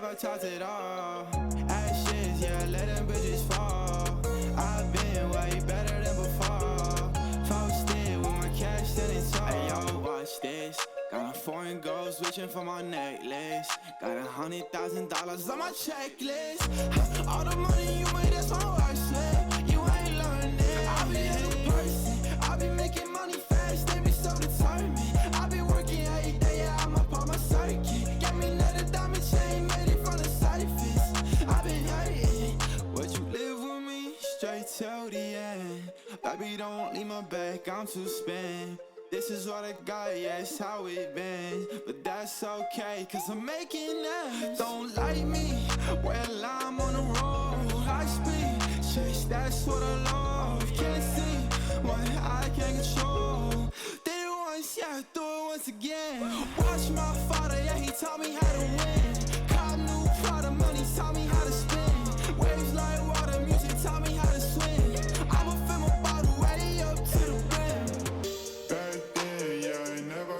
never talked at all. Ashes, yeah, let them bitches fall. I've been way better than before. Posted with my cash standing tall. Hey yo, watch this. Got a foreign girls wishing for my necklace. Got $100,000 on my checklist. All the money you made, that's on worthless. You ain't learning. I be a new person. I be making money fast. They be so determined. I be working every day. Yeah, I'm up on my circuit. Get me another diamond chain, made it from the surface. I been hurting. Would you live with me straight till the end? Baby, don't leave my back. I'm too spent. This is what I got, yeah, it's how it been. But that's okay, cause I'm making ends. Don't like me, well I'm on the road. High speed, chase, that's what I love. Can't see what I can't control. Did it once, yeah, do it once again. Watch my father, yeah, he taught me how to win. Cop new product, money taught me how to spin. Waves like water, music taught me how to swim. I'ma fill my bottle way up to the rim.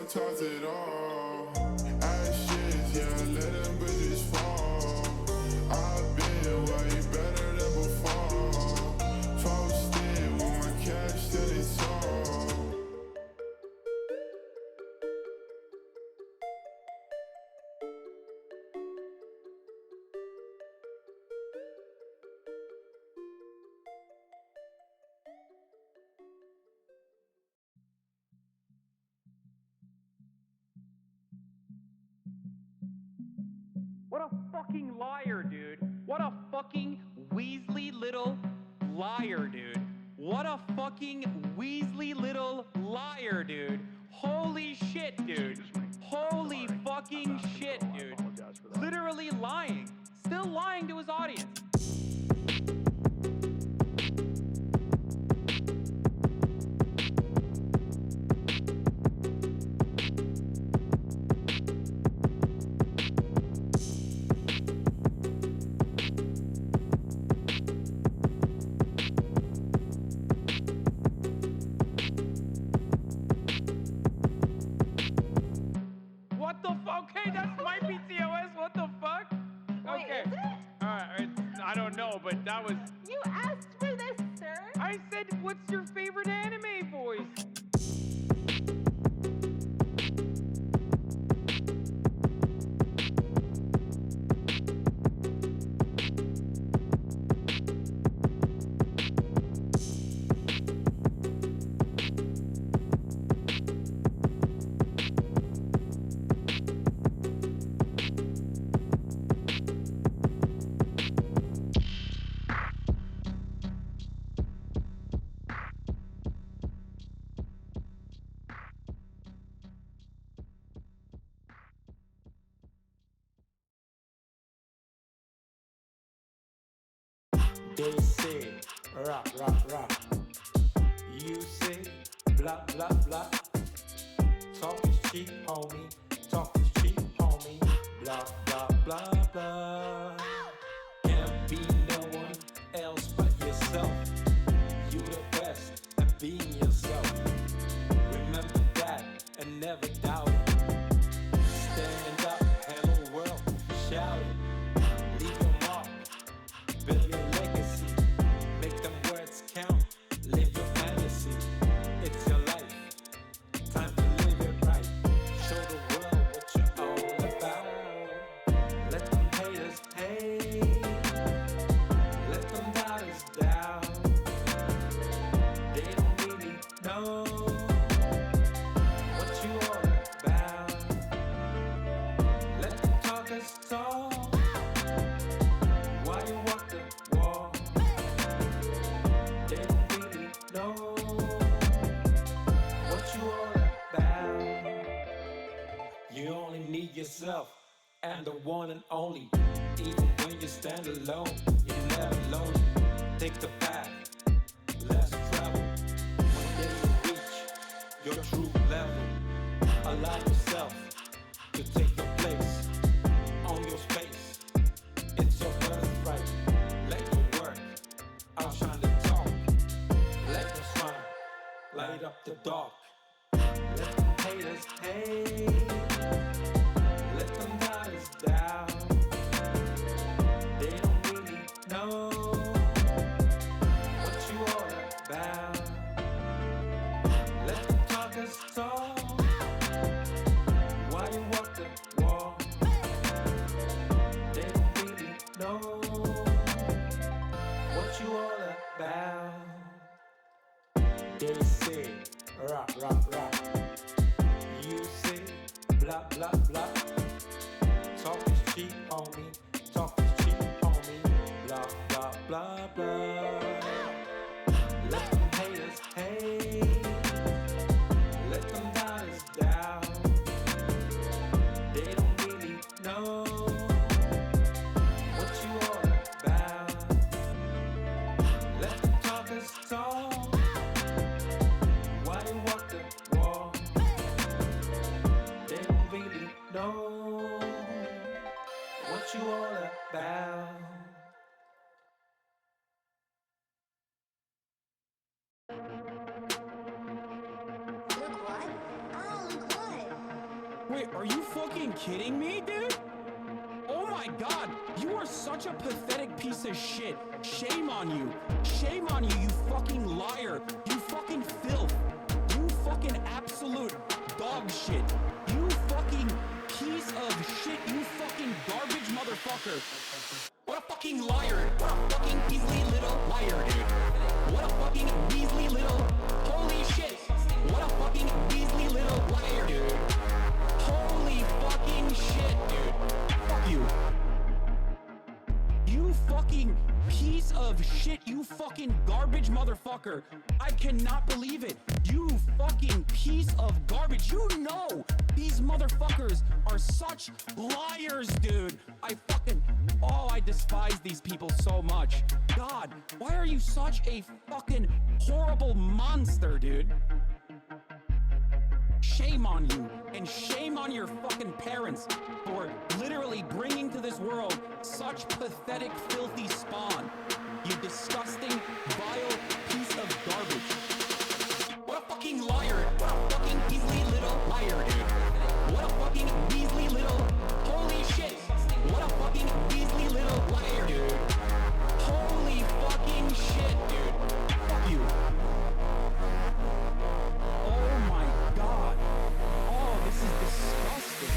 Talked it all. Ashes, yeah, let them bitches fall. I've been way better than before. Posted with my cash standing tall. What a fucking liar, dude. What a fucking Weasley little liar, dude. What a fucking Weasley little liar, dude. Holy shit, dude. Holy fucking shit, dude. Literally lying. Still lying to his audience. What the fuck? Okay, that's my PTOS. What the fuck? Wait, Okay. is it? I don't know, but that was... You asked for this, sir? I said, what's your favorite anime voice? They say, rock, rock, rock. You say, blah, blah, blah. Talk is cheap, homie. Talk is cheap, homie. Blah, blah, blah, blah. Can't be no one else but yourself. You the best at being yourself. Remember that and never doubt it. Stand up, hello world, shout it. Leave a mark, build your legacy. Make them words count, live your fantasy. It's your life, time to live it right. Show the world what you're all about. Let them haters hate, let them doubters doubt. They don't really know what you all about. Let them talkers talk while you walk the walk. They don't really know what you all about. You only need yourself and the one and only. Even when you stand alone, you're never lonely. Take the path, less travel. One day you reach your true level. Allow yourself to take your place on your space. It's your birthright. Let your work outshine the talk. Let them shine, light up the dark. Let them haters hate. Let them doubters doubt. homie. Talk is cheap, homie. Blah, blah, blah, blah. Let them haters hate. Let them doubters doubt. They don't really know what you all about. Let them talkers talk. Why you walk the walk? They don't really know what you all about. Look what? Oh, look what? Wait, are you fucking kidding me, dude? Oh my god, you are such a pathetic piece of shit. Shame on you. Shame on you, you fucking liar. You fucking filth. You fucking absolute dog shit. You fucking piece of shit. You fucking garbage motherfucker. What a fucking liar. What a fucking measly little liar, dude. What a fucking measly little... Holy shit. What a fucking measly little liar, dude. Holy fucking shit, dude. Fuck you. You fucking piece of shit. You fucking garbage motherfucker. I cannot believe it. You fucking piece of garbage. You know these motherfuckers are such liars, dude. I despise these people so much. God, why are you such a fucking horrible monster, dude? Shame on you, and shame on your fucking parents for literally bringing to this world such pathetic, filthy spawn. You disgusting, vile piece of garbage. What a fucking liar. What a fucking measly little liar, dude. What a fucking measly little... Holy shit. What a fucking measly little liar, dude. Holy fucking shit, dude. Fuck you. Oh my god. Oh, this is disgusting.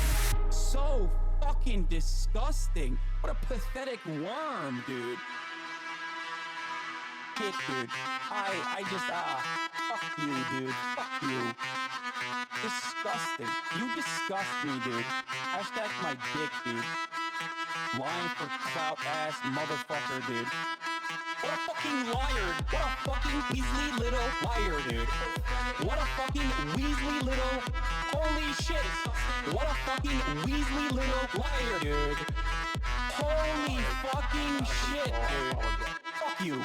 So fucking disgusting. What a pathetic worm, dude. Shit, dude. Fuck you, dude. Fuck you. Disgusting. You disgust me, dude. Hashtag my dick, dude. Lying for clout ass motherfucker, dude. What a fucking liar. What a fucking Weasley little liar, dude. What a fucking Weasley little... Holy shit. What a fucking Weasley little liar, dude. Holy fucking shit, dude. Fuck you.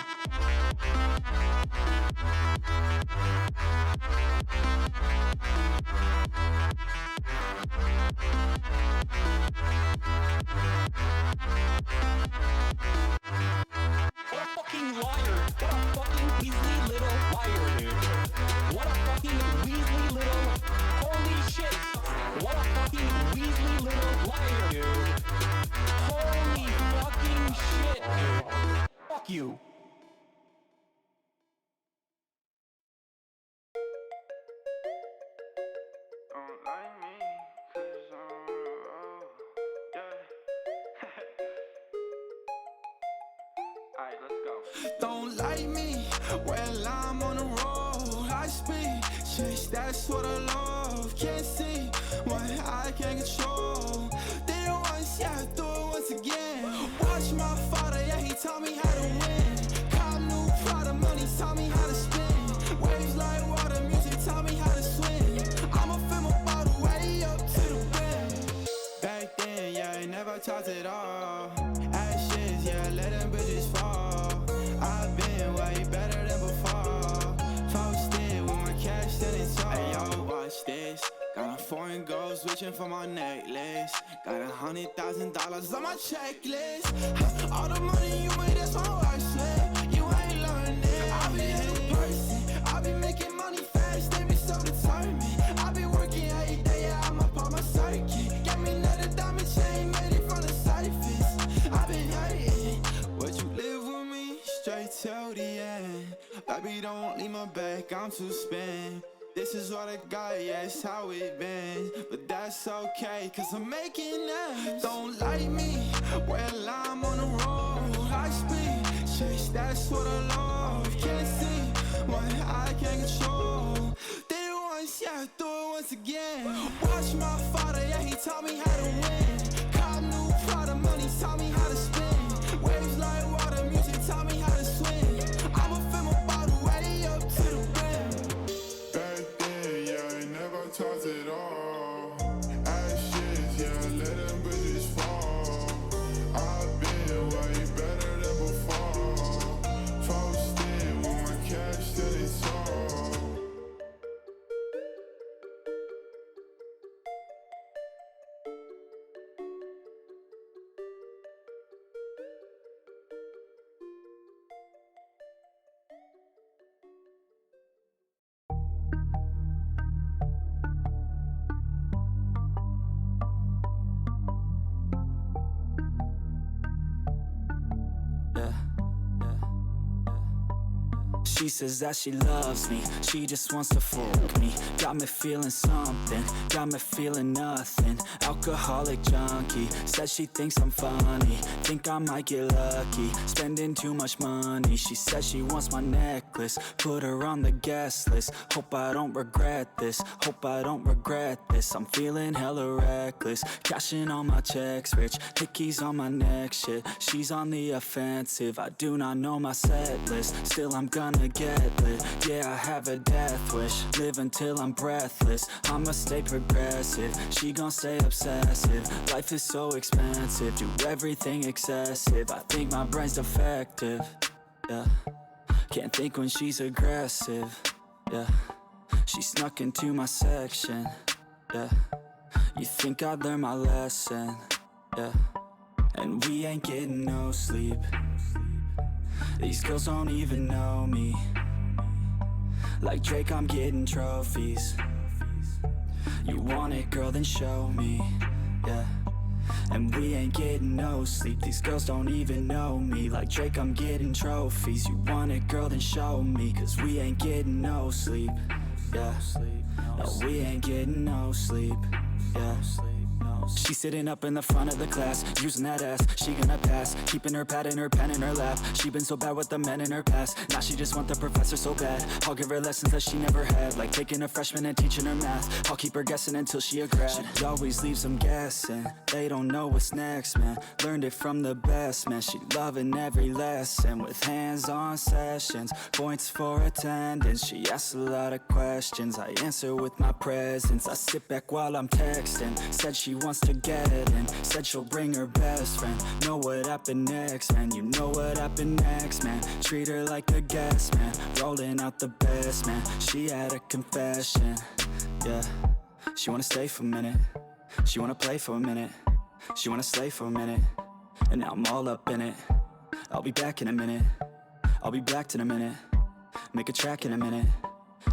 What a fucking liar. What a fucking Weasley little liar, dude. What a fucking Weasley little... Holy shit. What a fucking Weasley little liar, dude. Holy fucking shit, dude. Fuck you. Don't like me, 'cause I'm on the road, yeah. Alright, let's go. Don't like me, well I'm on the road. I speed, chase, that's what I love. Can't see what I can't control. Did it once, yeah, I do it once again. Watch my father, yeah, he taught me how to win. Cop new product, money taught me how to spin. Waves like water, music taught me how to swim. I'ma fill my bottle way up to the brim. Back then, yeah, I never talked at all. Ashes, yeah, let them bitches fall. I've been way better than before. Posted with my cash standing tall. Hey, yo, watch this. Got a foreign gold switching for my necklace. Got $100,000 on my checklist. All the money you made, that's my worship. You ain't learning. I be a new person. I be making money fast. They be so determined. I be working every day. Yeah, I'ma pop my circuit. Get me another diamond chain, made it from the surface. I been hurting. Would you live with me straight till the end? Baby, don't leave my back. I'm too spent. This is what I got, yeah, it's how it been. But that's okay, 'cause I'm making ends. Don't like me, well, I'm on the road. High speed, chase, that's what I love. Can't see what I can't control. Did it once, yeah, I do it once again. Watch my father, yeah, he taught me how to win. Cop new product, money She says that she loves me, she just wants to fuck me. Got me feeling something, got me feeling nothing. Alcoholic junkie, says she thinks I'm funny. Think I might get lucky, spending too much money. She says she wants my necklace, put her on the guest list. Hope I don't regret this, hope I don't regret this. I'm feeling hella reckless, cashing all my checks rich. Hickeys on my neck, shit, she's on the offensive. I do not know my set list, still I'm gonna get lit. Yeah, I have a death wish, live until I'm breathless. I'ma stay progressive, she gon' stay obsessive. Life is so expensive, do everything excessive. I think my brain's defective, yeah. Can't think when she's aggressive, yeah. She snuck into my section, yeah. You think I'd learn my lesson, yeah. And we ain't getting no sleep. These girls don't even know me. Like Drake, I'm getting trophies. You want it, girl, then show me, yeah. And we ain't getting no sleep. These girls don't even know me. Like Drake, I'm getting trophies. You want it, girl, then show me. Cause we ain't getting no sleep, yeah. No, we ain't getting no sleep, yeah. She's sitting up in the front of the class, using that ass, she gonna pass. Keeping her pad and her pen in her lap. She been so bad with the men in her past. Now she just want the professor so bad. I'll give her lessons that she never had, like taking a freshman and teaching her math. I'll keep her guessing until she a grad. She always leaves them guessing, they don't know what's next, man. Learned it from the best, man. She loving every lesson, with hands-on sessions, points for attendance. She asks a lot of questions, I answer with my presence. I sit back while I'm texting, said she wants to get it in, said she'll bring her best friend. Know what happened next, man, you know what happened next, man. Treat her like a guest, man, rolling out the best, man. She had a confession, yeah. She wanna stay for a minute, she wanna play for a minute, she wanna slay for a minute, and now I'm all up in it. I'll be back in a minute, I'll be back in a minute, make a track in a minute,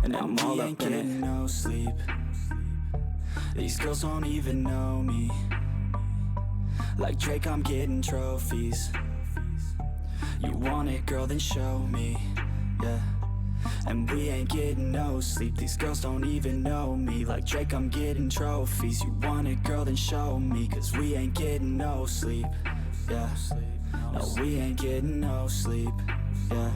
and now I'm all up in it. No sleep, these girls don't even know me. Like Drake, I'm getting trophies. You want it, girl, then show me, yeah. And we ain't getting no sleep. These girls don't even know me. Like Drake, I'm getting trophies. You want it, girl, then show me. Cause we ain't getting no sleep, yeah. No, we ain't getting no sleep, yeah.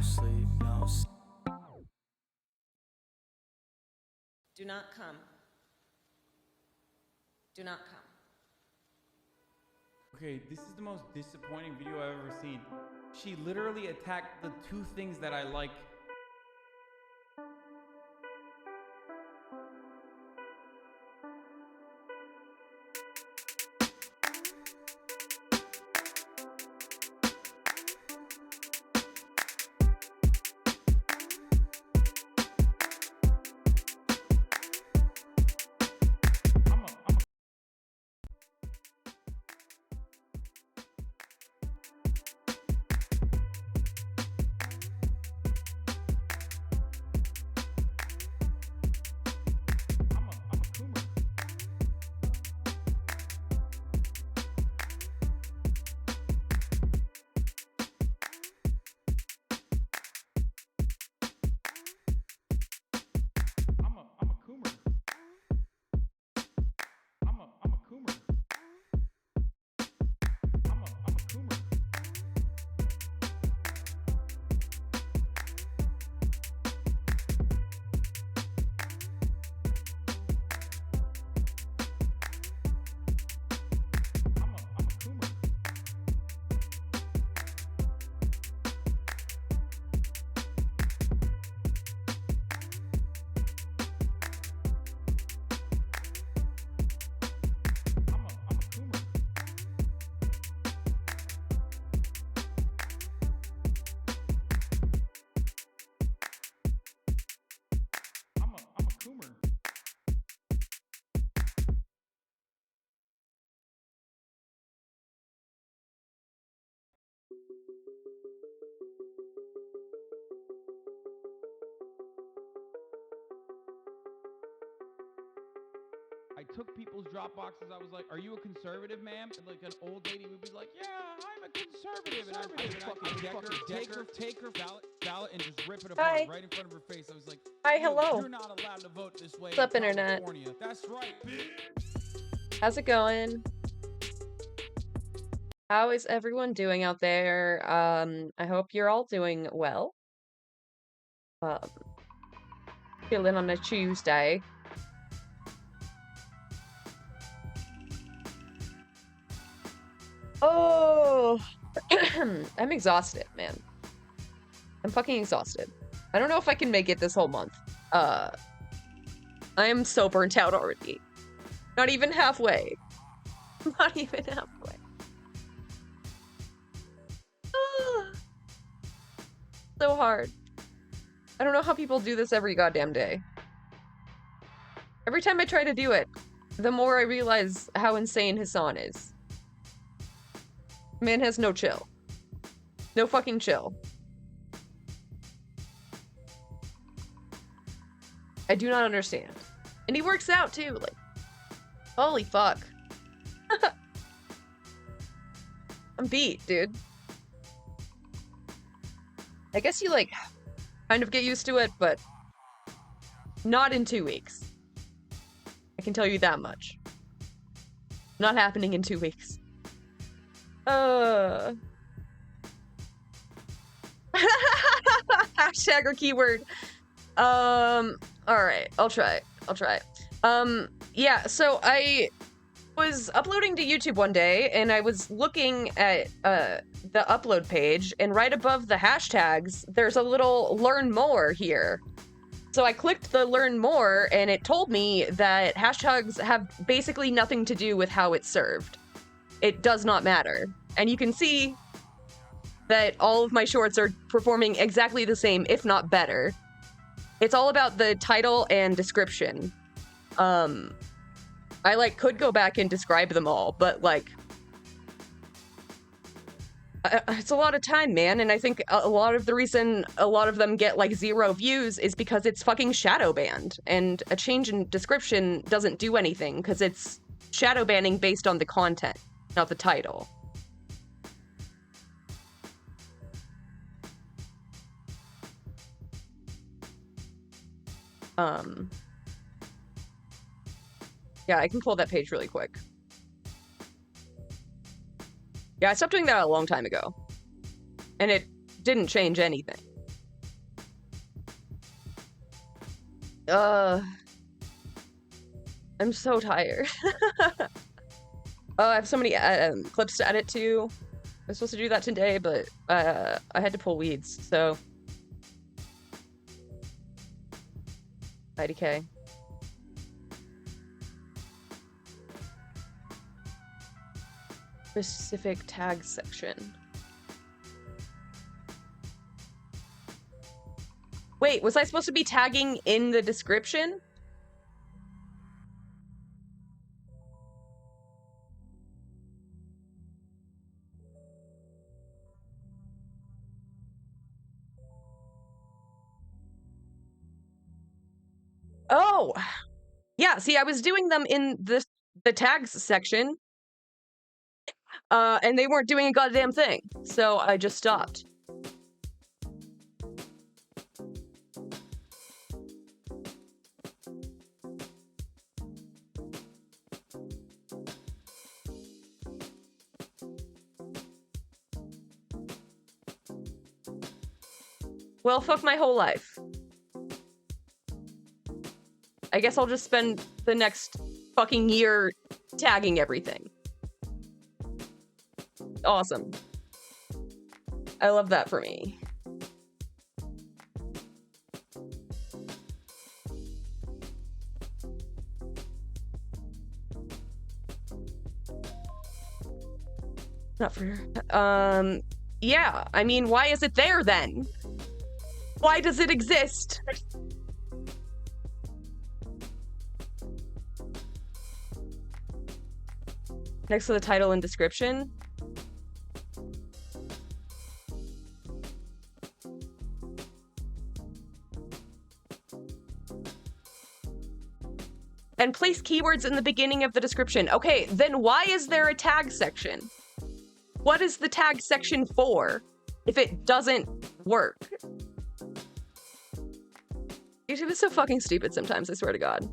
Do not come. Do not come. Okay, this is the most disappointing video I've ever seen. She literally attacked the two things that I like. I took people's drop boxes. I was like, "Are you a conservative, ma'am?" And like an old lady would be like, "Yeah, I'm a conservative." conservative, and I fucking take her ballot and just rip it Hi. apart right in front of her face. I was like, Hi, "Dude, hello. You're not allowed to vote this way. What's up, in Internet? California." That's right. How's it going? How is everyone doing out there? I hope you're all doing well. Chilling on a Tuesday. Oh, I'm exhausted, man. I'm fucking exhausted. I don't know if I can make it this whole month. I am so burnt out already. Not even halfway. Not even halfway. So hard. I don't know how people do this every goddamn day. Every time I try to do it, the more I realize how insane Hassan is. Man has no chill. No fucking chill. I do not understand. And he works out too, like, holy fuck. I'm beat, dude. I guess you, like, kind of get used to it, but not in 2 weeks. I can tell you that much. Not happening in 2 weeks. Hashtag or keyword. Alright, I'll try. Yeah, so I was uploading to YouTube one day, and I was looking at, the upload page, and right above the hashtags, there's a little learn more here. So I clicked the learn more, and it told me that hashtags have basically nothing to do with how it's served. It does not matter. And you can see that all of my shorts are performing exactly the same, if not better. It's all about the title and description. I, like, could go back and describe them all, but, like, it's a lot of time, man, and I think a lot of the reason a lot of them get, like, 0 views is because it's fucking shadow banned, and a change in description doesn't do anything, because it's shadow banning based on the content, not the title. Yeah, I can pull that page really quick. Yeah, I stopped doing that a long time ago. And it didn't change anything. I'm so tired. I have so many clips to edit too. I was supposed to do that today, but I had to pull weeds, so... IDK. Specific tag section. Wait, was I supposed to be tagging in the description? Oh! Yeah, see, I was doing them in the tags section. And they weren't doing a goddamn thing, so I just stopped. Well, fuck my whole life. I guess I'll just spend the next fucking year tagging everything. Awesome. I love that for me. Not for... yeah, I mean, why is it there then? Why does it exist? Next to the title and description. And place keywords in the beginning of the description. Okay, then why is there a tag section? What is the tag section for if it doesn't work? YouTube is so fucking stupid sometimes, I swear to God.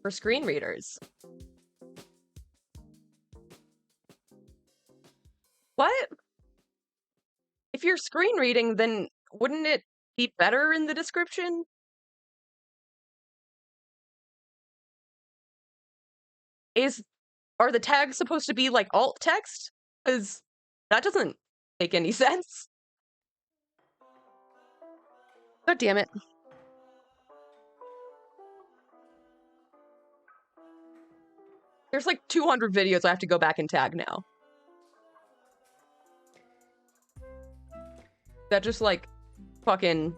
For screen readers. What? If you're screen reading, then wouldn't it be better in the description? Are the tags supposed to be like alt text? Because that doesn't make any sense. God damn it. There's like 200 videos I have to go back and tag now. That just like fucking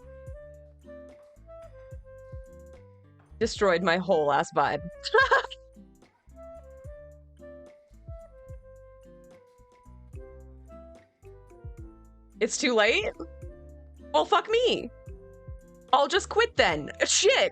destroyed my whole ass vibe. It's too late? Well, fuck me. I'll just quit then. Shit.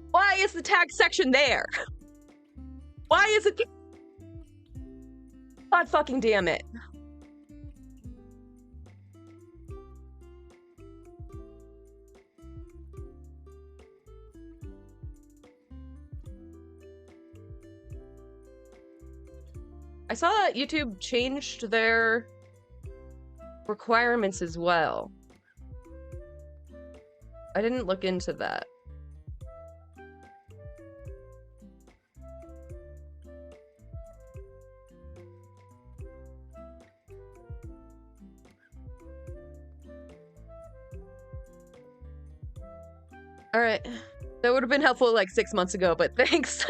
Why is the tag section there? Why is it? God fucking damn it. I saw that YouTube changed their requirements as well. I didn't look into that. All right, that would have been helpful like 6 months ago, but thanks.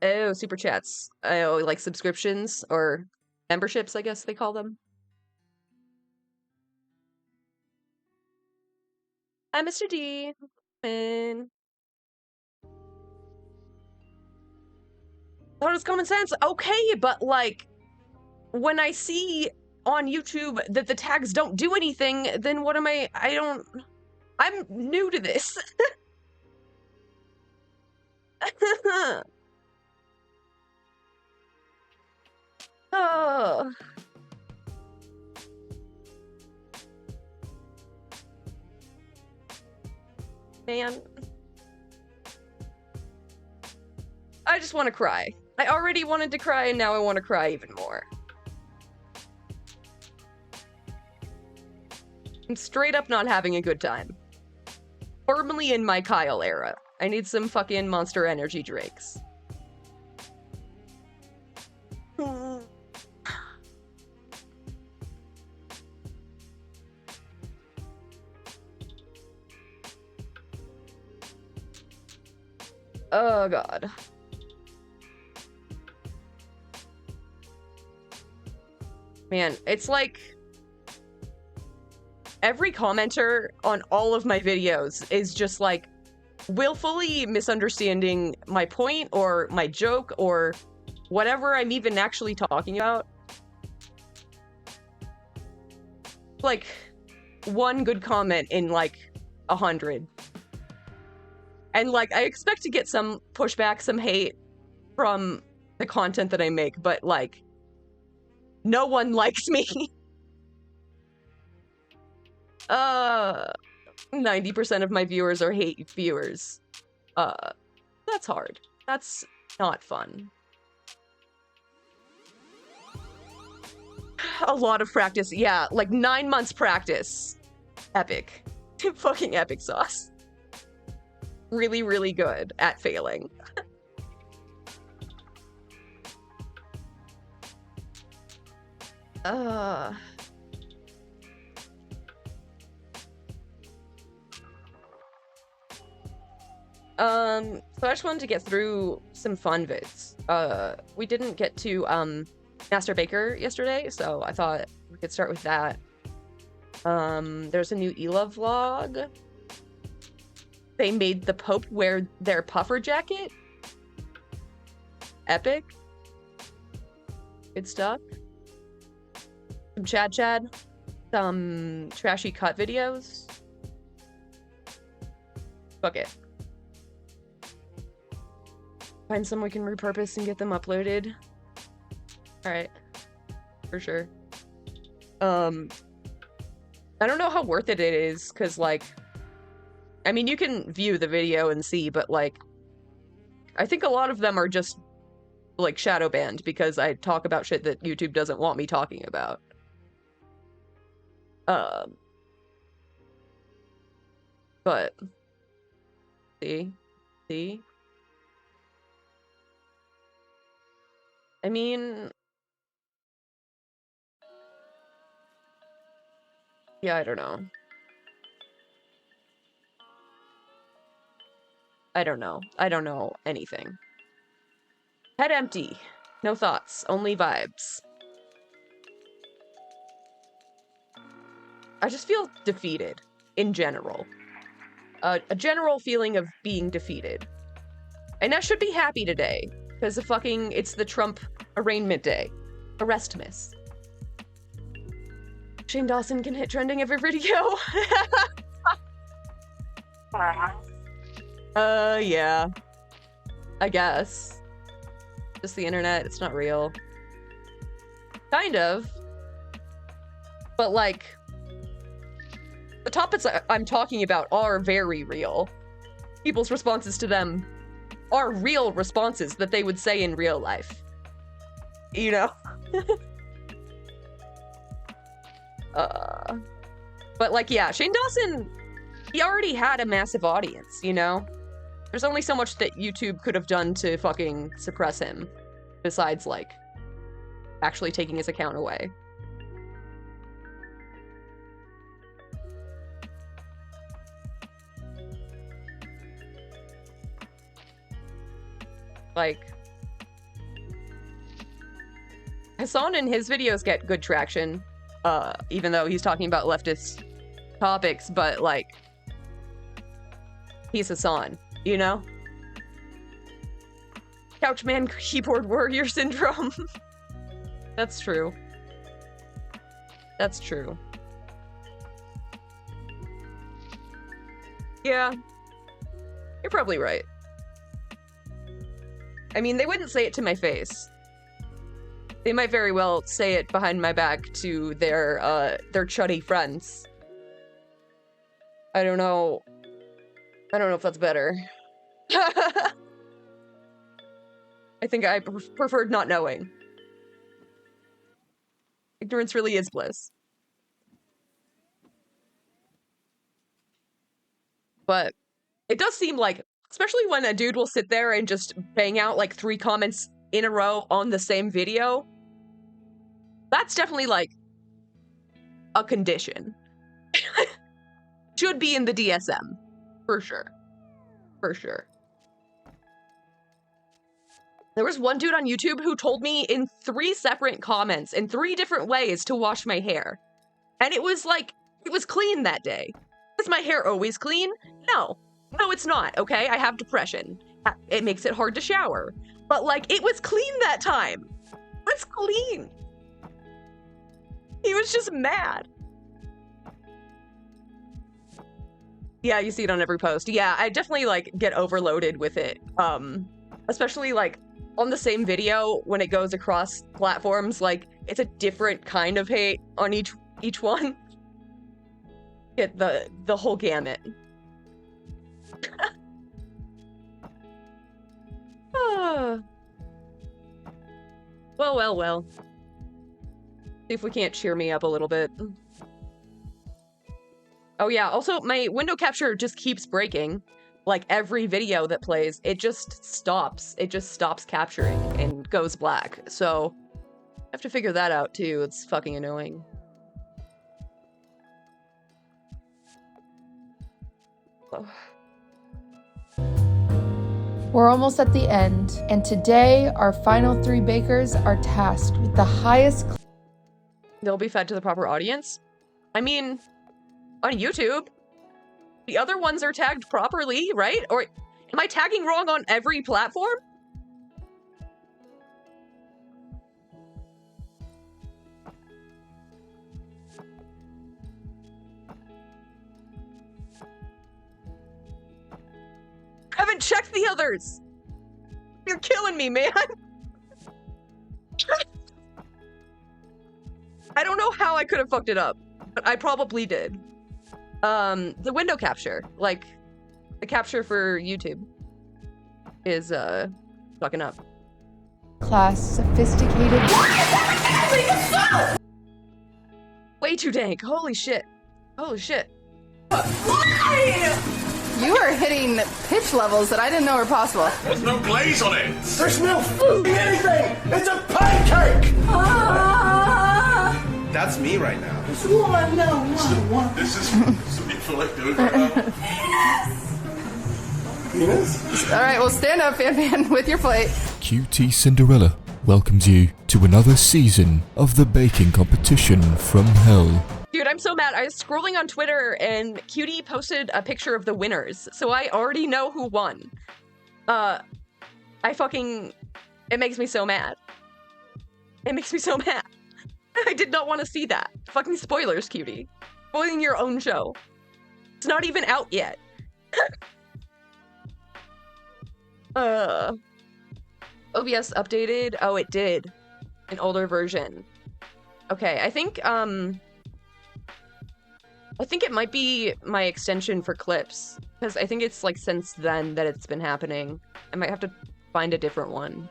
Oh, super chats. Oh, like subscriptions or memberships, I guess they call them. Hi, Mr. D. Man. Thought it was common sense. Okay, but like, when I see on YouTube that the tags don't do anything, then what am I'm new to this. Oh. Man. I just want to cry. I already wanted to cry, and now I want to cry even more. I'm straight up not having a good time. Firmly in my Kyle era. I need some fucking Monster Energy drinks. Oh god. Man, it's like every commenter on all of my videos is just like willfully misunderstanding my point or my joke or whatever I'm even actually talking about. Like one good comment in like 100. And like I expect to get some pushback, some hate from the content that I make, but like no one likes me. 90% of my viewers are hate viewers. That's hard. That's not fun. A lot of practice. Yeah, like 9 months practice. Epic. Fucking epic sauce. Really, really good at failing. So I just wanted to get through some fun vids. We didn't get to Master Baker yesterday, so I thought we could start with that. There's a new Ela vlog. They made the Pope wear their puffer jacket. Epic. Good stuff. Some Chad. Some trashy cut videos. Fuck it. Find some we can repurpose and get them uploaded. Alright. For sure. I don't know how worth it is, because, like, I mean, you can view the video and see, but, like, I think a lot of them are just, like, shadow banned because I talk about shit that YouTube doesn't want me talking about. But, see? I mean, yeah, I don't know. I don't know anything. Head empty. No thoughts, only vibes. I just feel defeated, in general. A general feeling of being defeated. And I should be happy today, because it's the Trump arraignment day. Arrestmas. Shane Dawson can hit trending every video. Yeah. I guess. Just the internet, it's not real. Kind of. But, like, the topics I'm talking about are very real. People's responses to them are real responses that they would say in real life. You know? But, like, yeah, Shane Dawson, he already had a massive audience, you know? There's only so much that YouTube could have done to fucking suppress him, besides, like, actually taking his account away. Like, Hassan and his videos get good traction, even though he's talking about leftist topics, but, like, he's Hassan, you know? Couchman keyboard warrior syndrome. That's true. That's true. Yeah. You're probably right. I mean, they wouldn't say it to my face. They might very well say it behind my back to their chuddy friends. I don't know. I don't know if that's better. I think I preferred not knowing. Ignorance really is bliss. But it does seem like, especially when a dude will sit there and just bang out like 3 comments in a row on the same video, that's definitely like a condition. Should be in the DSM. For sure. For sure. There was one dude on YouTube who told me in 3 separate comments, in 3 different ways, to wash my hair. And it was like, it was clean that day. Is my hair always clean? No. No, it's not, okay? I have depression. It makes it hard to shower. But, like, it was clean that time. It was clean. He was just mad. Yeah, you see it on every post. Yeah, I definitely, like, get overloaded with it. Especially, like, on the same video, when it goes across platforms, like, it's a different kind of hate on each one. Get the whole gamut. Well. See if we can't cheer me up a little bit. Oh yeah, also my window capture just keeps breaking. Like every video that plays, it just stops. It just stops capturing and goes black. So I have to figure that out too. It's fucking annoying. Oh. We're almost at the end, and today our final 3 bakers are tasked with the highest. They'll be fed to the proper audience? I mean, on YouTube, the other ones are tagged properly, right? Or am I tagging wrong on every platform? I haven't checked the others. You're killing me, man. I don't know how I could have fucked it up, but I probably did. The window capture, like the capture for YouTube, is fucking up. Class sophisticated. Way too dank. Holy shit. Holy shit. You are hitting pitch levels that I didn't know were possible. There's no glaze on it. There's no food anything. It's a pancake. That's me right now. This is what you feel like doing right now. Penis? All right, well, stand up, Fan Fan, with your plate. QT Cinderella welcomes you to another season of the baking competition from hell. Dude, I'm so mad. I was scrolling on Twitter and Cutie posted a picture of the winners, so I already know who won. It makes me so mad. It makes me so mad. I did not want to see that. Fucking spoilers, Cutie. Spoiling your own show. It's not even out yet. OBS updated? Oh, it did. An older version. Okay, I think it might be my extension for clips, because I think it's like since then that it's been happening. I might have to find a different one.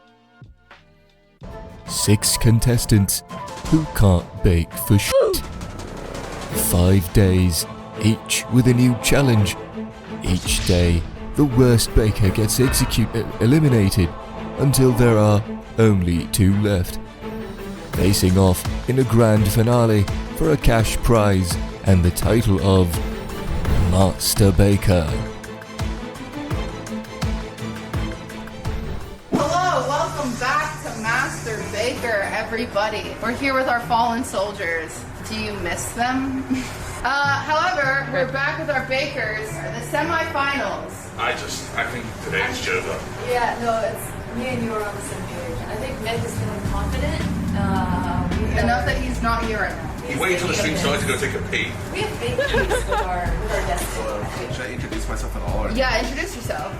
6 contestants who can't bake for shit. 5 days, each with a new challenge. Each day, the worst baker gets eliminated until there are only 2 left. Facing off in a grand finale for a cash prize and the title of Master Baker. Hello, welcome back to Master Baker, everybody. We're here with our fallen soldiers. Do you miss them? However, we're back with our bakers, the semifinals. I think today's over. Yeah, no, it's me and you are on the same page. I think Meg is feeling confident. Enough that he's not here right now. You wait until the stream starts to go take a pee. We have big keys with our guests. Should I introduce myself at all? Or? Yeah, introduce yourself.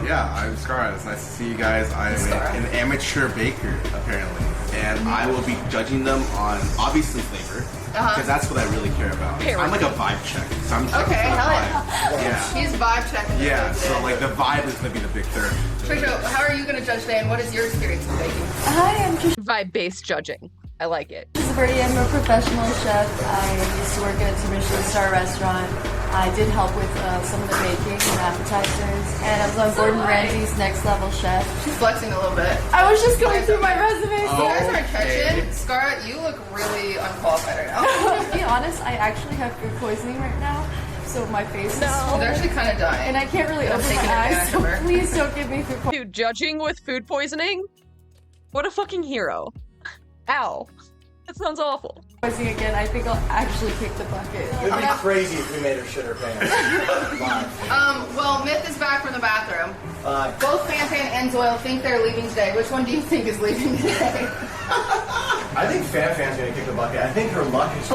Yeah, I'm Scar. It's nice to see you guys. I'm an amateur baker, apparently. And I will be judging them on, obviously, flavor. Because that's what I really care about. I'm like a vibe check. So I'm okay, hell yeah. Yeah. He's vibe checking. Yeah, so like the vibe is going to be the big third. Trisha, how are you going to judge today, and what is your experience with baking? I am just vibe-based judging. I like it. I'm a professional chef. I used to work at a Michelin star restaurant. I did help with some of the baking and appetizers, and I was on Gordon Ramsay's Next Level Chef. She's flexing a little bit. I was just going through my resume. You guys aren't catching. Scarlett, you look really unqualified right now. To be honest, I actually have food poisoning right now. So my face is swollen. They're actually kind of dying. And I can't really open my eyes, so please don't give me food poisoning. Dude, judging with food poisoning? What a fucking hero. Ow. That sounds awful. Poisoning again, I think I'll actually kick the bucket. It'd be crazy if we made her shit her pants. Well, Myth is back from the bathroom. Both Fan Fan and Zoil think they're leaving today. Which one do you think is leaving today? I think Fan Fan's gonna kick the bucket. I think her luck has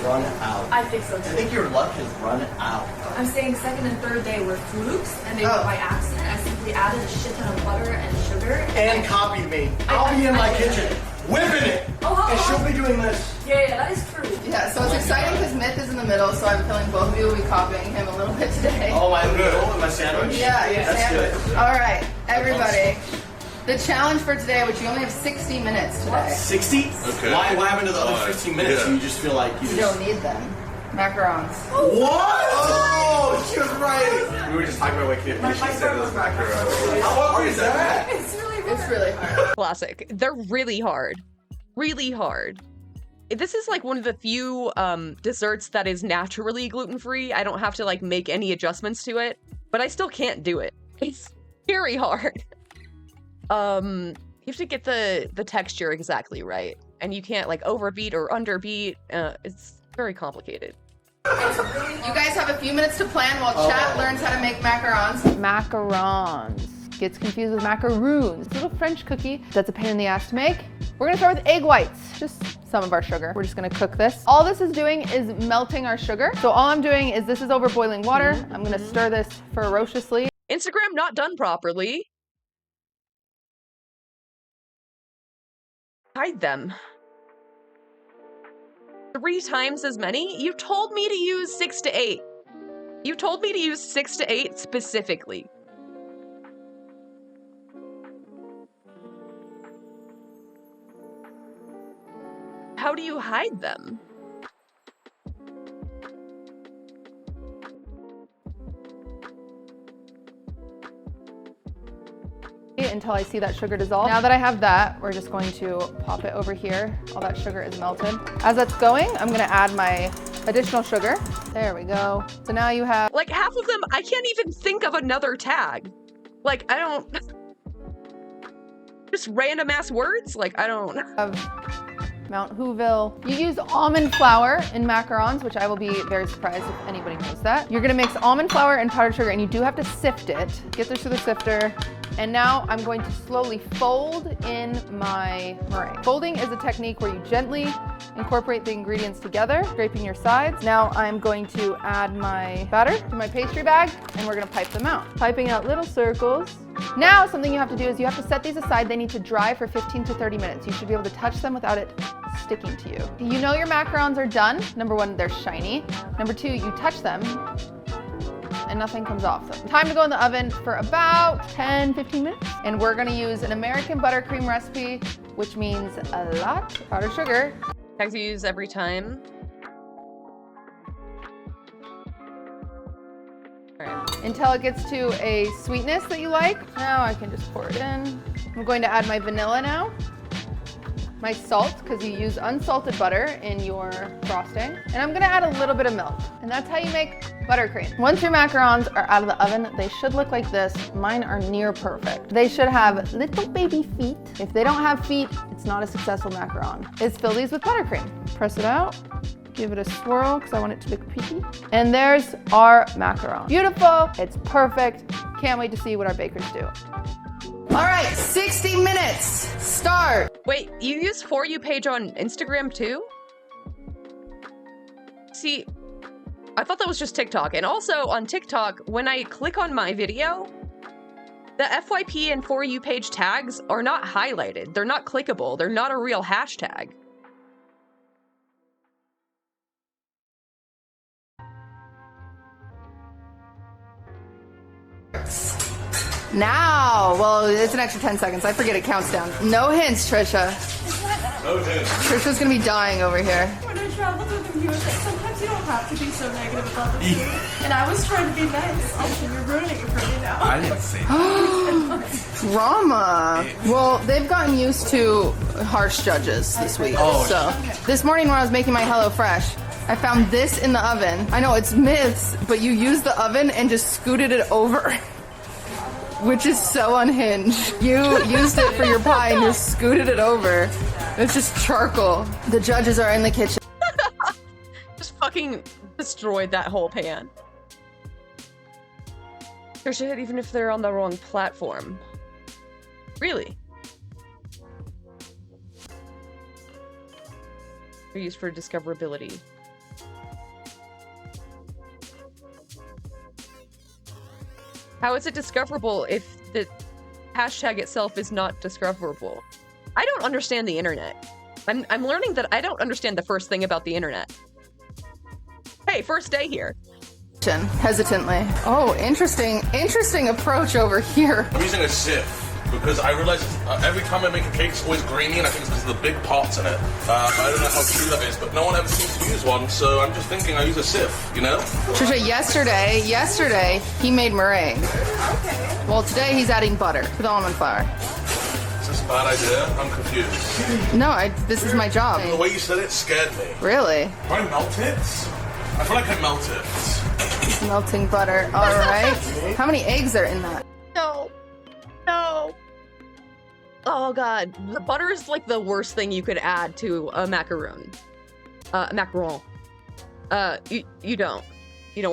run out. I think so too. I think your luck has run out. I'm saying second and third day were flukes, and they were by accident. I simply added a shit ton of butter and sugar. And copied me. I'll be in my kitchen, whipping it. And she'll be doing this. Yeah, that is true. Yeah, so it's exciting because Myth is in the middle, so I'm feeling both of you will be copying him a little bit today. Oh, my middle in my sandwich? Yeah, your That's sandwich. good. All right, everybody. The challenge for today, which you only have 60 minutes today. 60? Okay. Why happened to the other 15 minutes? Yeah. You just feel like You don't need them. Macarons. What? Oh, she was right. We were just talking about what she said it was macaroni. How hard is that? It's really hard. Classic. They're really hard. Really hard. This is like one of the few desserts that is naturally gluten-free. I don't have to like make any adjustments to it, but I still can't do it. very hard. You have to get the texture exactly right, and you can't like overbeat or underbeat. It's very complicated. You guys have a few minutes to plan while chat learns how to make macarons. Macarons. Gets confused with macaroons. It's a little French cookie that's a pain in the ass to make. We're gonna start with egg whites, just some of our sugar. We're just gonna cook this. All this is doing is melting our sugar. So all I'm doing is this is over boiling water. I'm gonna stir this ferociously. Instagram not done properly. Hide them. 3 times as many? You told me to use 6 to 8. You told me to use 6 to 8 specifically. How do you hide them? Until I see that sugar dissolve. Now that I have that, we're just going to pop it over here. All that sugar is melted. As that's going, I'm gonna add my additional sugar. There we go. So now you have... Like half of them, I can't even think of another tag. Like, I don't... Just random ass words? Like, I don't... Mount Whoville. You use almond flour in macarons, which I will be very surprised if anybody knows that. You're gonna mix almond flour and powdered sugar, and you do have to sift it. Get this through the sifter. And now I'm going to slowly fold in my meringue. Folding is a technique where you gently incorporate the ingredients together, scraping your sides. Now I'm going to add my batter to my pastry bag, and we're gonna pipe them out. Piping out little circles. Now something you have to do is you have to set these aside. They need to dry for 15 to 30 minutes. You should be able to touch them without it sticking to you. You know your macarons are done. Number 1, they're shiny. Number 2, you touch them and nothing comes off them. Time to go in the oven for about 10-15 minutes. And we're gonna use an American buttercream recipe, which means a lot of powdered sugar. Tags you use every time. Until it gets to a sweetness that you like. Now I can just pour it in. I'm going to add my vanilla now. My salt, because you use unsalted butter in your frosting. And I'm gonna add a little bit of milk. And that's how you make buttercream. Once your macarons are out of the oven, they should look like this. Mine are near perfect. They should have little baby feet. If they don't have feet, it's not a successful macaron. Is fill these with buttercream. Press it out. Give it a swirl because I want it to look pretty. And there's our macaron. Beautiful, it's perfect. Can't wait to see what our bakers do. All right, 60 minutes, start. Wait, you use For You page on Instagram too? See, I thought that was just TikTok. And also on TikTok, when I click on my video, the FYP and For You page tags are not highlighted. They're not clickable. They're not a real hashtag. Now, well, it's an extra 10 seconds. I forget it counts down. No hints, Trisha. No hints. Trisha's gonna be dying over here. When I traveled with the viewers, sometimes you don't have to be so negative about the food. And I was trying to be nice. Also, you're ruining it for me now. I didn't say that. Drama. Well, they've gotten used to harsh judges this week. So this morning when I was making my HelloFresh, I found this in the oven. I know it's myths, but you used the oven and just scooted it over. Which is so unhinged. You used it for your pie and just scooted it over. It's just charcoal. The judges are in the kitchen. Just fucking destroyed that whole pan. Or shit, even if they're on the wrong platform. Really? They're used for discoverability. How is it discoverable if the hashtag itself is not discoverable? I don't understand the internet. I'm learning that I don't understand the first thing about the internet. Hey, first day here. Hesitantly. Oh, interesting approach over here. I'm using a sieve because I realize every time I make a cake, it's always grainy, and I think it's because of the big pots in it. I don't know how true that is, but no one ever seems to use one, so I'm just thinking I use a sieve, you know? Trisha, yesterday, he made meringue. Okay. Well, today he's adding butter with almond flour. Is this a bad idea? I'm confused. No, this is my job. The way you said it scared me. Really? Do I melt it? I feel like I melt it. Melting butter. All right. How many eggs are in that? No. Oh god, the butter is like the worst thing you could add to a macaron. Macaron. You don't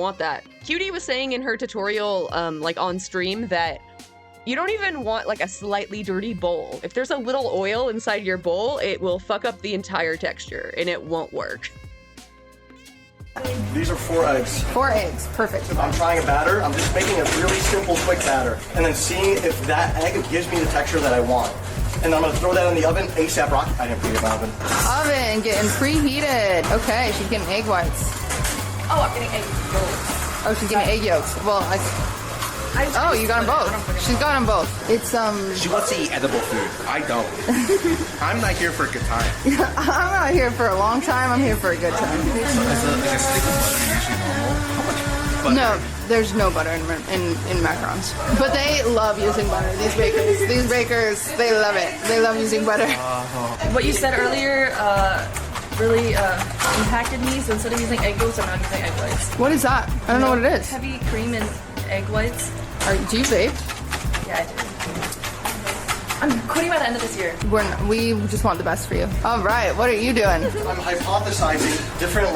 want that. Cutie was saying in her tutorial, like on stream, that you don't even want like a slightly dirty bowl. If there's a little oil inside your bowl, it will fuck up the entire texture and it won't work. These are 4 eggs. 4 eggs, perfect. If I'm trying a batter, I'm just making a really simple, quick batter, and then seeing if that egg gives me the texture that I want. And I'm gonna throw that in the oven, ASAP rocket. I didn't preheat my oven. Oven getting preheated. Okay, she's getting egg whites. Oh, I'm getting egg yolks. Oh, she's getting egg yolks. Well, oh, you got them both. She's got them both. It's She wants to eat edible food. I don't. I'm not here for a good time. I'm not here for a long time. I'm here for a good time. Is like a stick of butter usually normal? How much butter? No, there's no butter in macarons. But they love using butter. These bakers, they love it. They love using butter. What you said earlier really impacted me. So instead of using egg yolks, I'm not using egg whites. What is that? I don't know what it is. Heavy cream and egg whites. Do you vape? Yeah, I do. I'm quitting by the end of this year. We just want the best for you. All right, what are you doing? I'm hypothesizing different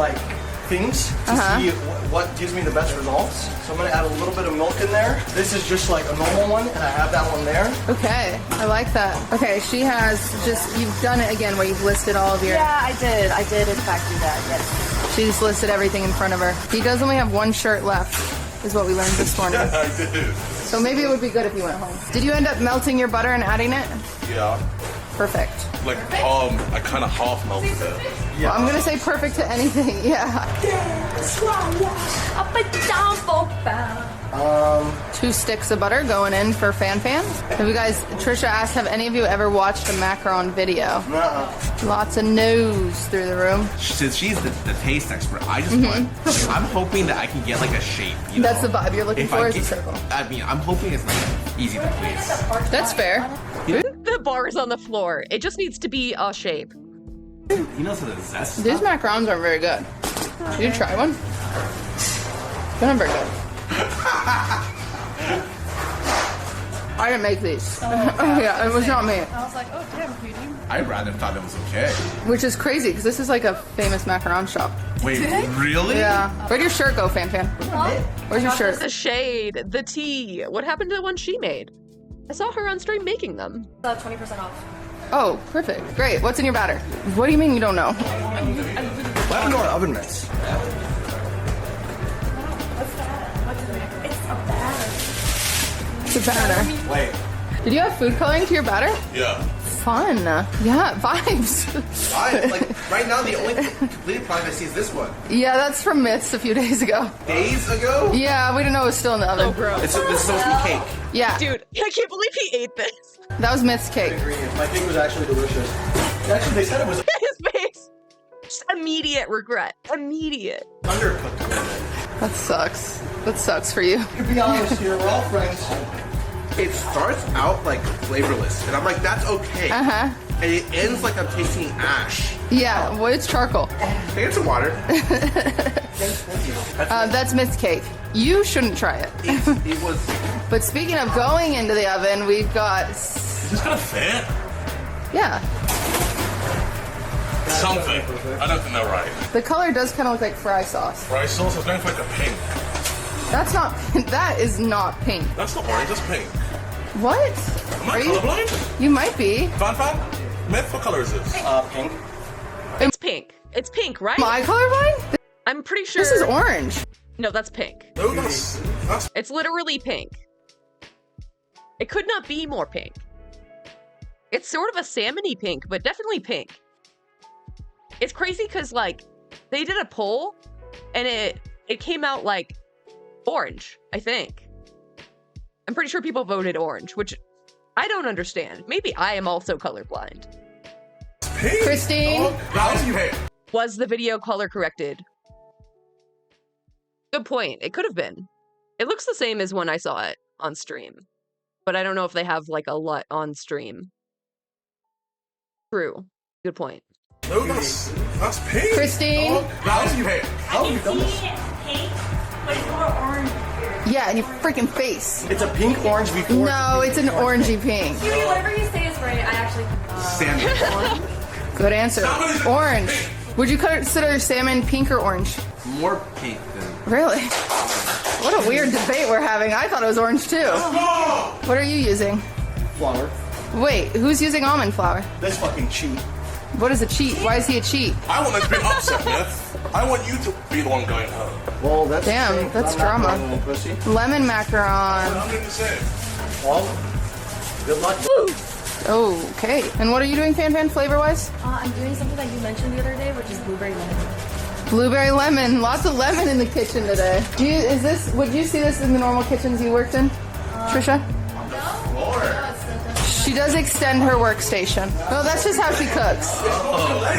things to see what gives me the best results. So I'm gonna add a little bit of milk in there. This is just like a normal one, and I have that one there. Okay, I like that. Okay, she has you've done it again where you've listed all of your... Yeah, I did in fact do that, yes. She just listed everything in front of her. He does only have 1 shirt left, is what we learned this morning. Yeah, I did. So maybe it would be good if you went home. Did you end up melting your butter and adding it? Yeah. Perfect. Like, I kind of half melted it. Yeah. Well, I'm gonna say perfect to anything, yeah. 2 sticks of butter going in for Fan Fan. Have you guys, Trisha asked, have any of you ever watched a macaron video? Lots of no's through the room. Since she's the taste expert, I just want, I'm hoping that I can get like a shape. You know? That's the vibe you're looking for, is a circle. I mean, I'm hoping it's like easy to please. That's fair. The bar is on the floor. It just needs to be a shape. You know, so the zest. These macarons aren't very good. Did you try one? They're not very good. I didn't make these. Yeah, it was not me. I was like, oh damn, cutie. I rather thought it was okay. Which is crazy, because this is like a famous macaron shop. Wait, really? Yeah. Where'd your shirt go, Fan Fan? Where's your shirt? The shade, the tea. What happened to the one she made? I saw her on stream making them. 20% off. Oh, perfect. Great. What's in your batter? What do you mean you don't know? What happened to our oven mitts? It's a batter. Wait. Did you have food coloring to your batter? Yeah. Fun. Yeah, vibes. Why? Like, right now, the only completed product I see is this one. Yeah, that's from Myths a few days ago. Days ago? Yeah, we didn't know it was still in the oven. Oh, gross. This is supposed to be cake. Yeah. Dude, I can't believe he ate this. That was Myth's cake. My cake was actually delicious. Actually, they said it was His face. Just immediate regret. Immediate. undercooked. That sucks. That sucks for you. To be honest here, we're all friends. It starts out like flavorless, and I'm like, that's okay. Uh-huh. And it ends like I'm tasting ash. Yeah, well, it's charcoal. Can I get some water? That's Myth's cake. You shouldn't try it. It was... But speaking of going into the oven, we've got... Is this gonna fit? Yeah. Something. I don't think they're right. The color does kind of look like fry sauce. Fry sauce? I was going for like a pink. That's not... That is not pink. That's not orange, that's pink. What? Am I colorblind? You might be. Fan? Myth, what color is this? Pink. It's pink. It's pink, right? Am I colorblind? I'm pretty sure. This is orange. No, that's pink. No, that's... It's literally pink. It could not be more pink. It's sort of a salmony pink, but definitely pink. It's crazy because, like, they did a poll, and it came out, like, orange, I think. I'm pretty sure people voted orange, which I don't understand. Maybe I am also colorblind. Pink? Christine? Oh, that was pink. Was the video color corrected? Good point. It could have been. It looks the same as when I saw it on stream. But I don't know if they have, like, a LUT on stream. True. Good point. No, that's pink. Christine? Oh, that was pink. Oh, you've done this. Pink, but it's more orange. Yeah, in your freaking face. It's a pink orange before. No, it's an orangey pink. Cutie, whatever you say is spray. I actually. Salmon. Good answer. Orange. Would you consider salmon pink or orange? More pink than. Really? What a weird debate we're having. I thought it was orange too. What are you using? Flour. Wait, who's using almond flour? That's fucking cheap. What is a cheat? Why is he a cheat? I want to be upset, Myth. I want you to be the one going home. Well, that's Damn, that's drama. Lemon macaron. I'm going to say. Well, good luck. Okay. And what are you doing, Fan flavor wise? I'm doing something that you mentioned the other day, which is blueberry lemon. Blueberry lemon. Lots of lemon in the kitchen today. Would you see this in the normal kitchens you worked in, Trisha? She does extend her workstation. No, that's just how she cooks.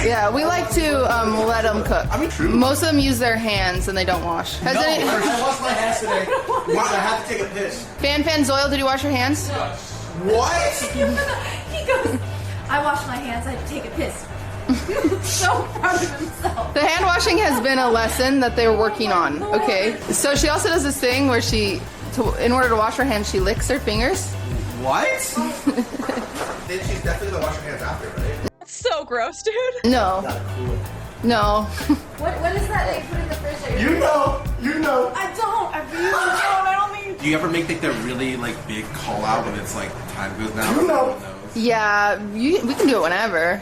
Yeah, we like to let them cook. Most of them use their hands and they don't wash. I washed my hands today because I had to take a piss. Fan Zoil, did you wash your hands? What? He goes, I washed my hands, I had to take a piss. So proud of himself. The hand washing has been a lesson that they're working on. Okay. So she also does this thing where in order to wash her hands, she licks her fingers. What? Then she's definitely gonna wash her hands after, right? That's so gross, dude. No. No. What is that they put in the fridge? You know. I don't. I really don't. I don't mean. Do you ever make like the really like big call out when it's like time goes down? You know. Yeah, we can do it whenever.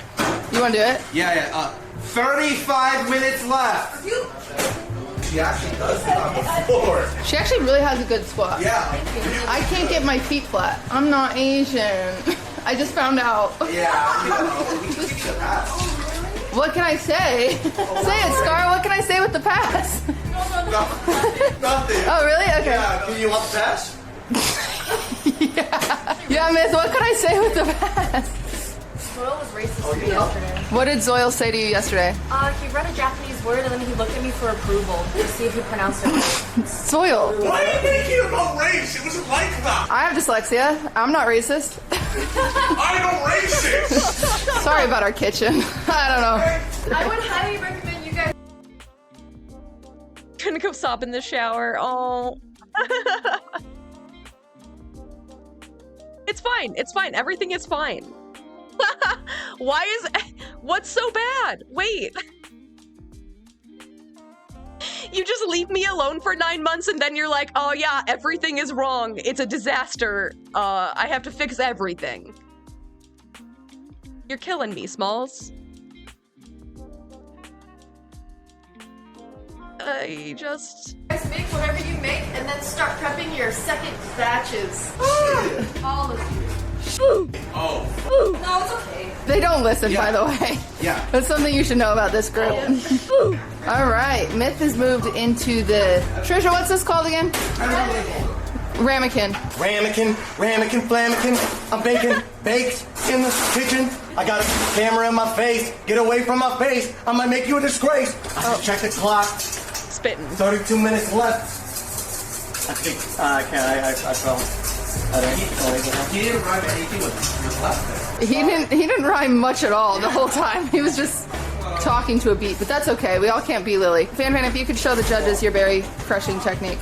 You want to do it? Yeah. 35 minutes left. She actually does it on the floor. She actually really has a good squat. Yeah. I can't get my feet flat. I'm not Asian. I just found out. Yeah. We can give you the pass. What can I say? Say it, Scar. What can I say with the pass? Nothing. Oh, really? Okay. Yeah. Do you want the pass? Yeah, Miss. What can I say with the pass? Zoil was racist to me yesterday. What did Zoil say to you yesterday? He read a Japanese word and then he looked at me for approval to see if he pronounced it right. Zoil. Why are you making it about race? It wasn't like that. I have dyslexia. I'm not racist. I'm a racist. Sorry about our kitchen. I don't know. I would highly recommend you guys. Gonna go sob in the shower. Oh. It's fine. It's fine. Everything is fine. What's so bad? Wait. You just leave me alone for 9 months and then you're like, oh yeah, everything is wrong. It's a disaster. I have to fix everything. You're killing me, Smalls. You guys make whatever you make and then start prepping your second batches. All of you. Oh. No, it's okay. They don't listen, by the way. Yeah. That's something you should know about this group. All right. Myth has moved into the... Trisha, what's this called again? Ramekin. Ramekin, flamekin. I'm baking bakes in the kitchen. I got a camera in my face. Get away from my face. I might make you a disgrace. Check the clock. Spitting. 32 minutes left. I think I fell. He didn't rhyme anything with left there. He didn't rhyme much at all the whole time. He was just talking to a beat, but that's okay. We all can't be Lily. Fan, if you could show the judges your berry crushing technique.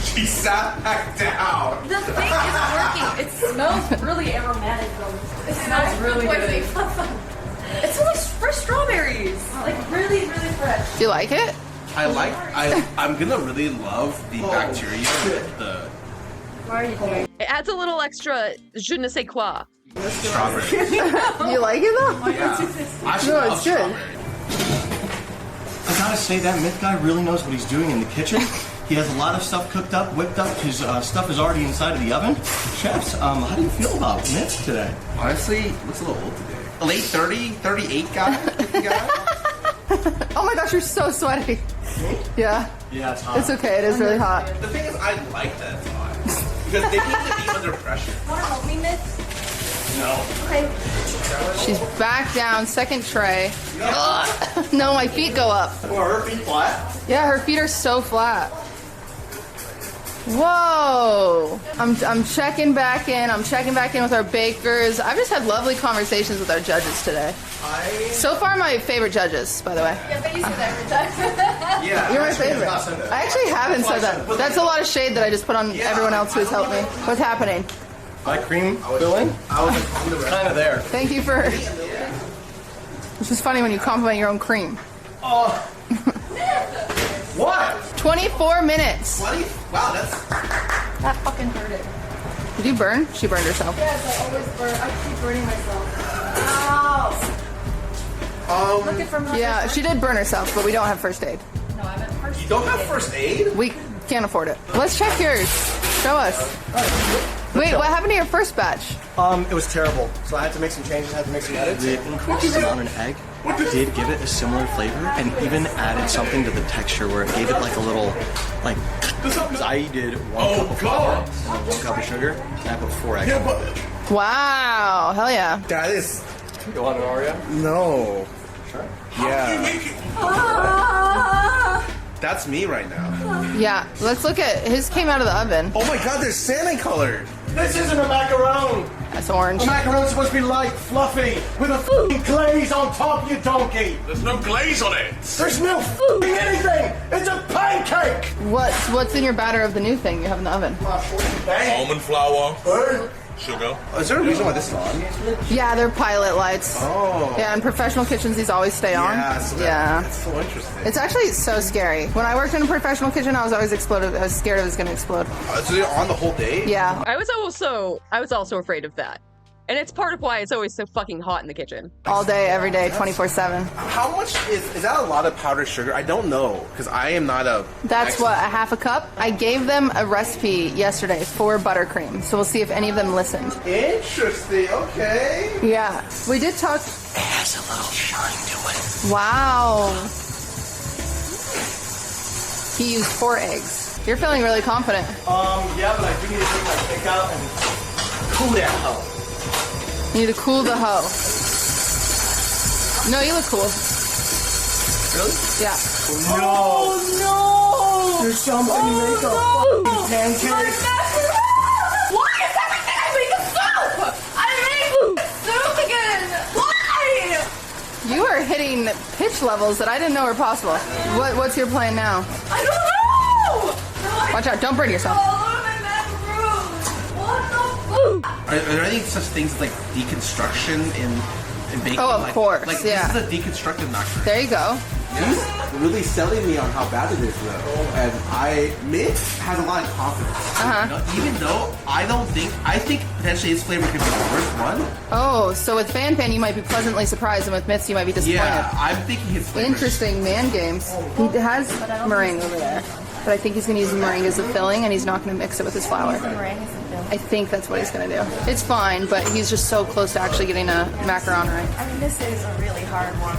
She sat back down. The thing isn't working. It smells really aromatic though. It smells really good. It smells like fresh strawberries. Like really, really fresh. Do you like it? I'm gonna really love the bacteria with the Why are you doing it? It adds a little extra je ne sais quoi. strawberry. You like it though? Yeah. I should No, love it's good. strawberry. I gotta say, that Myth guy really knows what he's doing in the kitchen. He has a lot of stuff cooked up, whipped up. His stuff is already inside of the oven. Chefs, how do you feel about Myth today? Honestly, looks a little old today. Late 30, 38 guy. Oh my gosh, you're so sweaty. Yeah. Yeah, it's hot. It's okay. It is really hot. The thing is, I like that it's hot. Because they need to be under pressure. Want to help me, Myth? No. Okay. She's back down, second tray. Ugh. No, my feet go up. Well, are her feet flat? Yeah, her feet are so flat. Whoa! I'm checking back in. I'm checking back in with our bakers. I've just had lovely conversations with our judges today. So far, my favorite judges, by the way. Yeah, but you say that every time. Yeah. You're my favorite. I actually haven't said that. That's a lot of shade that I just put on everyone else who's helped me. What's happening? My cream filling? I was like on the Kind of there. Thank you for. It's just funny when you compliment your own cream. Oh. What? 24 minutes. 20? Wow, that's. That fucking hurt it. Did you burn? She burned herself. Yes, I always burn. I keep burning myself. Ow! Look at from her. Yeah, she did burn herself, but we don't have first aid. No, I meant first You don't have first aid? We can't afford it. Let's check yours. Show us. Wait, what happened to your first batch? It was terrible. So I had to make some changes, I had to make some edits. The increase on an egg did give it a similar flavor and even added something to the texture where it gave it like a little, like, because I did 1 cup of flour and 1 cup of sugar and I put 4 eggs in it. Wow, hell yeah. That is. You want an Oreo? No. Sure. Yeah. That's me right now. Yeah, let's look at his came out of the oven. Oh my god, they're salmon colored. This isn't a macaron. That's orange. A macaron's supposed to be light, fluffy, with a f***ing glaze on top, you donkey. There's no glaze on it. There's no f***ing anything. It's a pancake. What's in your batter of the new thing you have in the oven? Almond flour, sugar. Is there a reason why this is on? Yeah, they're pilot lights. Oh. Yeah, in professional kitchens, these always stay on. Yeah, so that's so interesting. It's actually so scary. When I worked in a professional kitchen, I was always exploded. I was scared it was going to explode. So they're on the whole day? Yeah. I was also afraid of that. And it's part of why it's always so fucking hot in the kitchen. All day, every day, 24/7. How much is that a lot of powdered sugar? I don't know, because I am not a... That's what, a half a cup? I gave them a recipe yesterday for buttercream, so we'll see if any of them listened. Interesting, okay. Yeah, we did talk... It has a little shine to it. Wow. He used 4 eggs. You're feeling really confident. Yeah, but I do need to take my pick out and cool that hoe. You need to cool the hoe. No, you look cool. Really? Yeah. Oh no! There's somebody make a f***ing pancake. Why is everything I make a soup? I made soup again. Why? You are hitting pitch levels that I didn't know were possible. What's your plan now? I don't know. Watch out, don't burn yourself. Are there any such things as like deconstruction in baking? Oh, of course, Like yeah. this is a deconstructed macaroni. There you go. He's really selling me on how bad it is though, and Myth has a lot of confidence. Even though I think potentially his flavor could be the worst one. Oh, so with Fan Fan you might be pleasantly surprised, and with Myths you might be disappointed. Yeah, I'm thinking his flavor. Interesting, man games. He has meringue over there, but I think he's going to use the meringue as a filling, and he's not going to mix it with his flour. I think that's what he's going to do. It's fine, but he's just so close to actually getting a macaron right. I mean, this is a really hard one.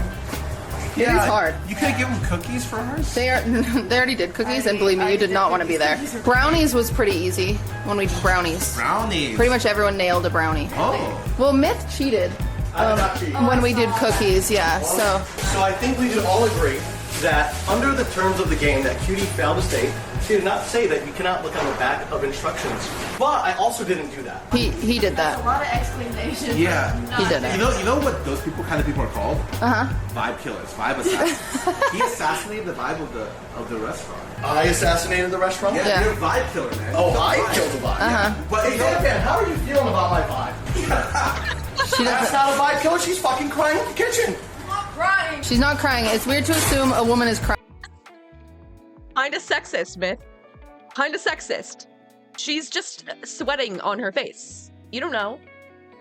It is hard. You could give him cookies for hers? They already did cookies, and believe me, you did not want to be there. Brownies was pretty easy when we did brownies. Brownies. Pretty much everyone nailed a brownie. Oh. Well, Myth cheated when we did cookies, yeah. So I think we could all agree that under the terms of the game that Cutie failed to state, she did not say that you cannot look on the back of instructions. But I also didn't do that. he did that. A lot of explanations. Yeah. He did it. You know what those kind of people are called? Vibe killers, vibe assassins. He assassinated the vibe of the restaurant. I assassinated the restaurant? Yeah, Yeah. you're a vibe killer, man. Oh, I killed the vibe. Uh-huh. But Hey, Fan, how are you feeling about my vibe? She That's doesn't. not a vibe killer. She's fucking crying in the kitchen. Crying. She's not crying. It's weird to assume a woman is crying. Kinda sexist, Myth. Kinda sexist. She's just sweating on her face. You don't know.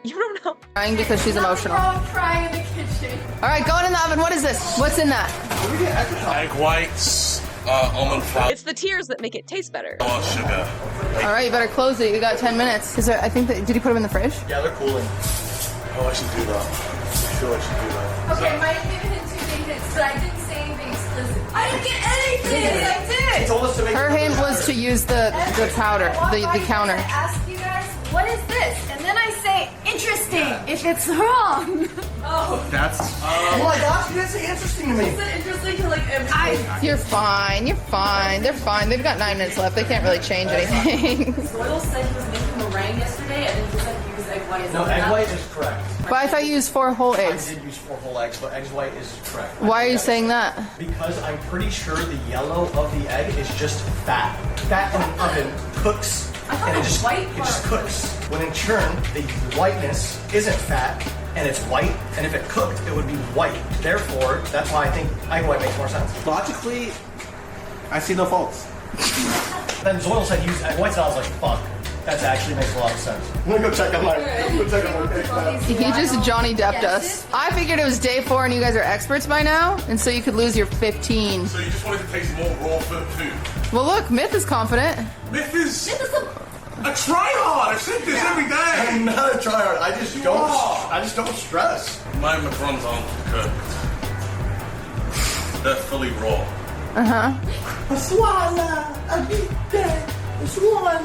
You don't know. Crying because she's emotional. I'm crying in the kitchen. All right, go in the oven. What is this? What's in that? Egg whites, almond flour, It's the tears that make it taste better. sugar. All right, you better close it. You got 10 minutes. Is there? I think that. Did you put them in the fridge? Yeah, they're cooling. Oh, I should do that. I'm sure I should do that. Okay, Mike gave him 2 big hits, but I didn't say anything explicit. I didn't get anything. Yes, I did. She told us to make Her hint was to use the powder, the counter. I ask you guys, what is this? And then I say, interesting, if it's wrong. Oh. That's. Oh my gosh, you didn't say interesting to me. Is it interesting to like everything? You're fine. You're fine. They're fine. They've got 9 minutes left. They can't really change anything. Doyle said he was making meringue yesterday, and then he said he used egg white. No, egg white is correct. But I thought you used 4 whole I eggs. did use 4 whole eggs, but eggs white is correct. Why are you saying that? Because I'm pretty sure the yellow of the egg is just fat. Fat in the oven cooks and it just cooks. When in churn, the whiteness isn't fat, and it's white, and if it cooked, it would be white. Therefore, that's why I think egg white makes more sense. Logically, I see no faults. Then Zoil said use egg whites, and I was like, fuck. That actually makes a lot of sense. I'm gonna go check on my cake now. He just Johnny Depped us. I figured it was day 4 and you guys are experts by now, and so you could lose your 15. So you just wanted to taste more raw food? Well, look, Myth is confident. Myth is a tryhard. I said this every day. I'm not a tryhard. I just don't stress. My macarons aren't cooked. They're fully raw. Uh-huh. A swallow. I beat that. This is what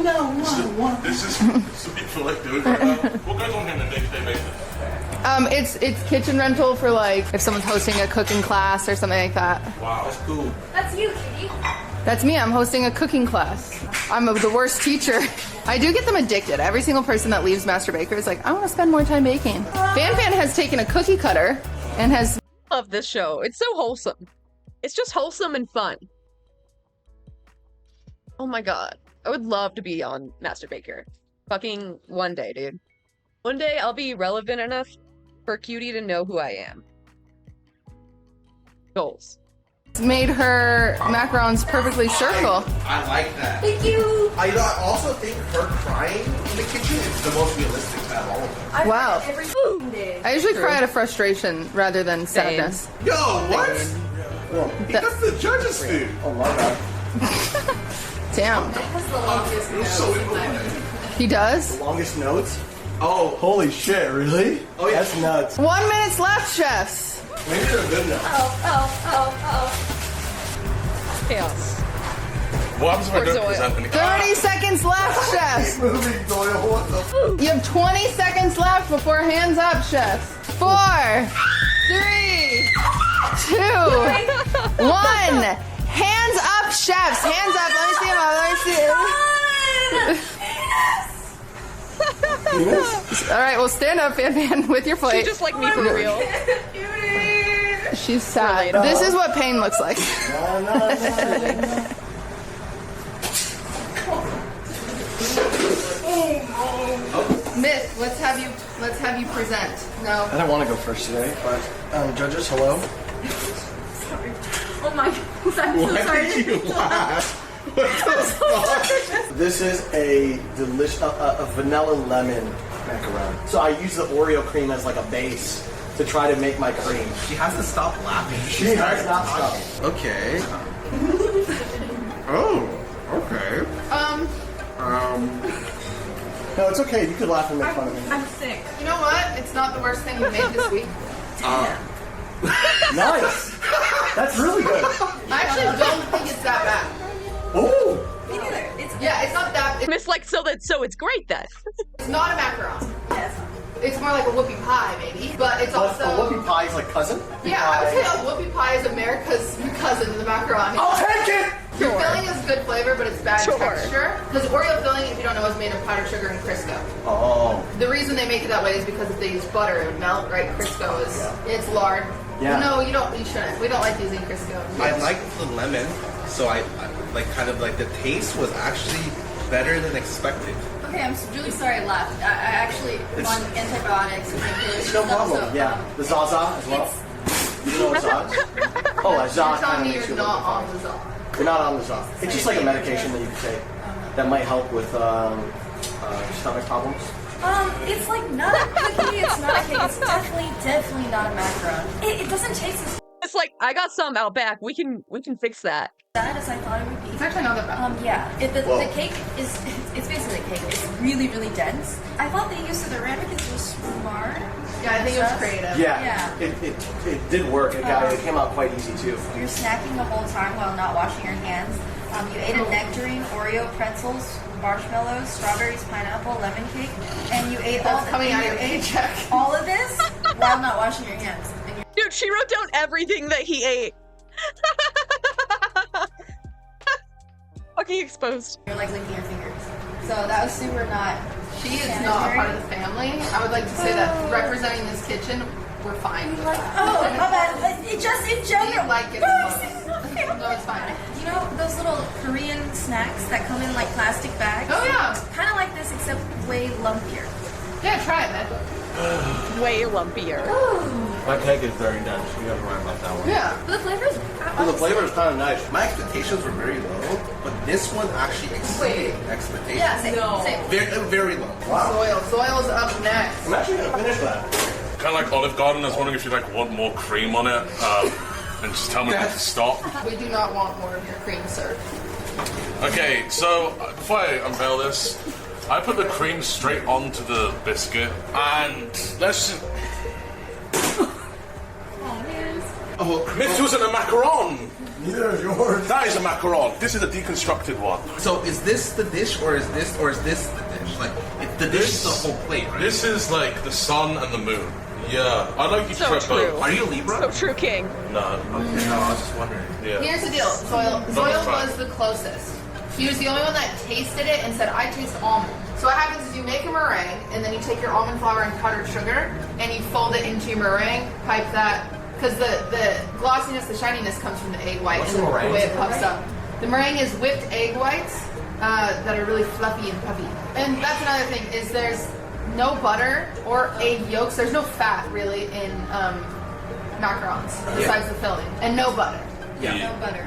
people like doing right now. What goes on here on a day-to-day basis? It's kitchen rental for like if someone's hosting a cooking class or something like that. Wow, that's cool. That's you, Kitty. That's me. I'm hosting a cooking class. I'm the worst teacher. I do get them addicted. Every single person that leaves Master Baker is like, I want to spend more time baking. Fan has taken a cookie cutter and has... Love this show. It's so wholesome. It's just wholesome and fun. Oh my god. I would love to be on Master Baker. Fucking one day, dude. One day I'll be relevant enough for Cutie to know who I am. Goals. Made her macarons perfectly circle. I like that. Thank you. I also think her crying in the kitchen is the most realistic out of all of them. Wow. Every day. I usually cry out of frustration rather than sadness. Yo, what? Well, he does the judge's food. Oh my god. Damn. He does? The longest notes? Oh, holy shit, really? Oh, yeah. That's nuts. 1 minute left, chefs. Maybe they're good now. Chaos. What happens if I don't present anything? 30 seconds left, chefs. Moving, Doyle. What the You have 20 seconds left before hands up, chefs. 4, 3, 2, 1. Hands up, chefs. Hands up. Let me see them all. Let me see them. All right, well, stand up, Fan, with your plate. She's just like me for real. She's sad. This is what pain looks like. Myth, let's have you present. No. I don't want to go first today, but judges, hello. Oh my god, I'm so sorry. Why did you laugh? This is a delicious, a vanilla lemon macaron. So I use the Oreo cream as like a base to try to make my cream. She has to stop laughing. She has not stopped. Okay. Oh, okay. No, it's okay. You could laugh and make fun of me. I'm sick. You know what? It's not the worst thing you made this week. Nice. That's really good. I actually don't think it's that bad. Ooh. Me neither. It's not that. It's like so it's great then. It's not a macaron. Yes. It's more like a whoopie pie, maybe. But it's also a whoopie pie is like cousin. Yeah, I would say a whoopie pie is America's cousin to the macaroni. I'll take it. Your filling is good flavor, but it's bad texture. Because Oreo filling, if you don't know, is made of powdered sugar and Crisco. Oh. The reason they make it that way is because if they use butter, it would melt, right? Crisco is it's lard. Yeah. No, you shouldn't. We don't like using Crisco. I like the lemon, so I like kind of like the taste was actually better than expected. Okay, I'm really sorry I laughed. I actually on antibiotics and It's no problem. So, yeah. The Zaza as well. You know what Zaza is? Oh, a Zaza. You're telling me you're not on the Zaza. You're not on the Zaza. It's just like a medication that you can take that might help with stomach problems. It's like not a cookie, it's not a cake, it's definitely not a macaron. It doesn't taste as It's like I got some out back. We can fix that. bad as I thought it would be. It's actually not that bad. Yeah. The cake it's basically a cake. It's really, really dense. I thought they used the red because it was smart. Yeah, I think it was creative. Yeah. It did work. It came out quite easy too. You're snacking the whole time while not washing your hands. You ate a nectarine, Oreo pretzels, marshmallows, strawberries, pineapple, lemon cake, and you ate all coming out of your paycheck. All of this while not washing your hands. Dude, she wrote down everything that he ate. Fucking exposed. You're like licking your fingers. So that was super not. She is not a part of the family. I would like to say that representing this kitchen, we're fine with that. Oh, my bad. It just in general. Like it. Okay, No, it's fine. You know those little Korean snacks that come in like plastic bags? Oh yeah. Kind of like this, except way lumpier. Yeah, try it, man. Way lumpier. My cake is very nice. You guys are right about that one. Yeah. But the flavor's Well, the flavor is kind of nice. My expectations were very low, but this one actually exceeded expectations. Yeah, same. Same. Very low. Soil's up next. I'm actually gonna finish that. Kind of like Olive Garden. I was wondering if you like want more cream on it, and just tell me when to stop. We do not want more of your cream, sir. Okay, so before I unveil this, I put the cream straight onto the biscuit, and let's just... Oh, this wasn't a macaron! Neither is yours. That is a macaron. This is a deconstructed one. So is this the dish, or is this the dish? Like, the dish is the whole plate, right? This is like the sun and the moon. Yeah, I'd like you to try both. Are you a Libra? So true, King. No. Okay, no, I was just wondering. Yeah. Here's the deal. Zoil was the closest. She was the only one that tasted it and said, I taste almond. So what happens is you make a meringue, and then you take your almond flour and powdered sugar, and you fold it into your meringue, pipe that, because the glossiness, the shininess comes from the egg white and the way it puffs up. The meringue is whipped egg whites that are really fluffy and puffy. And that's another thing, is there's no butter or egg yolks. There's no fat, really, in macarons, besides the filling. And no butter. Yeah. No butter.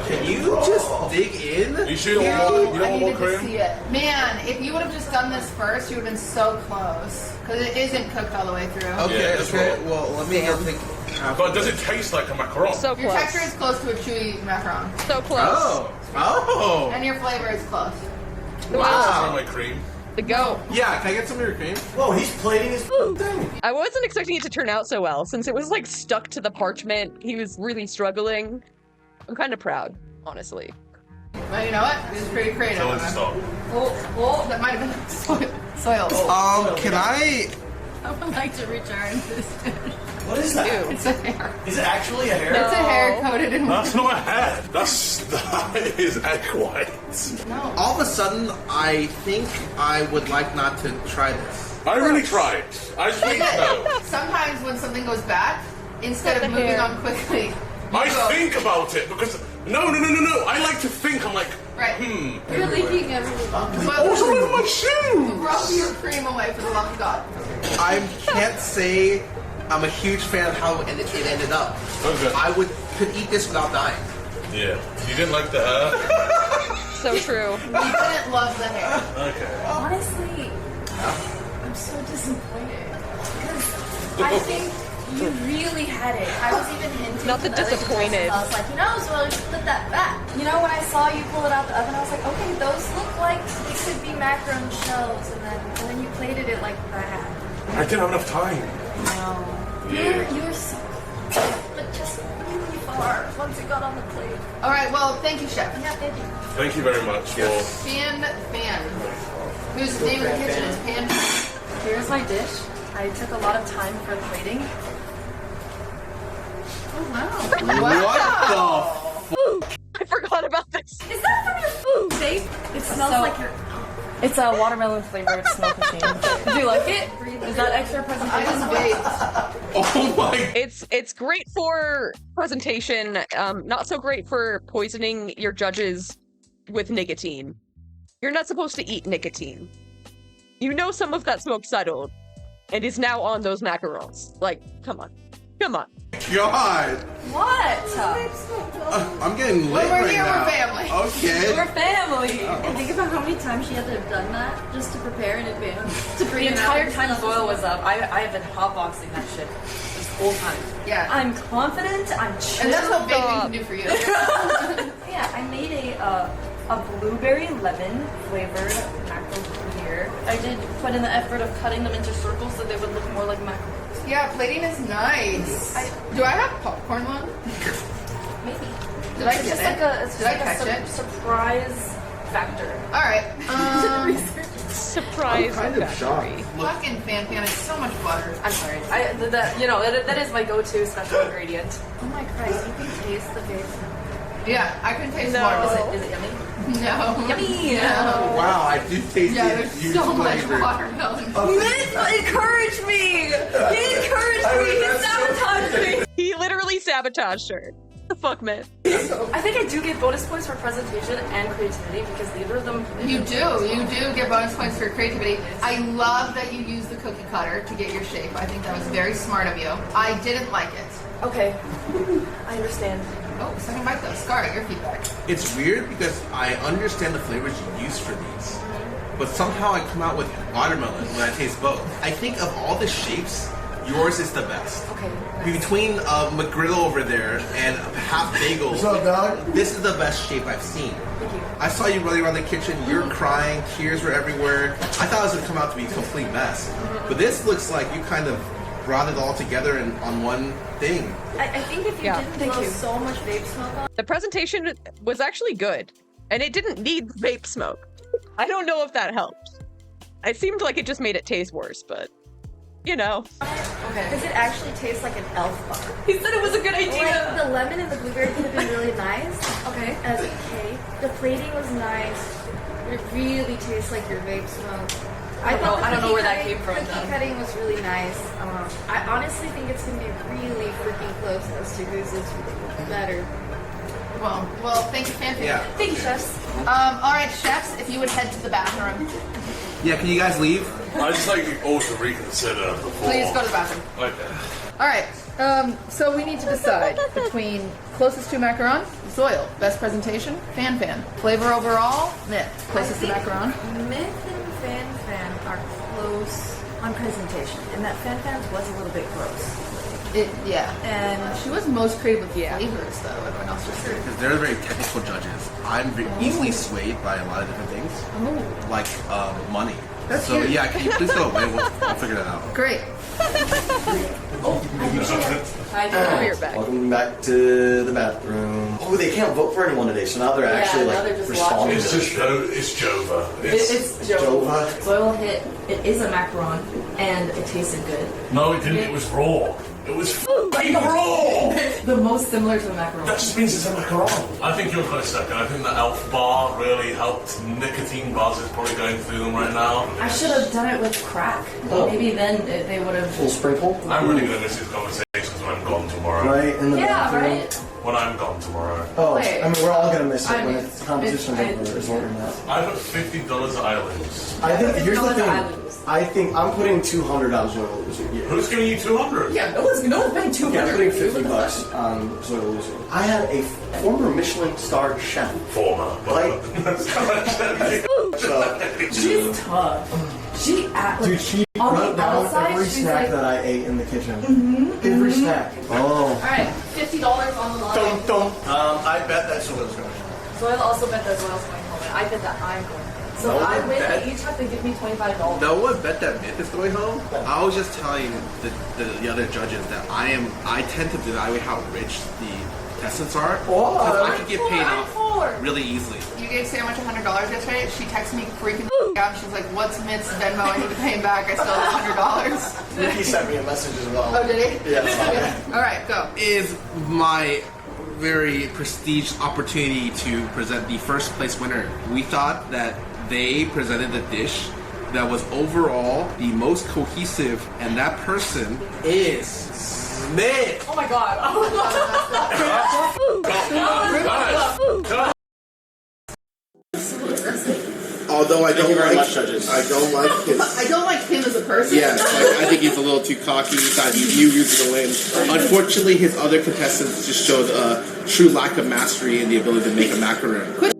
Can you just dig in? You sure you I don't want more needed to cream? see it. Man, if you would have just done this first, you would have been so close. Because it isn't cooked all the way through. Okay, okay. Well, let me go think. But does it taste like a macaron? So Your close. texture is close to a chewy macaron. So close. Oh. And your flavor is close. Try my cream. The goat. Yeah, can I get some of your cream? Whoa, he's plating his thing. I wasn't expecting it to turn out so well, since it was like stuck to the parchment. He was really struggling. I'm kind of proud, honestly. Well, you know what? It was pretty creative. Tell it to stop. Oh, that might have been soil. Can I? I would like to return this dish. What is that? It's a hair. Is it actually a hair? It's a hair coated in That's not a hair. That is egg whites. No. All of a sudden, I think I would like not to try this. I really tried. I think so. Sometimes when something goes bad, instead of moving on quickly, I think about it because no. I like to think. I'm like, right. You're leaking everything. Also, look at my shoe. Rub your cream away for the love of God. I can't say I'm a huge fan of how it ended up. Okay. I could eat this without dying. Yeah. You didn't like the hair? So true. We didn't love the hair. Okay. Honestly, I'm so disappointed. Because I think you really had it. I was even hinting. Not the to other disappointed. contestants. I was like, so you should put that back. You know, when I saw you pull it out the oven, I was like, okay, those look like they could be macaron shells, and then you plated it like that. I didn't have enough time. No. Yeah. You're so but just really far once it got on the plate. All right. Well, thank you, chef. Yeah, thank you. Thank you very much for. Fan. Whose name in the kitchen is Pan. Here's my dish. I took a lot of time for the plating. Oh wow. What I forgot about this. Is that from your food, babe? It smells like your... It's a watermelon flavored smoke machine. Do you like it? Is that extra presentation? Oh my! It's great for presentation. Not so great for poisoning your judges with nicotine. You're not supposed to eat nicotine. You know some of that smoke settled, and is now on those macarons. Like, come on. God! What? I'm getting lit When we're right here, now. we're family. Okay. We're family! And think about how many times she had to have done that just to prepare in advance. The entire time Zoil was up, I have been hotboxing that shit this whole time. Yeah. I'm confident, I'm chill. And that's what baking can do for you. Yeah, I made a blueberry lemon flavored macaron here. I did put in the effort of cutting them into circles so they would look more like macarons. Yeah, plating is nice. Do I have popcorn one? Maybe. Did I It's get just it? like a, it's Did I just like catch a it? surprise factor. All right. Surprise factory. Fucking fan is so much butter. I'm sorry. That is my go-to special ingredient. Oh my Christ, you can taste the base. Yeah, I can taste No. watermelon. Is it yummy? No. Yummy. No. Wow, I do taste Yeah, it. there's Huge so much flavor. watermelon. Mitch encouraged me! He encouraged me! He sabotaged me! He literally sabotaged her. fuck, man? I think I do get bonus points for presentation and creativity because neither of them. You do get bonus points for creativity. I love that you use the cookie cutter to get your shape. I think that was very smart of you. I didn't like it. Okay, I understand. Oh, second bite though. Scar, your feedback. It's weird because I understand the flavors you use for these, but somehow I come out with watermelon when I taste both. I think of all the shapes, yours is the best. Okay. Between McGriddle over there and half bagel, What's up, dog? this is the best shape I've seen. Thank you. I saw you running around the kitchen, you're crying, tears were everywhere. I thought it was gonna come out to be a complete mess. But this looks like you kind of brought it all together on one thing. I think if you didn't blow so much vape smoke on. The presentation was actually good, and it didn't need vape smoke. I don't know if that helped. It seemed like it just made it taste worse, but you know. Okay. Does it actually taste like an elf bar? He said it was a good idea. Like the lemon and the blueberry could have been really nice. Okay. As a cake. The plating was nice. But it really tastes like your vape smoke. I don't know where that came from. The cake cutting was really nice. I honestly think it's gonna be really freaking close as to whose is better. Well, thank you, Fanfan. Yeah. Thank you, chefs. All right, chefs, if you would head to the bathroom. Yeah, can you guys leave? I just like you all to reconsider before. Please go to the bathroom. Okay. All right. So we need to decide between closest to macaron, Zoil, best presentation, Fanfan, flavor overall, Myth, closest to macaron. Myth and Fan are close on presentation, and that Fan was a little bit gross. Yeah. And she was most creative with flavors, though. Everyone else was Because they're very technical judges. I'm easily swayed by a lot of different things, like money. That's so huge. yeah, can you please go away? We'll figure that out. Great. I'll be right back. Welcome back to the bathroom. Oh, they can't vote for anyone today, so now they're actually now like they're just responding. It's Jova. It's Joe. Jova. Zoil hit. It is a macaron, and it tasted good. No, it didn't. It was raw. It was f***ing raw! The most similar to a macaron. That just means it's a macaron. I think you're close second. I think the elf bar really helped. Nicotine buzz is probably going through them right now. I should have done it with crack. Oh. Maybe then they would have. Full sprinkle. I'm really going to miss these conversations when I'm gone tomorrow. Right in the bathroom. right. When I'm gone tomorrow. Oh, Wait. I mean, we're all gonna miss it I when mean, it's competition's over. Is what we're not. I put $50 at I lose. I think here's the $50 thing. I lose. I think I'm putting $200 on Zoil losing. Yeah. Who's giving you 200? Yeah, no one's paying $200. Yeah, I'm putting $50 on Zoil losing. I had a former Michelin starred chef. Former. Like, She's tough. She dude, she on wrote the down outside, every she's snack like- that I ate in the kitchen. Every snack. Oh. Alright, $50 on the line. I bet that's what was going on. Zoil also bet that Zoil's going home, and I bet that I'm going home. So No if I one win, bet. they each have to give me $25. No one bet that Myth is going home. I was just telling the other judges that I tend to evaluate how rich the contestants are because I could get paid off really easily. You gave Sandwich $100 yesterday. She texted me freaking out. She's like, "What's Myth's Venmo? I need to pay him back. I still have $100." Ricky sent me a message as well. Oh, did he? Yeah. All right, go. Is my very prestigious opportunity to present the first place winner. We thought that they presented the dish that was overall the most cohesive, and that person is Myth. Oh my god. Although I don't very like, much, judges. I don't like his. I don't like him as a person. Yeah, like, I think he's a little too cocky. He thought he knew he was going to win. Unfortunately, his other contestants just showed a true lack of mastery in the ability to make a macaron.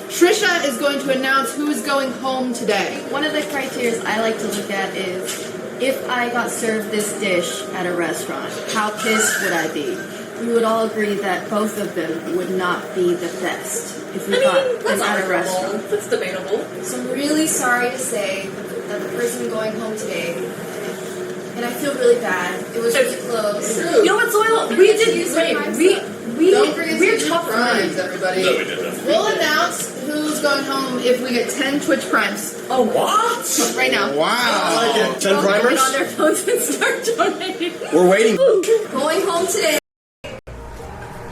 Trisha is going to announce who is going home today. One of the criteria I like to look at is if I got served this dish at a restaurant, how pissed would I be? We would all agree that both of them would not be the best if we got them at a restaurant. That's debatable. So I'm really sorry to say that the person going home today, and I feel really bad. It was really close. You know what, Zoil? We did great. Don't forget to We're use tough primes, everybody. No, we didn't. We'll announce who's going home if we get 10 Twitch primes. Oh, what? Right now. Wow. I like it. 10 Get primers? on their phones and start donating. We're waiting. Going home today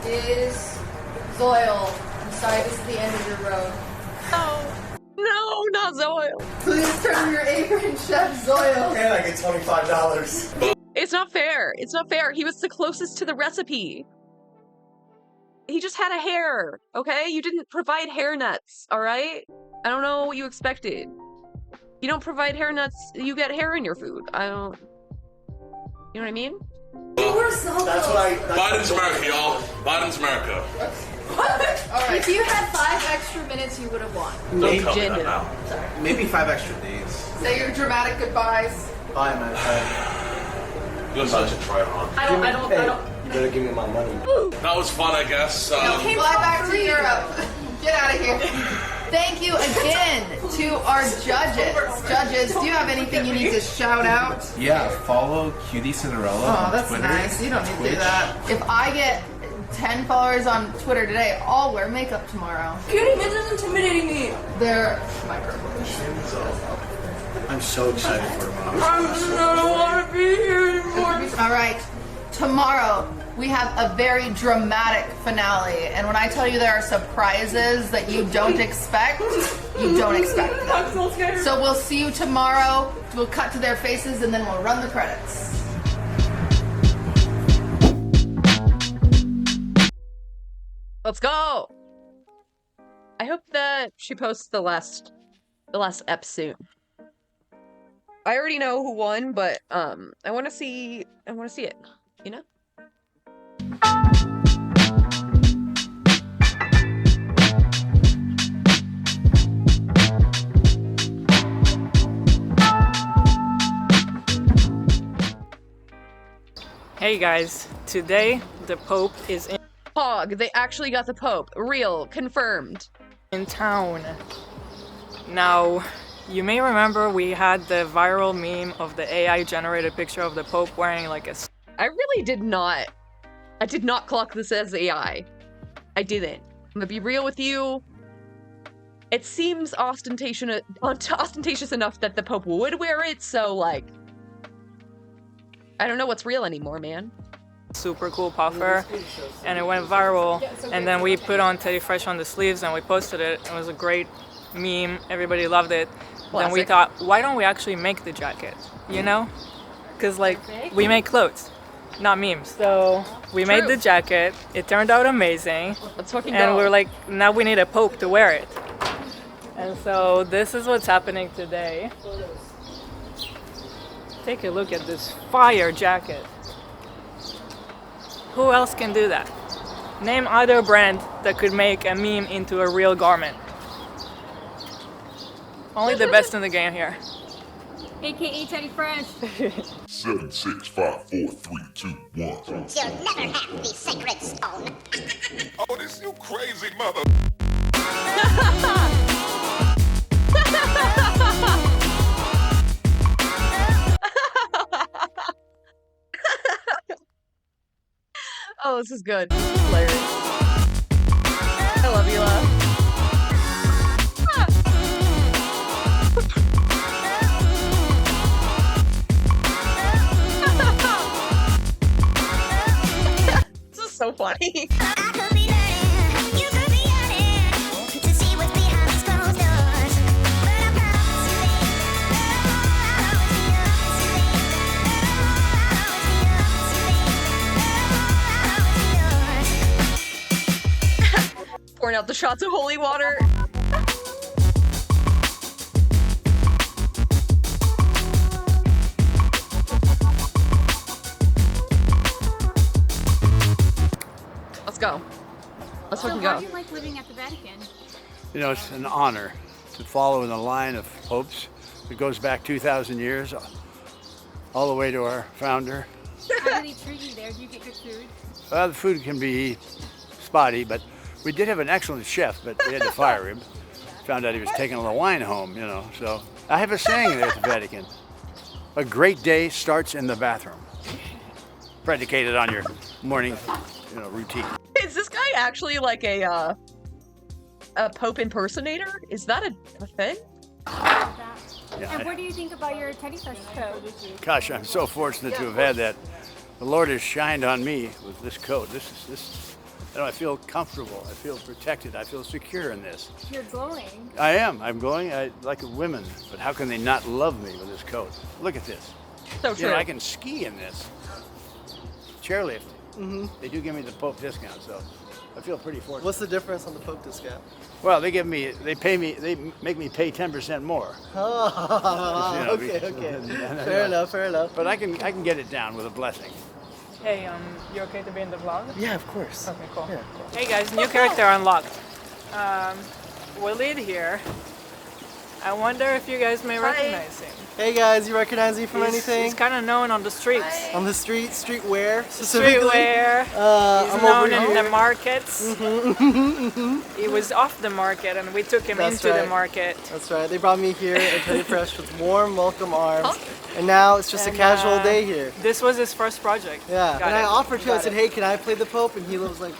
is Zoil. I'm sorry, this is the end of your road. No, not Zoil. Please turn your apron, Chef Zoil. And I get $25. It's not fair. It's not fair. He was the closest to the recipe. he just had a hair, okay? You didn't provide hair nuts, all right? I don't know what you expected. You don't provide hair nuts, you get hair in your food. I don't... You know what I mean? That's what Biden's America, y'all. Biden's America. Alright. If you had 5 extra minutes, you would have won. Don't tell me that now. Maybe 5 extra days. Say your dramatic goodbyes. Bye, man. You're such a tryhard. I don't. You better give me my money. That was fun, I guess. Fly back to Europe. Get out of here. Thank you again to our judges. Judges, do you have anything you need to shout out? Yeah, follow Cutie Cinderella. Oh, on that's Twitter, nice. You don't need to do Twitch. that. If I get 10 followers on Twitter today, I'll wear makeup tomorrow. Cutie Miz is intimidating me. They're microphones. I'm so excited for tomorrow. I don't want to be here anymore. All right, tomorrow we have a very dramatic finale, and when I tell you there are surprises that you don't expect, you don't expect them. I'm so scared. So we'll see you tomorrow. We'll cut to their faces and then we'll run the credits. Let's go! I hope that she posts the last ep soon. I already know who won, but I want to see it, you know? Hey guys, today the Pope is in Pog, they actually got the Pope. Real, confirmed. in town. Now, you may remember we had the viral meme of the AI generated picture of the Pope wearing like a... I really did not. I did not clock this as AI. I didn't. I'm gonna be real with you. It seems ostentatious enough that the Pope would wear it, so like... I don't know what's real anymore, man. super cool puffer, and it went viral, and then we put on Teddy Fresh on the sleeves and we posted it. It was a great meme, everybody loved it. Then we thought, why don't we actually make the jacket, you know? Because like, we make clothes, not memes. So we made the jacket, it turned out amazing. Let's fucking and go. we're like, now we need a Pope to wear it. And so this is what's happening today. Take a look at this fire jacket. Who else can do that? Name other brand that could make a meme into a real garment. Only the best in the game here. AKA Teddy Fresh. 7, 6, 5, 4, 3, 2, 1. You'll never have the sacred stone. Oh, this you crazy mother. Oh, this is good. This is hilarious. I love you, love. This is so funny. Pouring out the shots of holy water. Let's go. Let's fucking So how go. do you like living at the Vatican? You know, it's an honor to follow in the line of popes. It goes back 2,000 years, all the way to our founder. How do they treat you there? Do you get good food? The food can be spotty, but we did have an excellent chef, but we had to fire him. Found out he was taking all the wine home, you know. So I have a saying there at the Vatican: a great day starts in the bathroom. Predicated on your morning, routine. Is this guy actually like a Pope impersonator? Is that a thing? Yeah, And what do you think about your Teddy Fresh coat? Gosh, I'm so fortunate to have had that. The Lord has shined on me with this coat. This. I feel comfortable. I feel protected. I feel secure in this. You're glowing. I am. I'm glowing. I like women, but how can they not love me with this coat? Look at this. So You know, true. I can ski in this. Chairlift. They do give me the Pope discount, so I feel pretty fortunate. What's the difference on the Pope discount? Well, they make me pay 10% more. Oh, You know, okay. Fair enough. But I can get it down with a blessing. Hey, you okay to be in the vlog? Yeah, of course. Okay, cool. Yeah. Hey guys, new character unlocked. Waleed here. I wonder if you guys may recognize him. Hey guys, you recognize me from anything? He's kind of known on the streets. On the street where? Specifically? Streetwear. He's I'm known over in here. the markets. He was off the market and we took him That's into right. the market. That's right. They brought me here at Teddy Fresh with warm welcome arms. And now it's just a casual day here. This was his first project. Yeah. Got and it. I offered to, I Got said, it. hey, can I play the Pope? And he was like,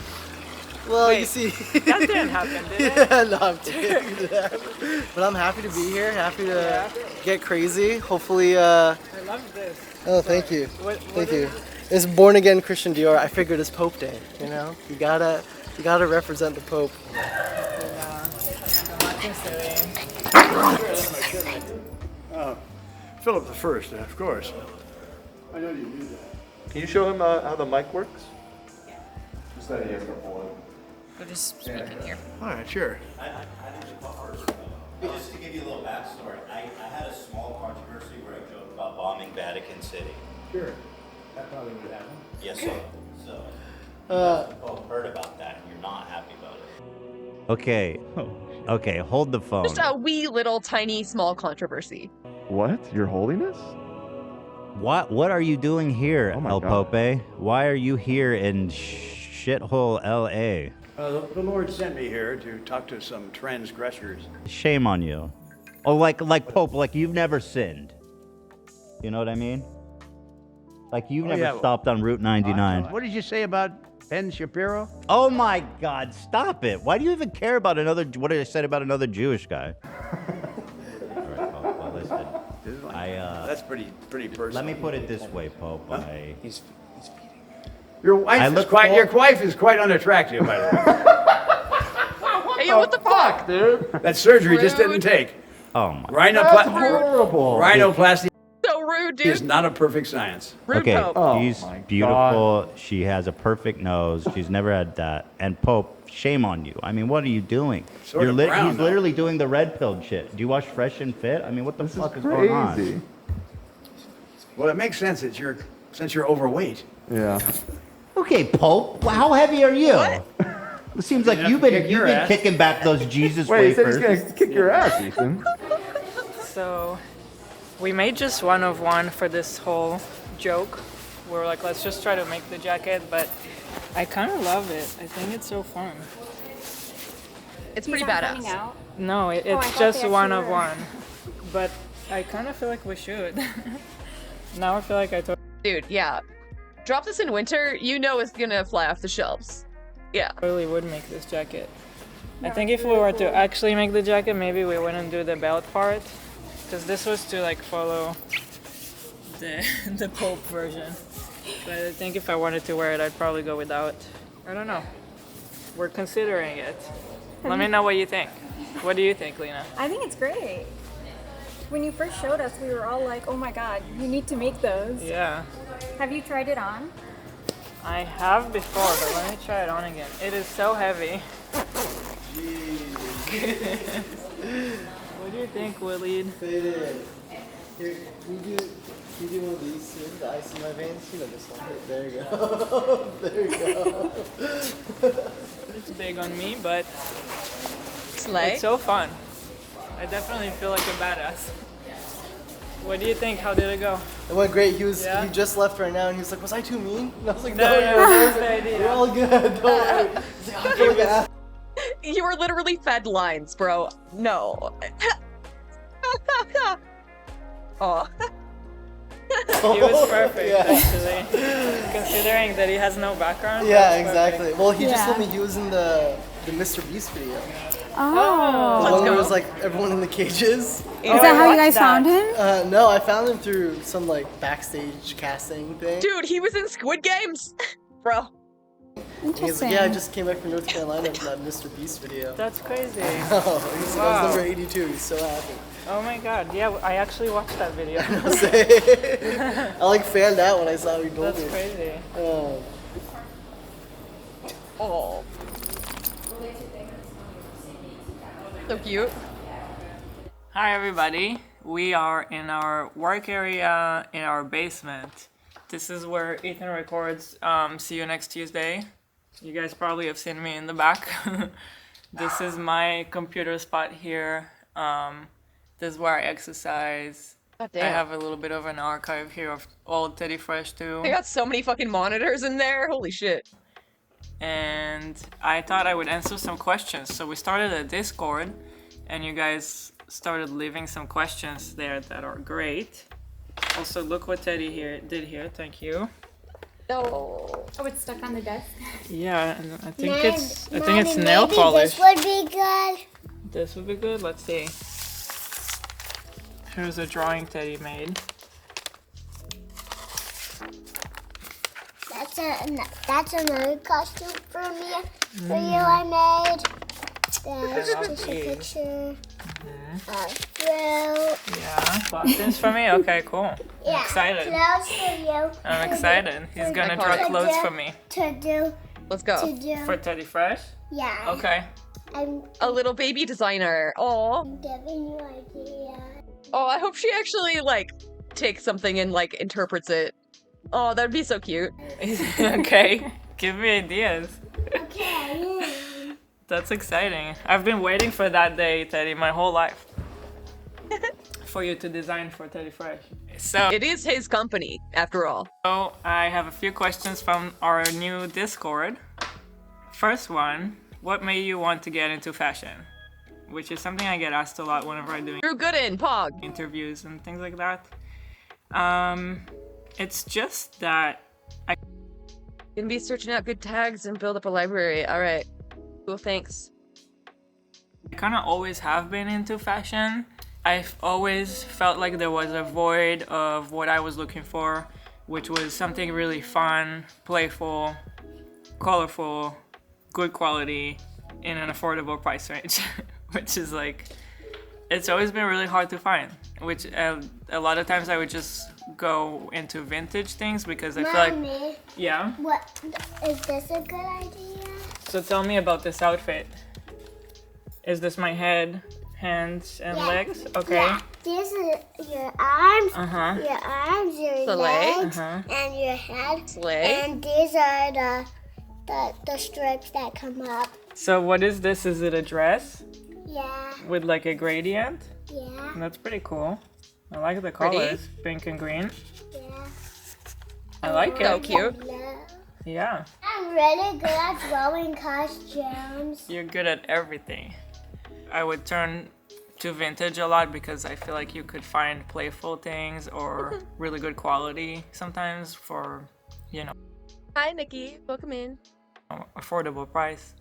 well, Wait, you see. that didn't happen, did it? Yeah, no, I'm kidding. But I'm happy to be here, happy to get crazy. Hopefully, I love this. oh, thank you. What Thank is you. it? It's Born Again Christian Dior. I figured it's Pope Day, you know? You gotta represent the Pope. Philip the First, of course. I know you knew that. Can you show him how the mic works? Just that he has to pull it. We're just speaking here. All right, sure. Just to give you a little backstory, I had a small controversy where I joked about bombing Vatican City. Sure. That probably would happen. Yes, sir. So, you guys have both heard about that and you're not happy about it. Okay. Okay, hold the phone. Just a wee little tiny small controversy. What? Your Holiness? What are you doing here, Oh my El God. Pope? Why are you here in shithole LA? The Lord sent me here to talk to some transgressors. Shame on you. Oh, like Pope, like you've never sinned. You know what I mean? Like you've never yeah. stopped on Route 99. What did you say about Ben Shapiro? Oh my God, stop it. Why do you even care about what did I say about another Jewish guy? All right, Pope, well, listen. That's pretty personal. Let me put it this way, Pope. He's Your wife is quite unattractive, by the way. Hey, what the fuck, dude? That surgery just didn't take. Oh my. That's horrible. Rhinoplasty So rude, dude. is not a perfect science. Okay, Oh she's my beautiful. She has a perfect nose. She's never had that. And Pope, shame on you. I mean, what are you doing? Sort of brown, he's though. literally doing the red pill shit. Do you watch Fresh and Fit? I mean, what the fuck is going on? Crazy. Well, it makes sense that since you're overweight. Yeah. Okay, Pope, how heavy are you? It seems like you've been kicking back those Jesus Wait, he said wafers. he's gonna kick your ass, Ethan. So, we made just one of one for this whole joke. We were like, let's just try to make the jacket, but I kind of love it. I think it's so fun. It's pretty badass. No, I it's thought just they one actually of were. one. But I kind of feel like we should. Now I feel like I told. Dude, yeah. Drop this in winter, you know it's gonna fly off the shelves. Yeah. Really would make this jacket. I think if we were to actually make the jacket, maybe we wouldn't do the belt part, because this was to like follow the Pope version. But I think if I wanted to wear it, I'd probably go without. I don't know. We're considering it. Let me know what you think. What do you think, Lena? I think it's great. When you first showed us, we were all like, oh my god, you need to make those. Yeah. Have you tried it on? I have before, but let me try it on again. It is so heavy. What do you think, Waleed? Fade in. Here, can you do one of these too? The ice in my veins? You know this one. There you go. There you go. It's big on me, but Slay. it's so fun. I definitely feel like a badass. What do you think? How did it go? It went great. He Yeah? just left right now and he was like, was I too mean? And I was like, No, no, that's the idea. you're all good. Don't worry. He's like, I feel like an ass. You were literally fed lines, bro. No. Oh. He was perfect, Yeah. actually. Considering that he has no background. Yeah, that's exactly. perfect. Well, he just told me he was in the Mr. Beast video. Oh. The one where it was like everyone in the cages. Is that how you guys found him? No, I found him through some like backstage casting thing. Dude, he was in Squid Games. Bro. And he's like, yeah, I just came back from North Carolina from that Mr. Beast video. That's crazy. Oh, he's like, I was number 82. He's so happy. Oh my god, yeah, I actually watched that video. I like fanned out when I saw he told That's me. crazy. Oh. So cute. Hi everybody. We are in our work area in our basement. This is where Ethan records See You Next Tuesday. You guys probably have seen me in the back. This is my computer spot here. This is where I exercise. I have a little bit of an archive here of old Teddy Fresh too. They got so many fucking monitors in there. Holy shit. And I thought I would answer some questions. So we started a Discord and you guys started leaving some questions there that are great. Also, look what Teddy did here. Thank you. Oh, it's stuck on the desk. Yeah, and I think it's nail polish. This would be good. This would be good. Let's see. Here's a drawing Teddy made. That's another costume for me. For you, I made. That's just a picture. Yeah, clothes for me? Okay, cool. Yeah, I'm excited. clothes for you. I'm excited. He's gonna draw clothes for me. Let's go. For Teddy Fresh? Yeah. Okay. I'm a little baby designer. Oh. giving you ideas. Oh, I hope she actually like takes something and like interprets it. Oh, that'd be so cute. Okay, give me ideas. Okay. That's exciting. I've been waiting for that day, Teddy, my whole life. For you to design for Teddy Fresh. So it is his company, after all. So I have a few questions from our new Discord. First one, what made you want to get into fashion? Which is something I get asked a lot whenever I'm doing Drew Gooden, Pog. interviews and things like that. It's just that I Gonna be searching out good tags and build up a library. All right. Cool, thanks. kind of always have been into fashion. I've always felt like there was a void of what I was looking for, which was something really fun, playful, colorful, good quality, in an affordable price range, which is like, it's always been really hard to find, which a lot of times I would just go into vintage things because I feel like, yeah? What, is this a good idea? So tell me about this outfit. Is this my head, hands, and legs? Okay. Yeah. These are your arms, Uh-huh. your arms, your The legs, Uh-huh. and your head. Leg. And these are the stripes that come up. So what is this? Is it a dress? Yeah. With like a gradient? Yeah. That's pretty cool. I like the Pretty. colors, pink and green. Yeah. I like it. So cute. Yeah. I'm really good at drawing costumes. You're good at everything. I would turn to vintage a lot because I feel like you could find playful things or really good quality sometimes for, you know, Hi, Nikki. Welcome in. affordable price.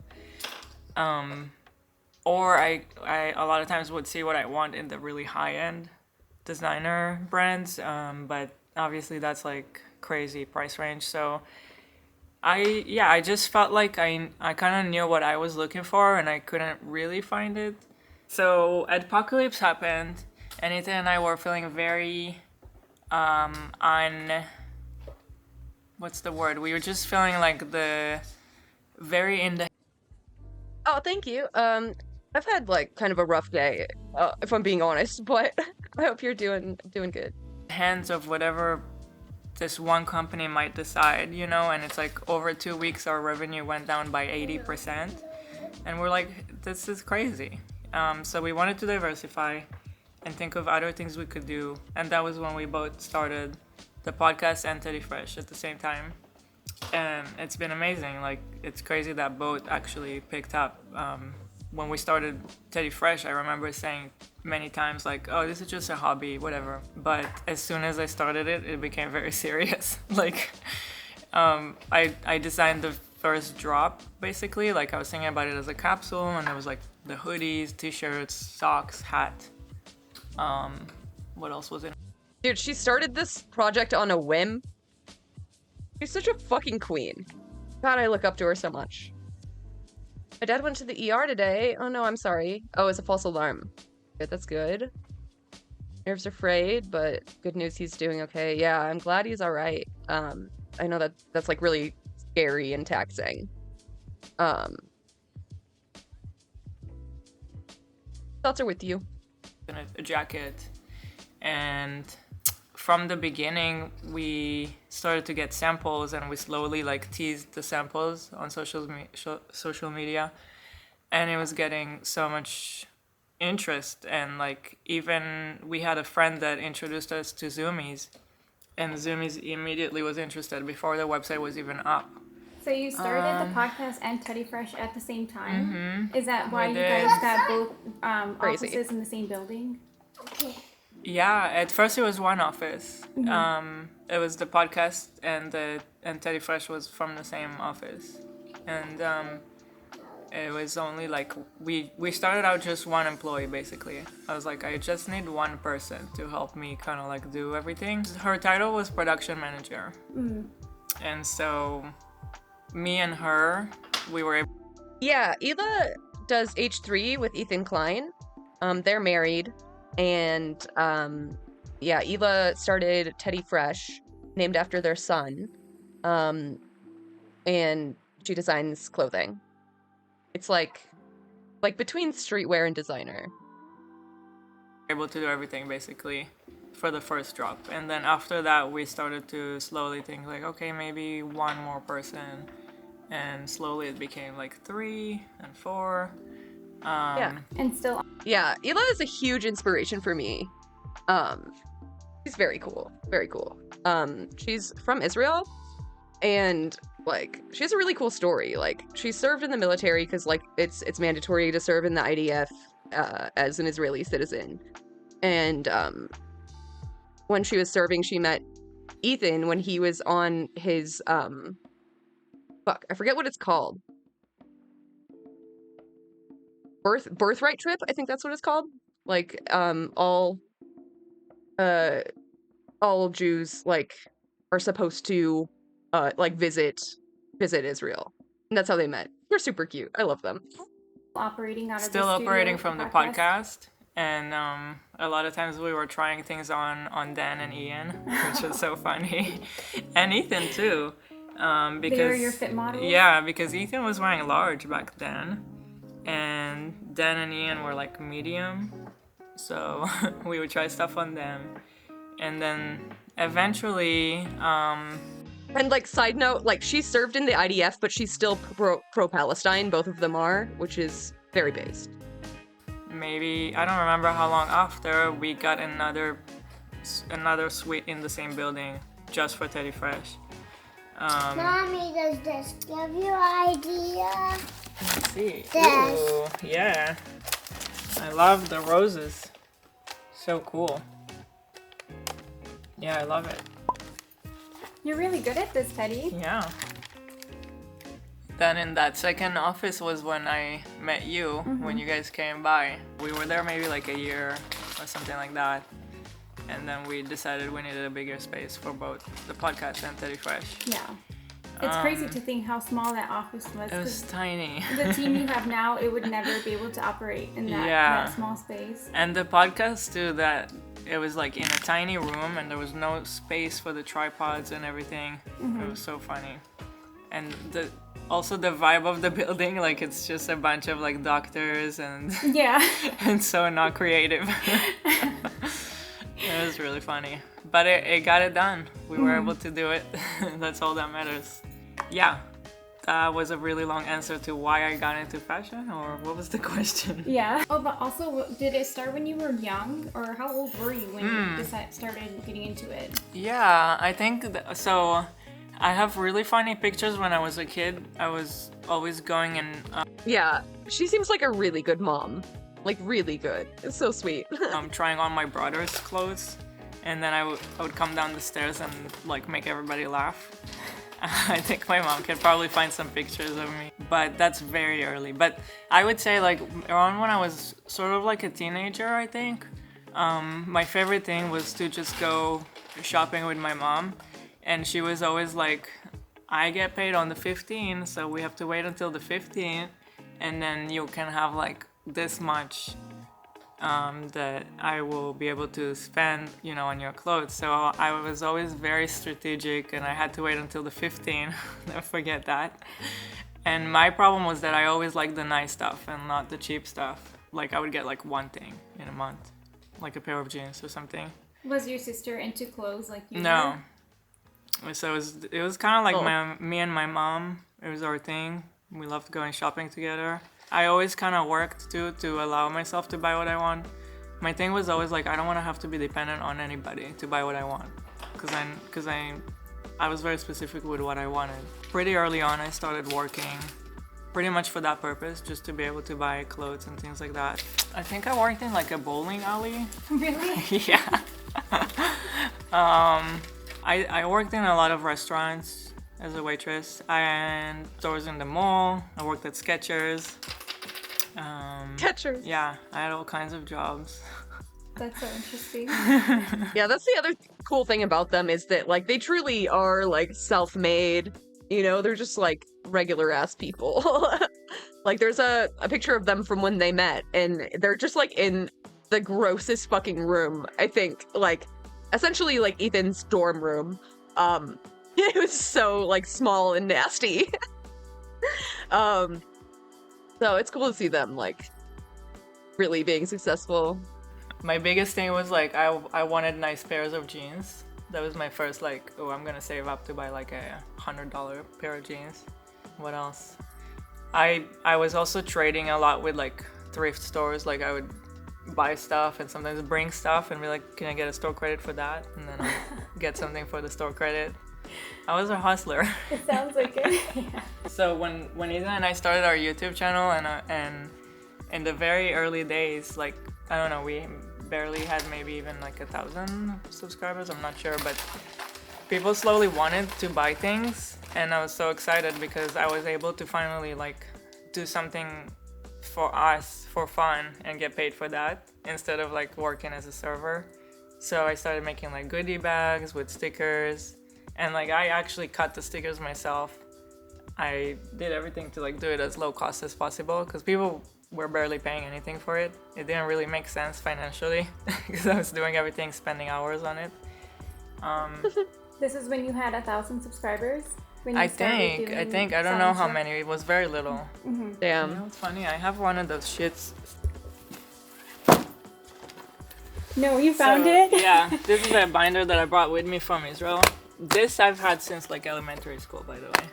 Or I a lot of times would see what I want in the really high-end designer brands, but obviously that's like crazy price range. So I just felt like I kind of knew what I was looking for and I couldn't really find it. So Adpocalypse happened and Ethan and I were feeling very what's the word? We were just feeling like very in the Oh, thank you. I've had like kind of a rough day, if I'm being honest, but I hope you're doing good. hands of whatever this one company might decide, you know, and it's like over 2 weeks our revenue went down by 80%. And we're like, this is crazy. So we wanted to diversify and think of other things we could do. And that was when we both started the podcast and Teddy Fresh at the same time. And it's been amazing. Like, it's crazy that both actually picked up. When we started Teddy Fresh, I remember saying many times like, oh, this is just a hobby, whatever. But as soon as I started it, it became very serious. Like, I designed the first drop, basically. Like, I was thinking about it as a capsule, and there was like the hoodies, t-shirts, socks, hat. What else was it? Dude, she started this project on a whim. She's such a fucking queen. God, I look up to her so much. My dad went to the ER today. Oh no, I'm sorry. Oh, it's a false alarm. Good, that's good. Nerves are frayed, but good news, he's doing okay. Yeah, I'm glad he's all right. I know that's like really scary and taxing. Thoughts are with you. A jacket, and from the beginning we started to get samples, and we slowly like teased the samples on social media, and it was getting so much interest. And like, even we had a friend that introduced us to Zoomies, and Zoomies immediately was interested before the website was even up. So you started the podcast and Teddy Fresh at the same time? Mhm. Is that why We you did. guys got both Crazy. offices in the same building? Yeah, at first it was one office. Mhm. It was the podcast, and Teddy Fresh was from the same office, and it was only like we started out just one employee basically. I was like, I just need one person to help me kind of like do everything. Her title was production manager, and so me and her, we were able. Yeah, Ela does H3 with Ethan Klein. They're married, and yeah, Ela started Teddy Fresh, named after their son, and she designs clothing. It's like between streetwear and designer. Able to do everything basically for the first drop, and then after that we started to slowly think like, okay, maybe one more person, and slowly it became like 3 and 4. Yeah, and still. Yeah, Ela is a huge inspiration for me. She's very cool, very cool. She's from Israel, and like, she has a really cool story. Like, she served in the military because like it's mandatory to serve in the IDF as an Israeli citizen. And when she was serving, she met Ethan when he was on his I forget what it's called. Birthright trip, I think that's what it's called. Like, all Jews like are supposed to like visit Israel. And that's how they met. They're super cute. I love them. Operating out of Still the studio operating with from the podcast, and a lot of times we were trying things on Dan and Ian, which was so funny, and Ethan too, because They were your fit models? Yeah, because Ethan was wearing large back then, and Dan and Ian were like medium, so we would try stuff on them, and then eventually. And like, side note, like, she served in the IDF, but she's still pro-Palestine. Both of them are, which is very based. Maybe, I don't remember how long after, we got another suite in the same building just for Teddy Fresh. Mommy, does this give you an idea? Let's see. This. Ooh, yeah. I love the roses. So cool. Yeah, I love it. You're really good at this, Teddy. Yeah. Then in that second office was when I met you, when you guys came by. We were there maybe like a year or something like that. And then we decided we needed a bigger space for both the podcast and Teddy Fresh. Yeah. It's crazy to think how small that office was. It was 'cause tiny. The team you have now, it would never be able to operate in that small space. And the podcast too, that it was like in a tiny room and there was no space for the tripods and everything. Mhm. It was so funny. And also the vibe of the building, like it's just a bunch of like doctors and Yeah. and so not creative. It was really funny, but it got it done. We were able to do it. That's all that matters. Yeah, that was a really long answer to why I got into fashion, or what was the question? Yeah. Oh, but also, did it start when you were young, or how old were you when you started getting into it? Yeah, I think so. I have really funny pictures when I was a kid. I was always going and Yeah, she seems like a really good mom. Like, really good. It's so sweet. trying on my brother's clothes, and then I would come down the stairs and like make everybody laugh. I think my mom can probably find some pictures of me, but that's very early. But I would say like around when I was sort of like a teenager, I think, my favorite thing was to just go shopping with my mom, and she was always like, I get paid on the 15th, so we have to wait until the 15th, and then you can have like this much that I will be able to spend, you know, on your clothes. So I was always very strategic, and I had to wait until the 15th. Never forget that. And my problem was that I always liked the nice stuff and not the cheap stuff. like I would get like one thing in a month, like a pair of jeans or something. Was your sister into clothes like you No. were? So it was kind of like me and my mom. It was our thing. We loved going shopping together. I always kind of worked too to allow myself to buy what I want. My thing was always like I don't want to have to be dependent on anybody to buy what I want, because I was very specific with what I wanted. Pretty early on, I started working pretty much for that purpose, just to be able to buy clothes and things like that. I think I worked in like a bowling alley. Really? Yeah. I worked in a lot of restaurants as a waitress and stores in the mall. I worked at Skechers. Skechers? Yeah, I had all kinds of jobs. That's so interesting. Yeah, that's the other cool thing about them is that like they truly are like self-made. You know, they're just like regular ass people. Like there's a picture of them from when they met, and they're just like in the grossest fucking room. I think like essentially like Ethan's dorm room. It was so like small and nasty. So it's cool to see them like really being successful. My biggest thing was like I wanted nice pairs of jeans. That was my first like, oh, I'm gonna save up to buy like a $100 pair of jeans. What else? I was also trading a lot with like thrift stores. Like I would buy stuff and sometimes bring stuff and be like, can I get a store credit for that? And then I'll get something for the store credit. I was a hustler. It sounds like it. Yeah. So when Ethan and I started our YouTube channel and in the very early days, like I don't know, we barely had maybe even like 1,000 subscribers, I'm not sure, but people slowly wanted to buy things, and I was so excited because I was able to finally like do something for us for fun and get paid for that instead of like working as a server. So I started making like goodie bags with stickers, and like I actually cut the stickers myself. I did everything to like do it as low cost as possible because people were barely paying anything for it. It didn't really make sense financially because I was doing everything, spending hours on it. This is when you had 1,000 subscribers? When you I think, I don't know how many, it was very little. Mm-hmm. Damn. You know, it's funny, I have one of those shits. No, you found it? Yeah, this is a binder that I brought with me from Israel. This I've had since like elementary school, by the way.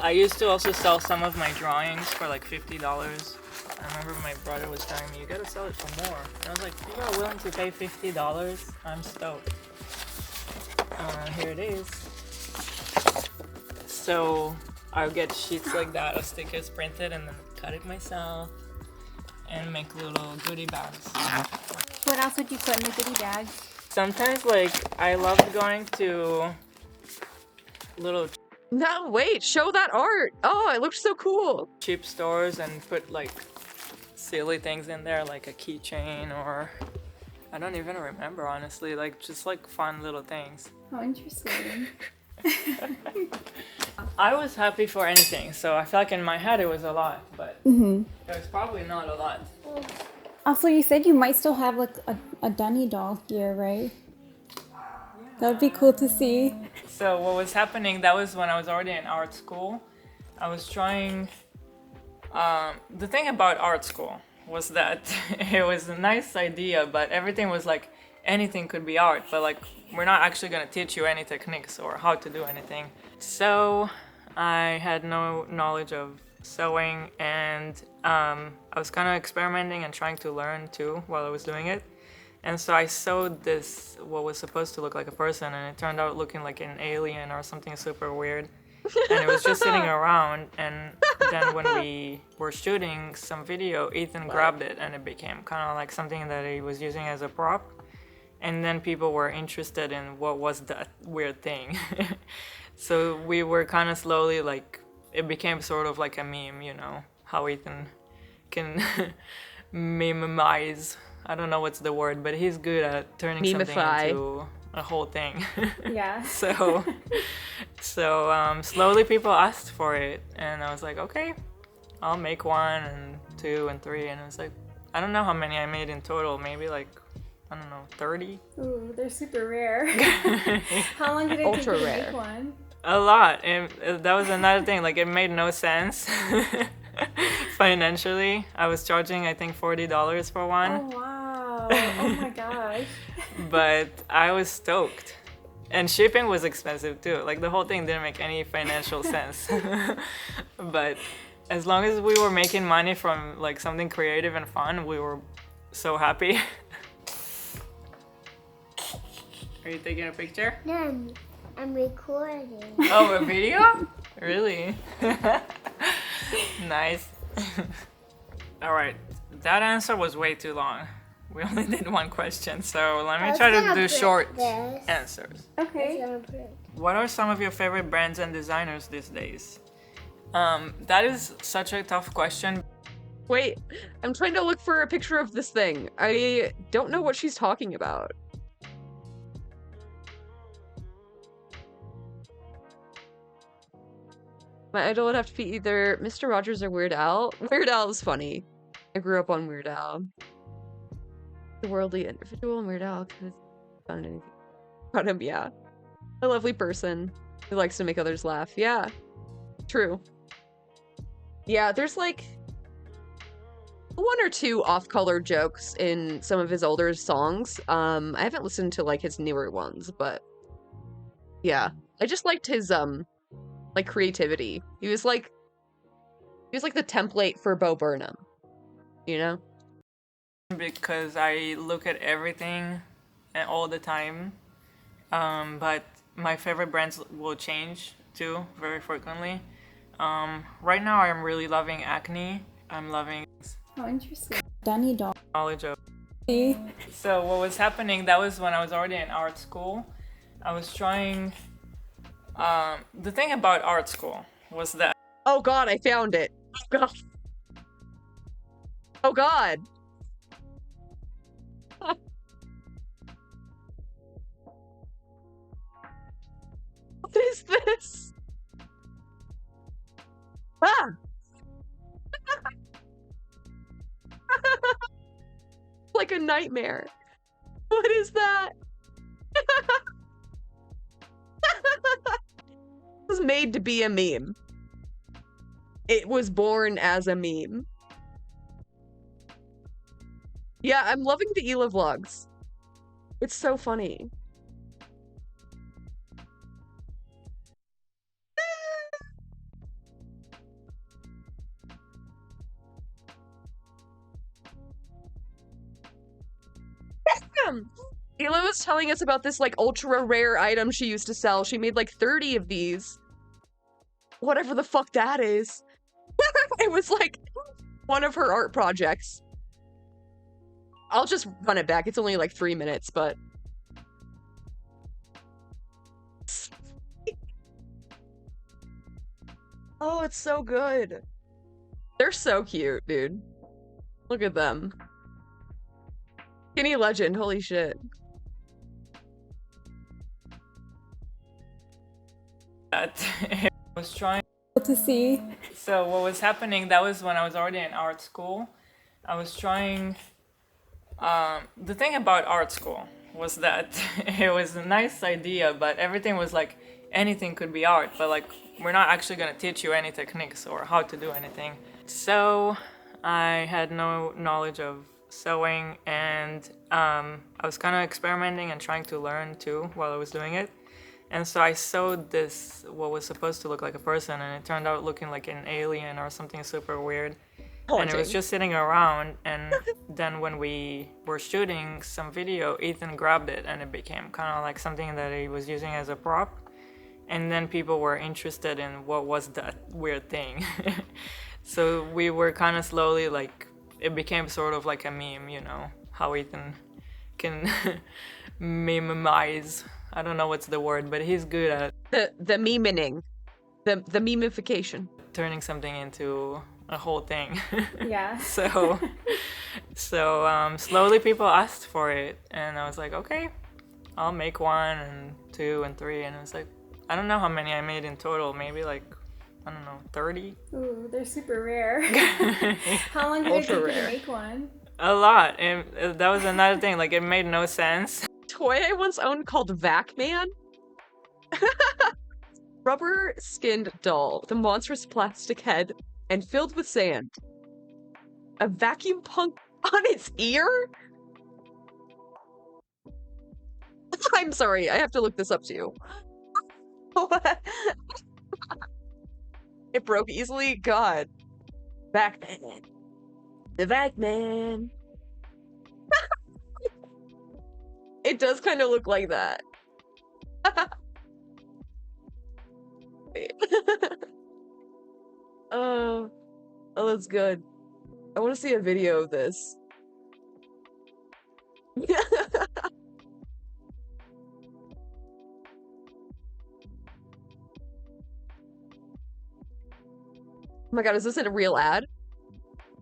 I used to also sell some of my drawings for like $50. I remember my brother was telling me, you gotta sell it for more. And I was like, people are willing to pay $50? I'm stoked. Here it is. So I'll get sheets like that of stickers printed and then cut it myself and make little goodie bags. What else would you put in the goodie bags? Sometimes like I loved going to little No, wait, show that art. Oh, it looks so cool. cheap stores and put like silly things in there like a keychain or I don't even remember honestly, like just like fun little things. How interesting. I was happy for anything, so I feel like in my head it was a lot, but Mm-hmm. it was probably not a lot. Also, you said you might still have like a Dunny doll here, right? That would be cool to see. So what was happening, that was when I was already in art school. I was trying, the thing about art school was that it was a nice idea, but everything was like, anything could be art, but like, we're not actually gonna teach you any techniques or how to do anything. So I had no knowledge of sewing, and I was kind of experimenting and trying to learn too while I was doing it. And so I sewed this, what was supposed to look like a person, and it turned out looking like an alien or something super weird. And it was just sitting around, and then when we were shooting some video, Ethan grabbed it, and it became kind of like something that he was using as a prop. And then people were interested in what was that weird thing. So we were kind of slowly like, it became sort of like a meme, you know, how Ethan can meme-mize. I don't know what's the word, but he's good at turning something into a whole thing. Yeah. So slowly people asked for it, and I was like, okay, I'll make 1 and 2 and 3, and it was like, I don't know how many I made in total, maybe like, I don't know, 30? Ooh, they're super rare. How long did it take you to make one? A lot, and that was another thing, like it made no sense. Financially, I was charging I think $40 for one. Oh wow. Oh my gosh. But I was stoked. And shipping was expensive too. Like the whole thing didn't make any financial sense. But as long as we were making money from like something creative and fun, we were so happy. Are you taking a picture? No, I'm recording. Oh, a video? Really? Nice. All right, that answer was way too long. We only did one question, so let me try to do short answers. Okay. What are some of your favorite brands and designers these days? That is such a tough question. Wait, I'm trying to look for a picture of this thing. I don't know what she's talking about. My idol would have to be either Mr. Rogers or Weird Al. Weird Al is funny. I grew up on Weird Al. The worldly individual and Weird Al could have done anything about him, yeah. A lovely person who likes to make others laugh. Yeah, true. Yeah, there's like one or two off-color jokes in some of his older songs. I haven't listened to like his newer ones, but yeah. I just liked his like creativity. He was like the template for Bo Burnham, you know? Because I look at everything all the time, but my favorite brands will change too very frequently. Right now I'm really loving Acne. I'm loving Oh, interesting. Dunny doll. knowledge of. So what was happening, that was when I was already in art school. I was trying, the thing about art school was that. Oh god, I found it. Oh god. Oh god. What is this? Ah! Like a nightmare. What is that? It was made to be a meme. It was born as a meme. Yeah, I'm loving the Ela vlogs. It's so funny. Ela was telling us about this like ultra rare item she used to sell. She made like 30 of these. Whatever the fuck that is. It was like one of her art projects. I'll just run it back. It's only like 3 minutes, but oh, it's so good. They're so cute, dude. Look at them. Skinny legend, holy shit. That I was trying to see. So what was happening, that was when I was already in art school. I was trying, the thing about art school was that it was a nice idea, but everything was like, anything could be art, but like, we're not actually gonna teach you any techniques or how to do anything. So I had no knowledge of sewing, and I was kind of experimenting and trying to learn too while I was doing it. And so I sewed this, what was supposed to look like a person, and it turned out looking like an alien or something super weird. And it was just sitting around, and then when we were shooting some video, Ethan grabbed it, and it became kind of like something that he was using as a prop. And then people were interested in what was that weird thing. So we were kind of slowly like, it became sort of like a meme, you know, how Ethan can meme-mize. I don't know what's the word, but he's good at the memening, the memification, turning something into a whole thing. Yeah. So slowly people asked for it, and I was like, okay, I'll make 1 and 2 and 3, and it was like, I don't know how many I made in total, maybe like, I don't know, 30? Ooh, they're super rare. How long did it take you to make one? A lot. And that was another thing, like it made no sense. Toy I once owned called Vac-Man. Rubber-skinned doll with a monstrous plastic head and filled with sand. A vacuum pump on its ear? I'm sorry, I have to look this up too. It broke easily? God. Vac-Man. The Vac-Man. It does kind of look like that. Oh, that's good. I want to see a video of this. Oh my god, is this a real ad?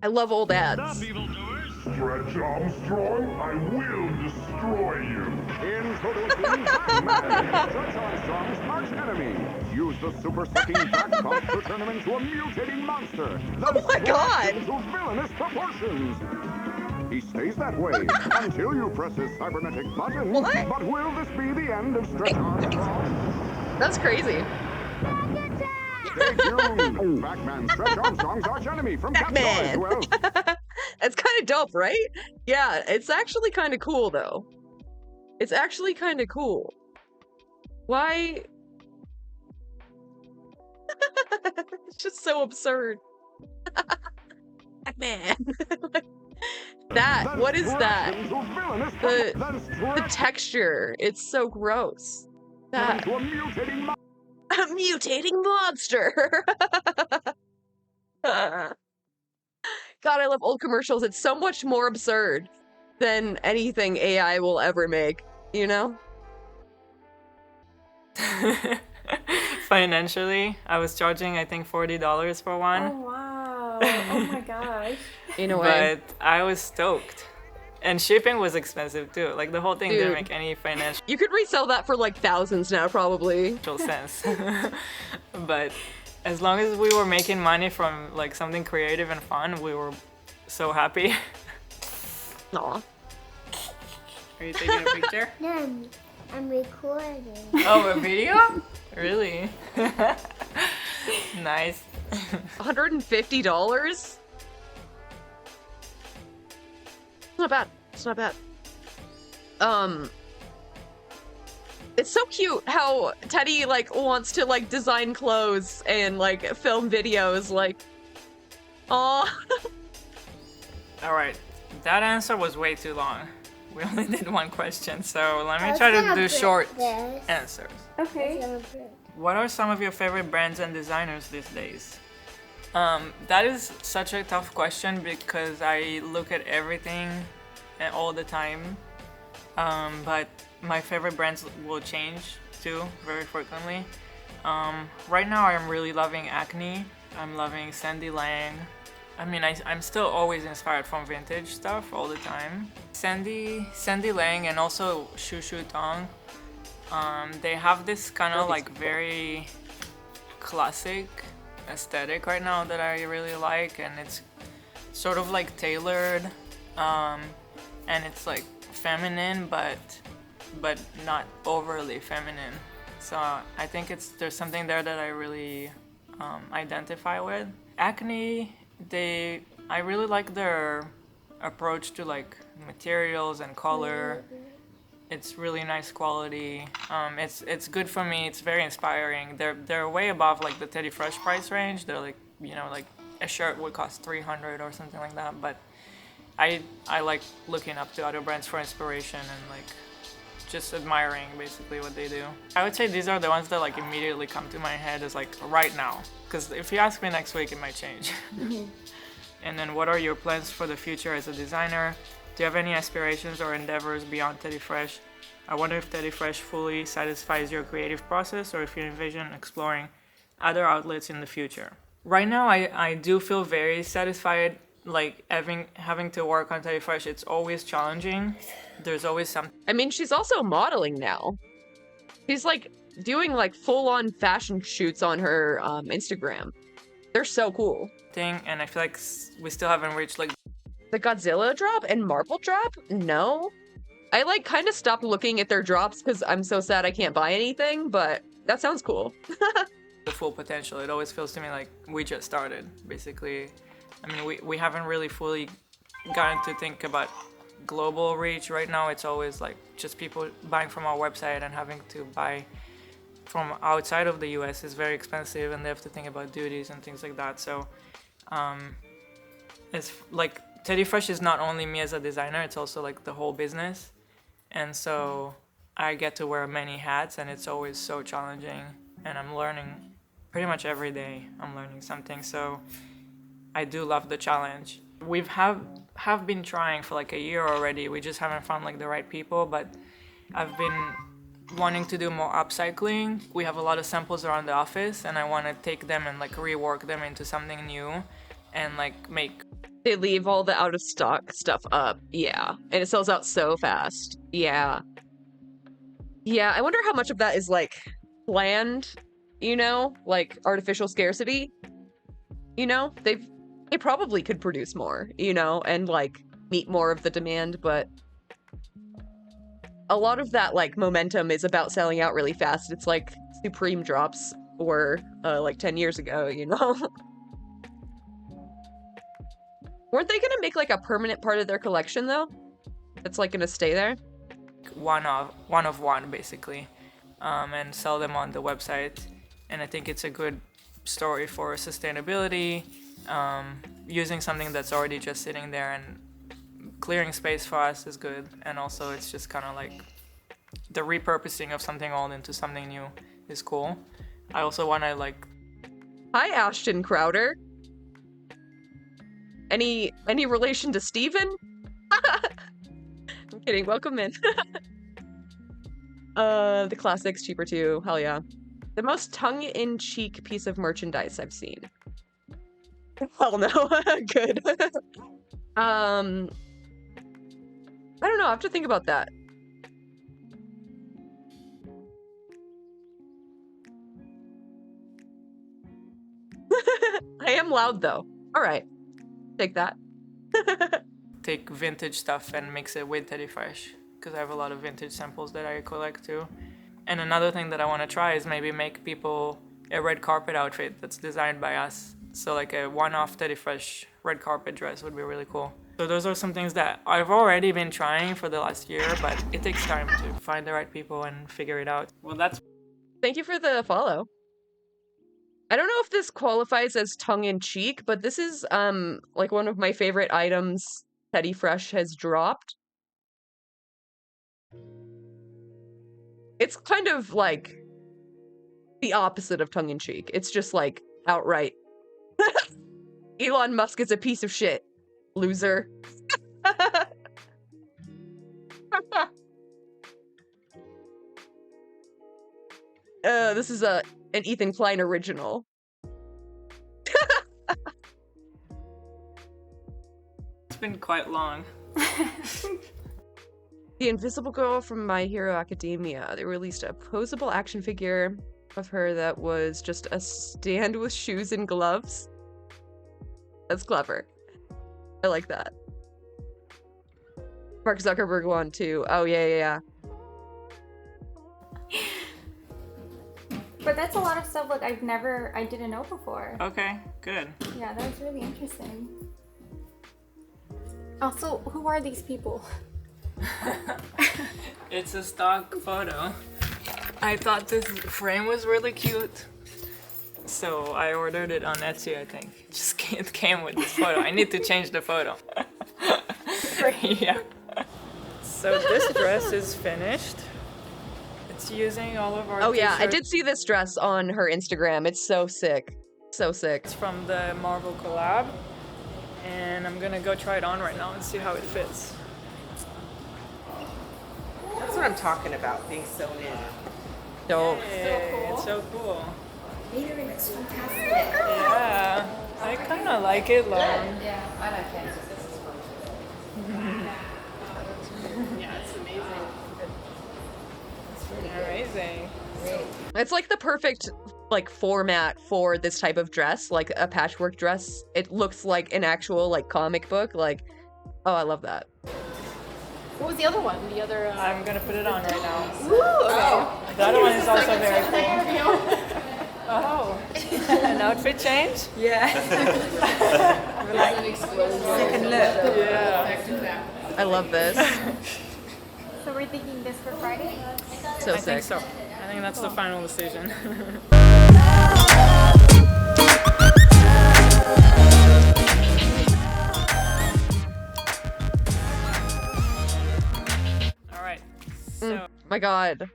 I love old ads. Stretch Armstrong, I will destroy you. Introducing Pac-Man, Stretch Armstrong's arch enemy. Use the super sucking back pump to turn him into a mutating monster. Oh my god! Into villainous proportions. He stays that way until you press his cybernetic button. What? But will this be the end of Stretch Armstrong? That's crazy. Stay tuned. Pac-Man, Stretch Armstrong's arch enemy from Pac-Man. Well. It's kind of dope, right? Yeah, it's actually kind of cool, though. It's actually kind of cool. Why? It's just so absurd. Pac-Man. That, what is that? The texture, it's so gross. That. A mutating monster! God, I love old commercials. It's so much more absurd than anything AI will ever make, you know? Financially, I was charging, I think, $40 for one. Oh, wow. Oh my gosh. In a way. But I was stoked. And shipping was expensive too. Like the whole thing Dude. didn't make any financial You could resell that for like thousands now, probably. sense. But as long as we were making money from like something creative and fun, we were so happy. Aw. Are you taking a picture? No, I'm recording. Oh, a video? Really? Nice. $150? It's not bad. It's not bad. It's so cute how Teddy like wants to like design clothes and like film videos. Like, aw. All right, that answer was way too long. We only did one question, so let me try to do short answers. Okay. What are some of your favorite brands and designers these days? That is such a tough question because I look at everything all the time. But my favorite brands will change too very frequently. Right now I'm really loving Acne. I'm loving Sandy Lang. I mean, I'm still always inspired from vintage stuff all the time. Sandy Lang and also Shu Shu Tong. They have this kind of like very classic aesthetic right now that I really like, and it's sort of like tailored, and it's like feminine but not overly feminine. So I think there's something there that I really identify with. Acne, I really like their approach to like materials and color. It's really nice quality. It's good for me. It's very inspiring. They're way above like the Teddy Fresh price range. They're like, you know, like a shirt would cost $300 or something like that. But I like looking up to other brands for inspiration and like just admiring basically what they do. I would say these are the ones that like immediately come to my head as like right now. Because if you ask me next week, it might change. And then what are your plans for the future as a designer? Do you have any aspirations or endeavors beyond Teddy Fresh? I wonder if Teddy Fresh fully satisfies your creative process or if you envision exploring other outlets in the future. Right now, I do feel very satisfied, like having to work on Teddy Fresh. It's always challenging. There's always something. I mean, she's also modeling now. She's like doing like full-on fashion shoots on her Instagram. They're so cool. And I feel like we still haven't reached like the Godzilla drop and Marvel drop? No. I like kind of stopped looking at their drops because I'm so sad I can't buy anything, but that sounds cool. the full potential. It always feels to me like we just started, basically. I mean, we haven't really fully gotten to think about global reach. Right now it's always like just people buying from our website, and having to buy from outside of the US is very expensive, and they have to think about duties and things like that. So it's like Teddy Fresh is not only me as a designer, it's also like the whole business. And so I get to wear many hats, and it's always so challenging, and I'm learning pretty much every day. I'm learning something, so I do love the challenge. We've have been trying for like a year already. We just haven't found like the right people, but I've been wanting to do more upcycling. We have a lot of samples around the office, and I want to take them and like rework them into something new and like make. They leave all the out of stock stuff up. Yeah. And it sells out so fast. Yeah. Yeah, I wonder how much of that is like planned, you know, like artificial scarcity. You know, they probably could produce more, you know, and like meet more of the demand, but a lot of that like momentum is about selling out really fast. It's like Supreme drops were like 10 years ago, you know. Weren't they gonna make like a permanent part of their collection though? It's like gonna stay there? One of one basically, and sell them on the website. And I think it's a good story for sustainability, using something that's already just sitting there and clearing space for us is good. And also it's just kind of like the repurposing of something old into something new is cool. I also want to like... Hi, Ashton Crowder. Any relation to Steven? I'm kidding, welcome in. The classics, cheaper too, hell yeah. The most tongue-in-cheek piece of merchandise I've seen. Hell no, good. I don't know, I have to think about that. I am loud though. Alright. Take that. Take vintage stuff and mix it with Teddy Fresh, because I have a lot of vintage samples that I collect too. And another thing that I want to try is maybe make people a red carpet outfit that's designed by us. So like a one-off Teddy Fresh red carpet dress would be really cool. So those are some things that I've already been trying for the last year, but it takes time to find the right people and figure it out. Well, that's... Thank you for the follow. I don't know if this qualifies as tongue-in-cheek, but this is like one of my favorite items Teddy Fresh has dropped. It's kind of like the opposite of tongue-in-cheek. It's just like outright. Elon Musk is a piece of shit. Loser. This is an Ethan Klein original. It's been quite long. The Invisible Girl from My Hero Academia. They released a posable action figure of her that was just a stand with shoes and gloves. That's clever. I like that. Mark Zuckerberg one too. Oh yeah. But that's a lot of stuff like I didn't know before. Okay, good. Yeah, that was really interesting. Also, who are these people? It's a stock photo. I thought this frame was really cute, so I ordered it on Etsy, I think. It came with this photo. I need to change the photo. Yeah. So this dress is finished. It's using all of our yeah, I t-shirts. did see this dress on her Instagram. It's so sick. So sick. It's from the Marvel collab, and I'm gonna go try it on right now and see how it fits. That's what I'm talking about, being sewn in. Dope. Hey, it's so cool. Catering is fantastic. Yeah, I kind of like it long. Yeah, I like Kansas. This is fun. Yeah, it's amazing. It's really Amazing. great. It's like the perfect like format for this type of dress, like a patchwork dress. It looks like an actual like comic book. Like, oh, I love that. What was the other one? The other. I'm gonna put it on right now. Woo! Okay. The other one is also very cool. Oh. outfit change? Yeah. Second look. Yeah. I love this. So we're thinking this for Friday? So I sick. think so. I think that's the final decision. All right. So My God.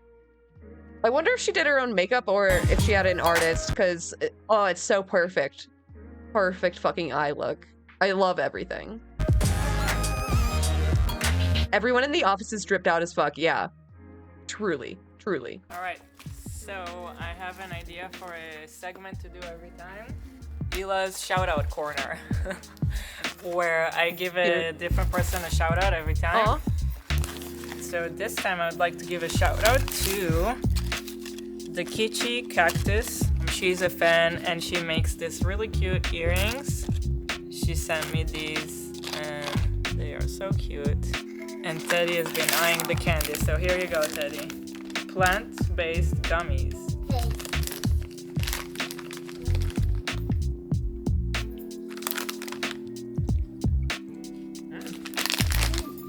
I wonder if she did her own makeup or if she had an artist, because, oh, it's so perfect. Perfect fucking eye look. I love everything. Everyone in the office is dripped out as fuck, yeah. Truly, truly. All right. So I have an idea for a segment to do every time. Hila's shout out corner, where I give a different person a shout out every time. So this time I would like to give a shout out to the Kichi Cactus. She's a fan and she makes this really cute earrings. She sent me these and they are so cute. And Teddy has been eyeing the candy, so here you go, Teddy. Plant-based gummies.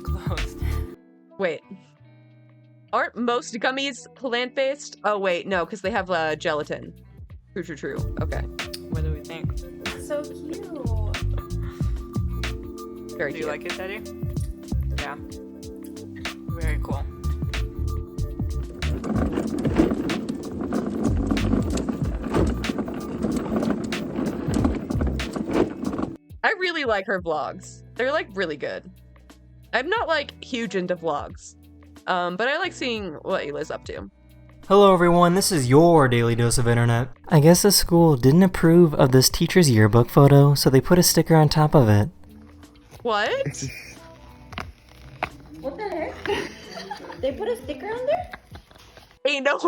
Closed. Wait. Aren't most gummies plant-based? Oh, wait, no, because they have gelatin. True. Okay. What do we think? So cute. Very Do cute. you like it, Teddy? Yeah. Very cool. I really like her vlogs. They're like really good. I'm not like huge into vlogs, but I like seeing what Hila's up to. Hello everyone, this is your Daily Dose of Internet. I guess the school didn't approve of this teacher's yearbook photo, so they put a sticker on top of it. What? What the heck? They put a sticker on there? Hey, no.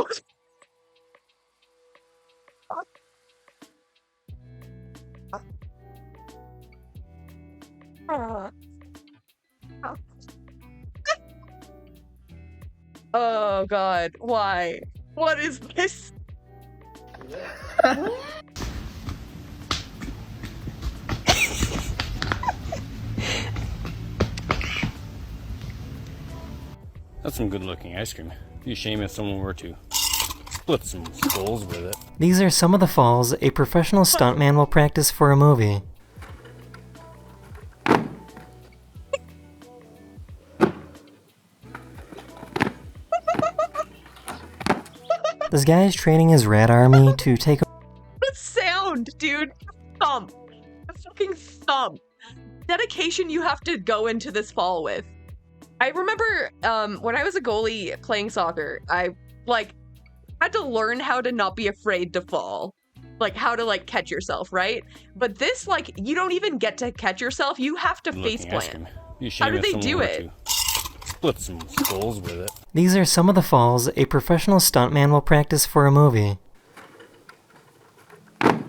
Oh God, why? What is this? That's some good looking ice cream. It'd be a shame if someone were to split some skulls with it. These are some of the falls a professional stuntman will practice for a movie. This guy is training his rat army to take The sound, dude. Thump. A fucking thump. Dedication you have to go into this fall with. I remember when I was a goalie playing soccer, I had to learn how to not be afraid to fall. Like how to catch yourself, right? But this you don't even get to catch yourself, you have to face plant. How do they do it? Split some skulls with it. These are some of the falls a professional stuntman will practice for a movie. How?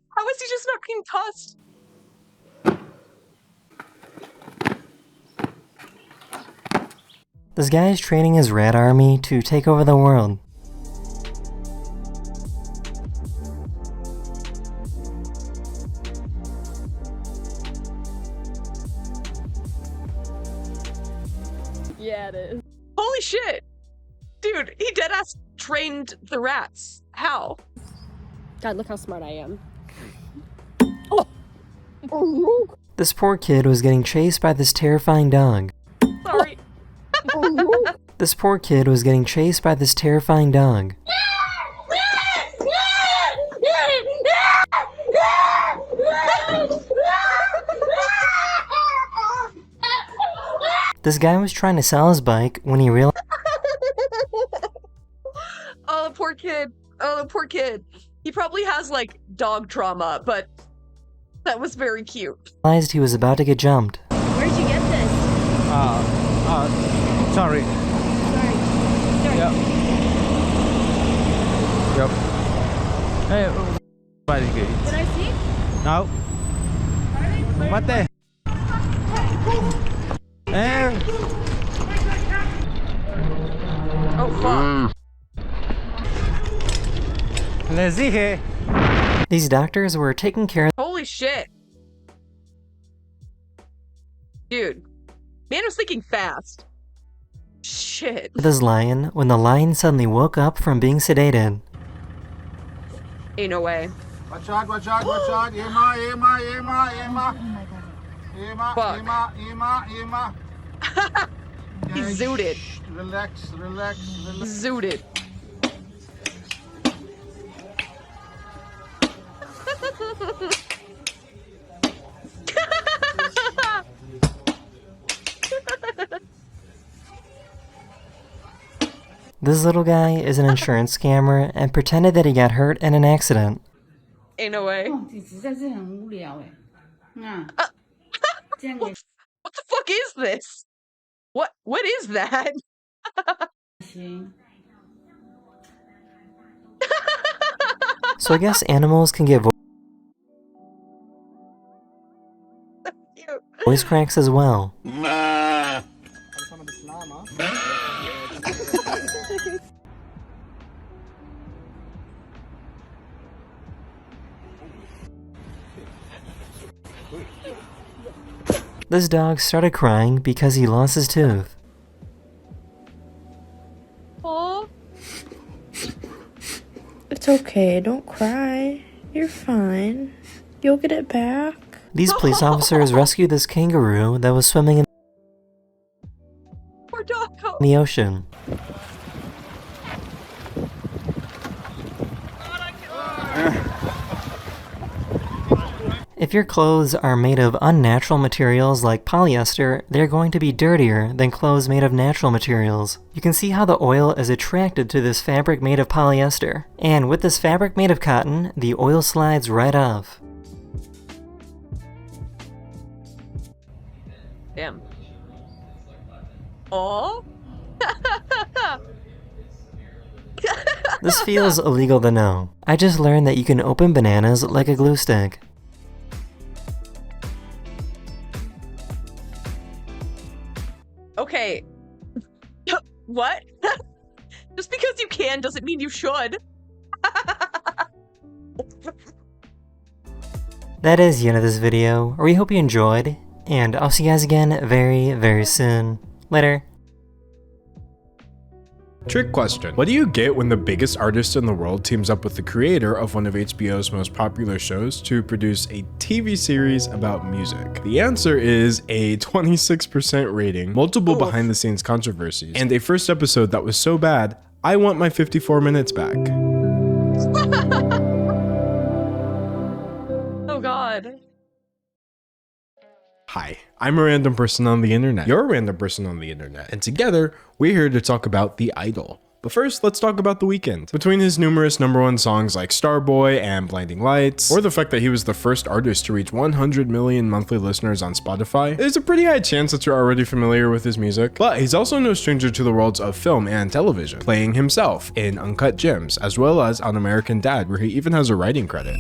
How is he just not concussed? This guy is training his rat army to take over the world. Yeah, it is. Holy shit! Dude, he deadass trained the rats. How? God, look how smart I am. This poor kid was getting chased by this terrifying dog. Sorry. This poor kid was getting chased by this terrifying dog. This guy was trying to sell his bike when he realized Oh, the poor kid. Oh, the poor kid. He probably has dog trauma, but that was very cute. he was about to get jumped. Where'd you get this? Sorry. Yep. Hey, very good. Can I see? No. What the? Oh, fuck. Les dije. These doctors were taking care of Holy shit. Dude. Man was thinking fast. Shit. this lion when the lion suddenly woke up from being sedated. Ain't no way. Watch out, watch out, watch out. Ema, Ema, Ema, Ema. Ema, Fuck. Ema, Ema, Ema. He zooted. Relax, relax, relax. Zooted. This little guy is an insurance scammer and pretended that he got hurt in an accident. Ain't no way. Oh, What the fuck is this? What is that? So I guess animals can get voice cracks as well. This dog started crying because he lost his tooth. Aw. It's okay, don't cry. You're fine. You'll get it back. These police officers rescued this kangaroo that was swimming in Poor doggo. the ocean. If your clothes are made of unnatural materials like polyester, they're going to be dirtier than clothes made of natural materials. You can see how the oil is attracted to this fabric made of polyester. And with this fabric made of cotton, the oil slides right off. Damn. Oh. This feels illegal to know. I just learned that you can open bananas like a glue stick. Okay. What? Just because you can doesn't mean you should. That is the end of this video. We hope you enjoyed, and I'll see you guys again very, very soon. Later. Trick question. What do you get when the biggest artist in the world teams up with the creator of one of HBO's most popular shows to produce a TV series about music? The answer is a 26% rating, multiple behind the scenes controversies, and a first episode that was so bad, I want my 54 minutes back. Oh god. Hi, I'm a random person on the internet. You're a random person on the internet. And together, we're here to talk about The Idol. But first, let's talk about The Weeknd. Between his numerous #1 songs like Starboy and Blinding Lights, or the fact that he was the first artist to reach 100 million monthly listeners on Spotify, there's a pretty high chance that you're already familiar with his music. But he's also no stranger to the worlds of film and television, playing himself in Uncut Gems, as well as on American Dad, where he even has a writing credit.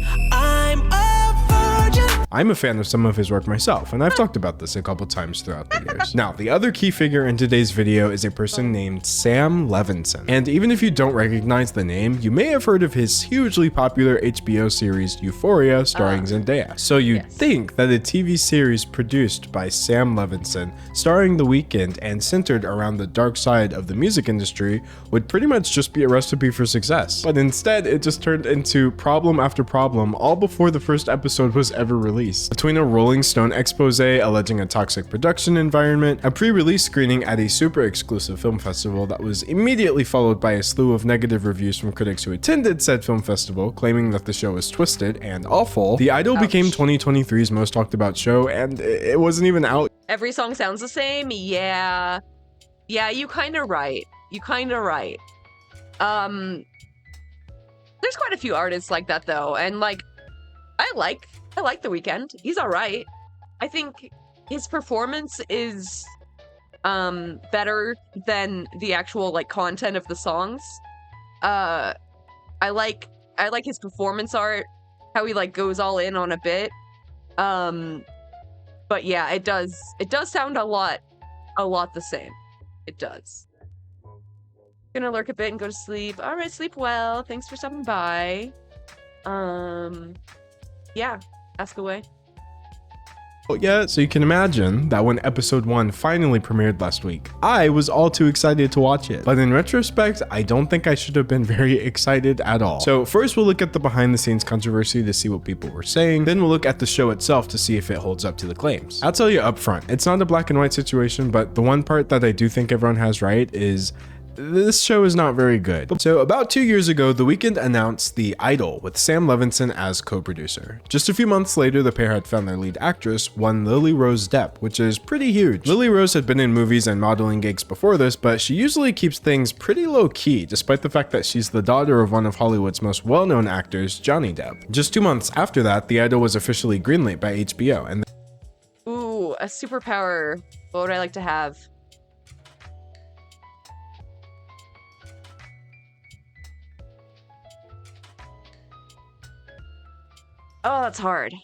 I'm a fan of some of his work myself, and I've talked about this a couple times throughout the years. Now, the other key figure in today's video is a person named Sam Levinson. And even if you don't recognize the name, you may have heard of his hugely popular HBO series Euphoria starring Zendaya. So you'd think that a TV series produced by Sam Levinson, starring The Weeknd and centered around the dark side of the music industry would pretty much just be a recipe for success. But instead, it just turned into problem after problem all before the first episode was ever released. Between a Rolling Stone expose alleging a toxic production environment, a pre-release screening at a super exclusive film festival that was immediately followed by a slew of negative reviews from critics who attended said film festival, claiming that the show was twisted and awful, The Idol became 2023's most talked about show, and it wasn't even out. Every song sounds the same? Yeah. Yeah, you kinda right. You kinda right. There's quite a few artists like that though, and like, I like The Weeknd. He's alright. I think his performance is better than the actual like content of the songs. I like his performance art, how he like goes all in on a bit. But yeah, it does sound a lot the same. It does. Gonna lurk a bit and go to sleep. All right, sleep well. Thanks for stopping by. Yeah, ask away. Yeah, so you can imagine that when episode 1 finally premiered last week, I was all too excited to watch it. But in retrospect, I don't think I should have been very excited at all. So first we'll look at the behind the scenes controversy to see what people were saying, then we'll look at the show itself to see if it holds up to the claims. I'll tell you up front, it's not a black and white situation, but the one part that I do think everyone has right is this show is not very good. So about 2 years ago, The Weeknd announced The Idol with Sam Levinson as co-producer. Just a few months later, the pair had found their lead actress, one Lily Rose Depp, which is pretty huge. Lily Rose had been in movies and modeling gigs before this, but she usually keeps things pretty low-key, despite the fact that she's the daughter of one of Hollywood's most well-known actors, Johnny Depp. Just 2 months after that, The Idol was officially greenlit by HBO, and Ooh, a superpower. What would I like to have? Oh, that's hard.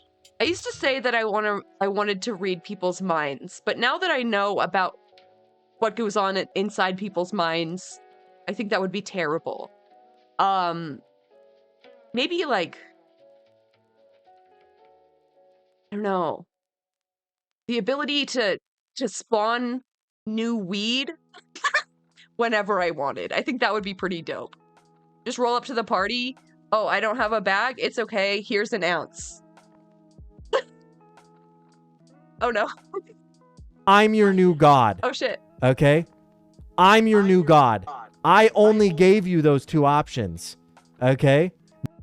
I used to say that I wanted to read people's minds, but now that I know about what goes on inside people's minds, I think that would be terrible. Maybe like, I don't know, the ability to spawn new weed whenever I wanted. I think that would be pretty dope. Just roll up to the party. Oh, I don't have a bag? It's okay. Here's an ounce. Oh, no. I'm your new god. Oh, shit. Okay? I'm your new god. I only gave you those 2 options. Okay?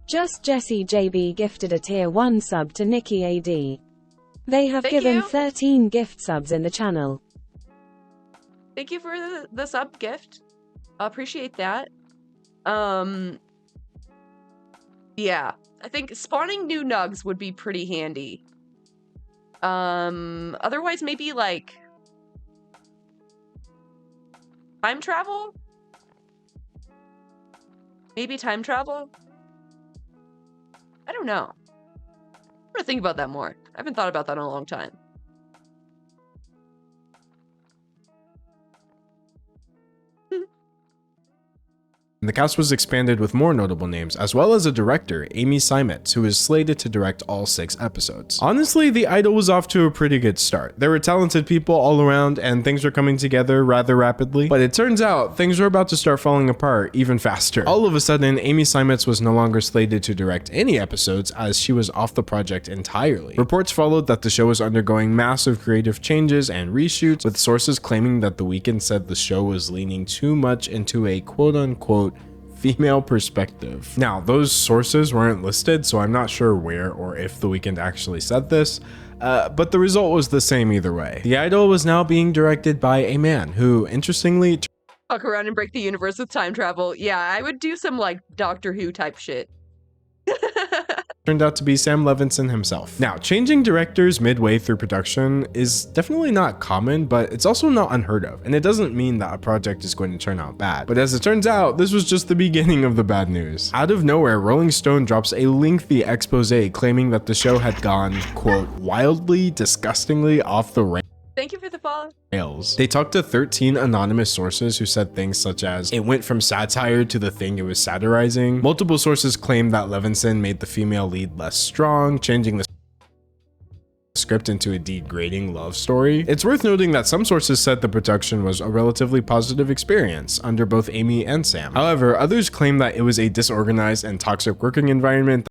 Just Jesse JB gifted a tier 1 sub to Nikki AD. They have given 13 gift subs in the channel. Thank you for the sub gift. I appreciate that. Yeah, I think spawning new nugs would be pretty handy. Otherwise maybe like time travel? Maybe time travel? I don't know. I'm gonna think about that more. I haven't thought about that in a long time. The cast was expanded with more notable names, as well as a director, Amy Seimetz, who is slated to direct all 6 episodes. Honestly, The Idol was off to a pretty good start. There were talented people all around, and things were coming together rather rapidly, but it turns out things were about to start falling apart even faster. All of a sudden, Amy Seimetz was no longer slated to direct any episodes, as she was off the project entirely. Reports followed that the show was undergoing massive creative changes and reshoots, with sources claiming that The Weeknd said the show was leaning too much into a quote-unquote female perspective. Now, those sources weren't listed, so I'm not sure where or if The Weeknd actually said this, but the result was the same either way. The Idol was now being directed by a man who, interestingly, Fuck around and break the universe with time travel. Yeah, I would do some like Doctor Who type shit. turned out to be Sam Levinson himself. Now, changing directors midway through production is definitely not common, but it's also not unheard of, and it doesn't mean that a project is going to turn out bad. But as it turns out, this was just the beginning of the bad news. Out of nowhere, Rolling Stone drops a lengthy expose claiming that the show had gone, quote, wildly, disgustingly off the rails. Thank you for the follow. They talked to 13 anonymous sources who said things such as, it went from satire to the thing it was satirizing. Multiple sources claimed that Levinson made the female lead less strong, changing the script into a degrading love story. It's worth noting that some sources said the production was a relatively positive experience under both Amy and Sam. However, others claim that it was a disorganized and toxic working environment.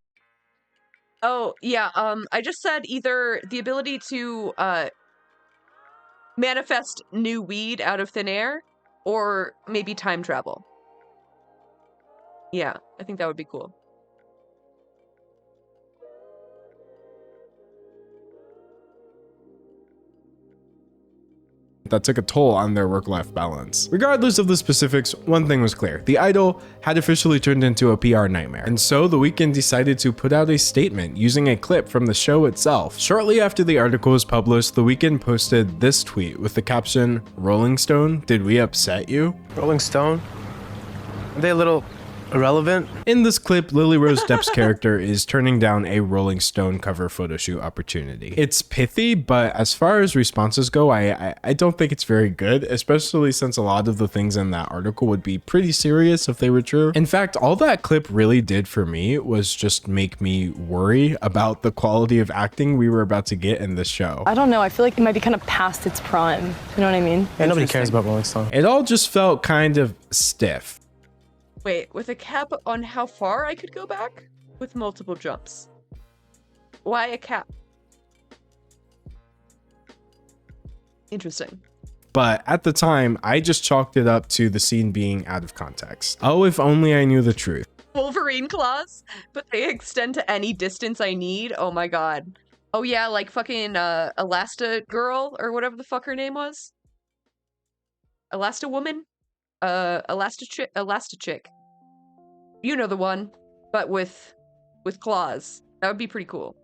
Oh, yeah, I just said either the ability to, manifest new weed out of thin air, or maybe time travel. Yeah, I think that would be cool. That took a toll on their work-life balance. Regardless of the specifics, one thing was clear. The Idol had officially turned into a PR nightmare. And so The Weeknd decided to put out a statement using a clip from the show itself. Shortly after the article was published, The Weeknd posted this tweet with the caption, "Rolling Stone, did we upset you?" Rolling Stone? Are they a little irrelevant. In this clip, Lily Rose Depp's character is turning down a Rolling Stone cover photo shoot opportunity. It's pithy, but as far as responses go, I don't think it's very good, especially since a lot of the things in that article would be pretty serious if they were true. In fact, all that clip really did for me was just make me worry about the quality of acting we were about to get in this show. I don't know, I feel like it might be kind of past its prime. You know what I mean? Yeah, nobody cares about Rolling Stone. It all just felt kind of stiff. Wait, with a cap on how far I could go back? With multiple jumps. Why a cap? Interesting. But at the time, I just chalked it up to the scene being out of context. Oh, if only I knew the truth. Wolverine claws, but they extend to any distance I need. Oh my god. Oh yeah, like fucking Elastigirl or whatever the fuck her name was. Elastawoman? Elastichick. You know the one, but with claws. That would be pretty cool.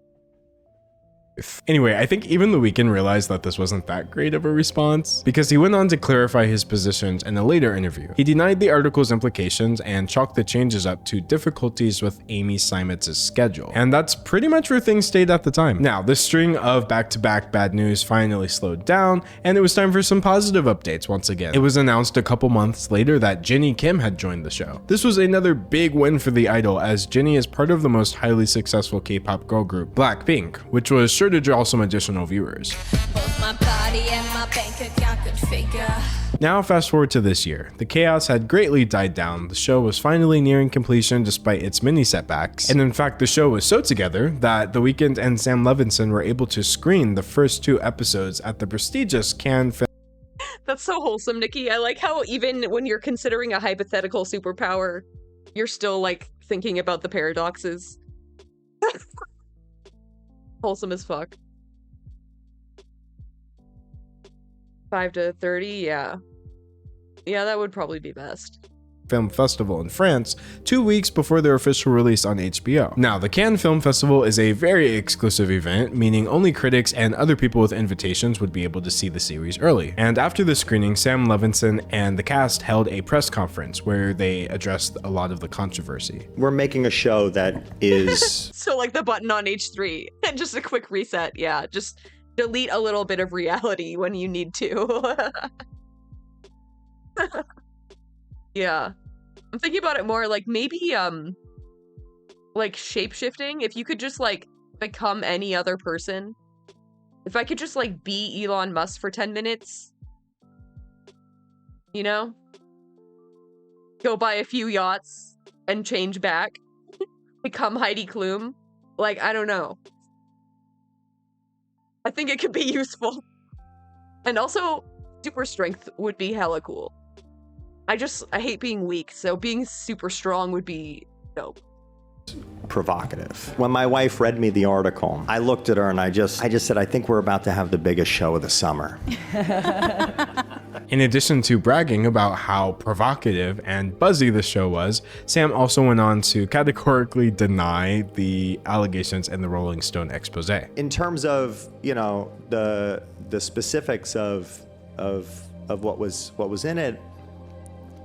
Anyway, I think even The Weeknd realized that this wasn't that great of a response, because he went on to clarify his positions in a later interview. He denied the article's implications and chalked the changes up to difficulties with Amy Seimetz's schedule. And that's pretty much where things stayed at the time. Now, this string of back-to-back bad news finally slowed down, and it was time for some positive updates once again. It was announced a couple months later that Jennie Kim had joined the show. This was another big win for the idol, as Jennie is part of the most highly successful K-pop girl group, Blackpink, which was sure to draw some additional viewers. Now fast forward to this year. The chaos had greatly died down, the show was finally nearing completion despite its many setbacks, and in fact the show was so together that The Weeknd and Sam Levinson were able to screen the first 2 episodes at the prestigious Cannes Film. That's so wholesome, Nikki. I like how even when you're considering a hypothetical superpower, you're still like thinking about the paradoxes. Wholesome as fuck. 5 to 30, yeah. Yeah, that would probably be best. Film Festival in France 2 weeks before their official release on HBO. Now, the Cannes Film Festival is a very exclusive event, meaning only critics and other people with invitations would be able to see the series early. And after the screening, Sam Levinson and the cast held a press conference where they addressed a lot of the controversy. We're making a show that is... So like the button on H3, and just a quick reset, yeah, just delete a little bit of reality when you need to. Yeah. I'm thinking about it more like maybe like shape-shifting. If you could just like become any other person. If I could just like be Elon Musk for 10 minutes. You know? Go buy a few yachts and change back. Become Heidi Klum. Like, I don't know. I think it could be useful. And also, super strength would be hella cool. I hate being weak, so being super strong would be dope. Provocative. When my wife read me the article, I looked at her and I just said, I think we're about to have the biggest show of the summer. In addition to bragging about how provocative and buzzy the show was, Sam also went on to categorically deny the allegations in the Rolling Stone expose. In terms of, you know, the specifics of what was in it,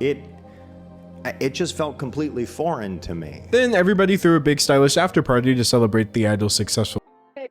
it just felt completely foreign to me. Then everybody threw a big stylish after party to celebrate the idol's successful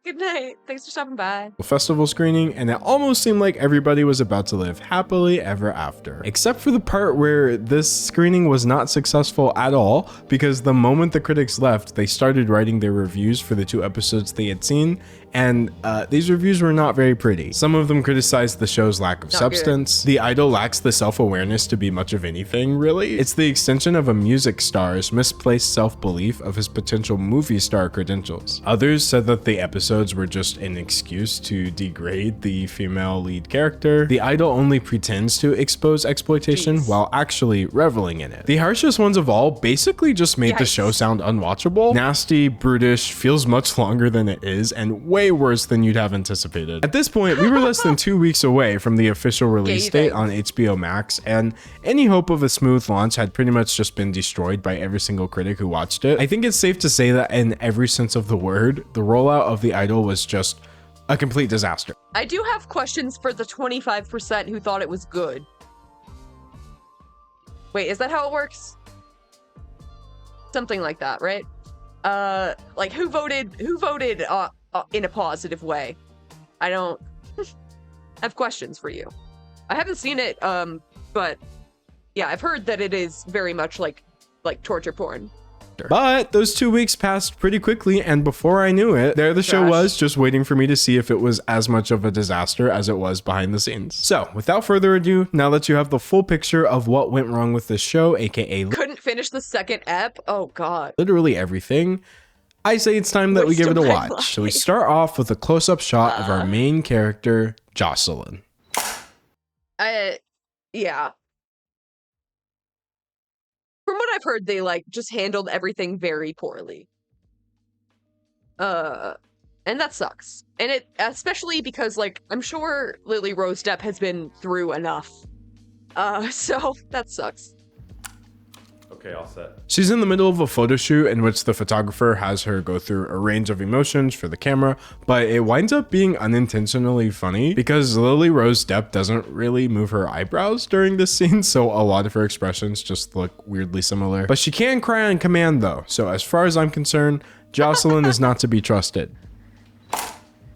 Good night. Thanks for stopping by. festival screening, and it almost seemed like everybody was about to live happily ever after. Except for the part where this screening was not successful at all, because the moment the critics left, they started writing their reviews for the 2 episodes they had seen, and these reviews were not very pretty. Some of them criticized the show's lack of substance. The idol lacks the self-awareness to be much of anything, really. It's the extension of a music star's misplaced self-belief of his potential movie star credentials. Others said that the episodes were just an excuse to degrade the female lead character. The idol only pretends to expose exploitation while actually reveling in it. The harshest ones of all basically just made the show sound unwatchable. Nasty, brutish, feels much longer than it is, and way worse than you'd have anticipated. At this point, we were less than 2 weeks away from the official release date on HBO Max, and any hope of a smooth launch had pretty much just been destroyed by every single critic who watched it. I think it's safe to say that in every sense of the word, the rollout of the idol was just a complete disaster. I do have questions for the 25% who thought it was good. Wait, is that how it works? Something like that, right? Like who voted in a positive way? I don't have questions for you. I haven't seen it, but yeah, I've heard that it is very much like torture porn. But those 2 weeks passed pretty quickly, and before I knew it, there the show was, just waiting for me to see if it was as much of a disaster as it was behind the scenes. So, without further ado, now that you have the full picture of what went wrong with this show, aka Couldn't finish the second ep? Oh god. literally everything, I say it's time that we give it a watch. So we start off with a close-up shot of our main character, Jocelyn. Yeah. From what I've heard, they like just handled everything very poorly. And that sucks. And it, especially because like, I'm sure Lily Rose Depp has been through enough. So that sucks. Okay, all set. She's in the middle of a photo shoot in which the photographer has her go through a range of emotions for the camera, but it winds up being unintentionally funny because Lily Rose Depp doesn't really move her eyebrows during this scene, so a lot of her expressions just look weirdly similar. But she can cry on command though, so as far as I'm concerned, Jocelyn is not to be trusted.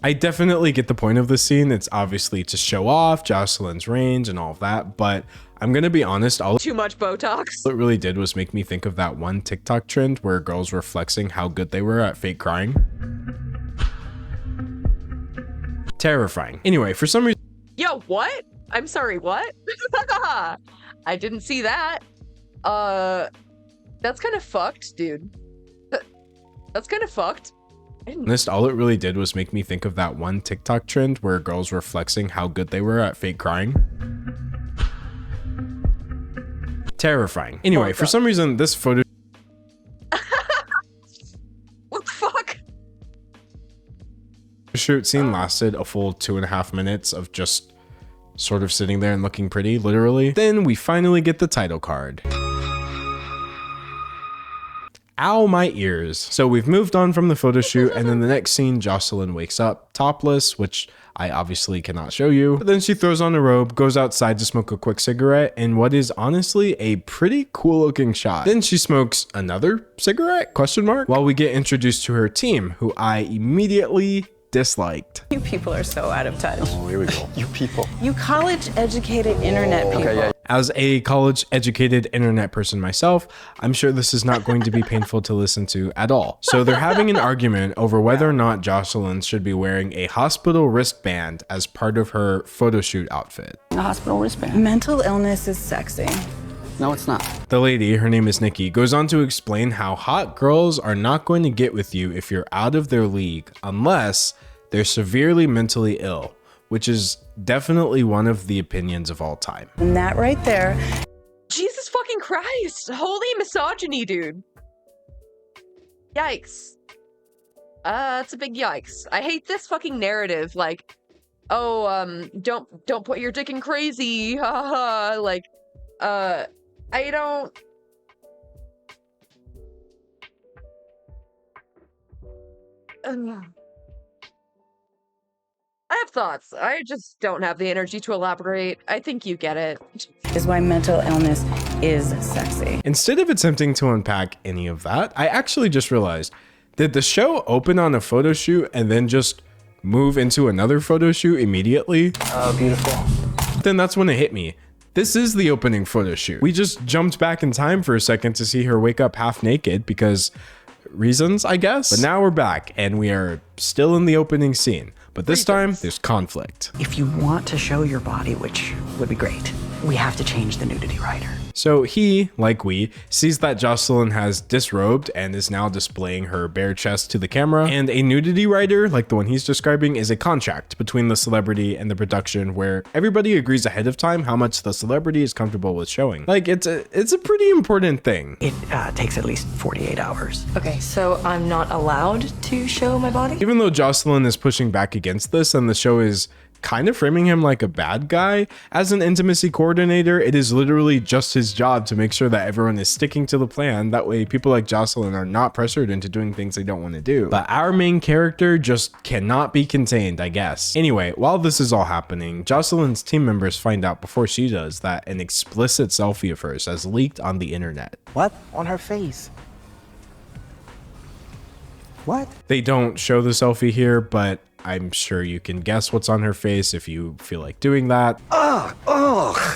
I definitely get the point of this scene. It's obviously to show off Jocelyn's range and all of that, but I'm gonna be honest, all too much Botox. It really did was make me think of that one TikTok trend where girls were flexing how good they were at fake crying. Terrifying. Anyway, for some reason. Yo, what? I'm sorry, what? I didn't see that. That's kind of fucked, dude. That's kind of fucked. All it really did was make me think of that one TikTok trend where girls were flexing how good they were at fake crying. Terrifying. Anyway, for some reason, this photo what the fuck? shoot scene lasted a full 2.5 minutes of just sort of sitting there and looking pretty, literally. Then we finally get the title card. Ow, my ears. So we've moved on from the photo shoot, and then the next scene, Jocelyn wakes up topless, which I obviously cannot show you. But then she throws on a robe, goes outside to smoke a quick cigarette, and what is honestly a pretty cool looking shot. Then she smokes another cigarette, question mark, while we get introduced to her team, who I immediately disliked. You people are so out of touch. Oh, here we go. You people. You college-educated internet people. Okay, yeah. As a college-educated internet person myself, I'm sure this is not going to be painful to listen to at all. So they're having an argument over whether or not Jocelyn should be wearing a hospital wristband as part of her photo shoot outfit. A hospital wristband. Mental illness is sexy. No, it's not. The lady, her name is Nikki, goes on to explain how hot girls are not going to get with you if you're out of their league unless they're severely mentally ill, which is definitely one of the opinions of all time. And that right there. Jesus fucking Christ. Holy misogyny, dude. Yikes. It's a big yikes. I hate this fucking narrative, like, oh, don't put your dick in crazy, haha, like, I don't... I have thoughts. I just don't have the energy to elaborate. I think you get it. Is why mental illness is sexy. Instead of attempting to unpack any of that, I actually just realized, did the show open on a photo shoot and then just move into another photo shoot immediately? Oh, beautiful. Then that's when it hit me. This is the opening photo shoot. We just jumped back in time for a second to see her wake up half naked because reasons, I guess. But now we're back and we are still in the opening scene. But this time, there's conflict. If you want to show your body, which would be great, we have to change the nudity rider. So he, like we, sees that Jocelyn has disrobed and is now displaying her bare chest to the camera. And a nudity rider, like the one he's describing, is a contract between the celebrity and the production where everybody agrees ahead of time how much the celebrity is comfortable with showing. Like, it's a pretty important thing. It takes at least 48 hours. Okay, so I'm not allowed to show my body? Even though Jocelyn is pushing back against this and the show is kind of framing him like a bad guy, as an intimacy coordinator, it is literally just his job to make sure that everyone is sticking to the plan. That way people like Jocelyn are not pressured into doing things they don't want to do. But our main character just cannot be contained, I guess. Anyway, while this is all happening, Jocelyn's team members find out before she does that an explicit selfie of hers has leaked on the internet. What? On her face? What? They don't show the selfie here, but I'm sure you can guess what's on her face if you feel like doing that.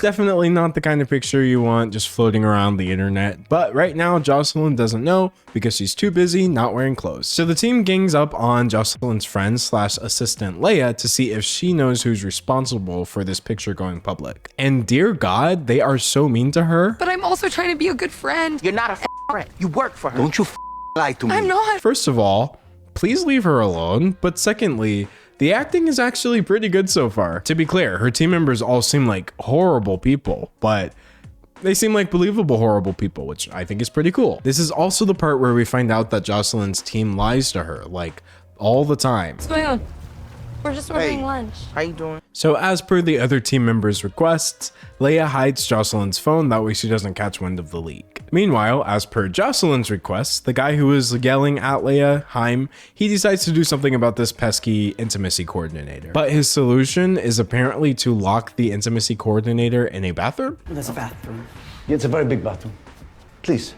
Definitely not the kind of picture you want just floating around the internet, but right now Jocelyn doesn't know because she's too busy not wearing clothes. So the team gangs up on Jocelyn's friend / assistant Leia to see if she knows who's responsible for this picture going public. And dear God, they are so mean to her. But I'm also trying to be a good friend. You're not a friend. You work for her. Don't you lie to me. I'm not. First of all, please leave her alone. But secondly, the acting is actually pretty good so far. To be clear, her team members all seem like horrible people, but they seem like believable horrible people, which I think is pretty cool. This is also the part where we find out that Jocelyn's team lies to her, like, all the time. What's going on? We're just ordering lunch. How you doing? So as per the other team members' requests, Leia hides Jocelyn's phone, that way she doesn't catch wind of the leak. Meanwhile, as per Jocelyn's requests, the guy who was yelling at Leia, Haim, he decides to do something about this pesky intimacy coordinator. But his solution is apparently to lock the intimacy coordinator in a bathroom? There's a bathroom. Yeah, it's a very big bathroom. Please.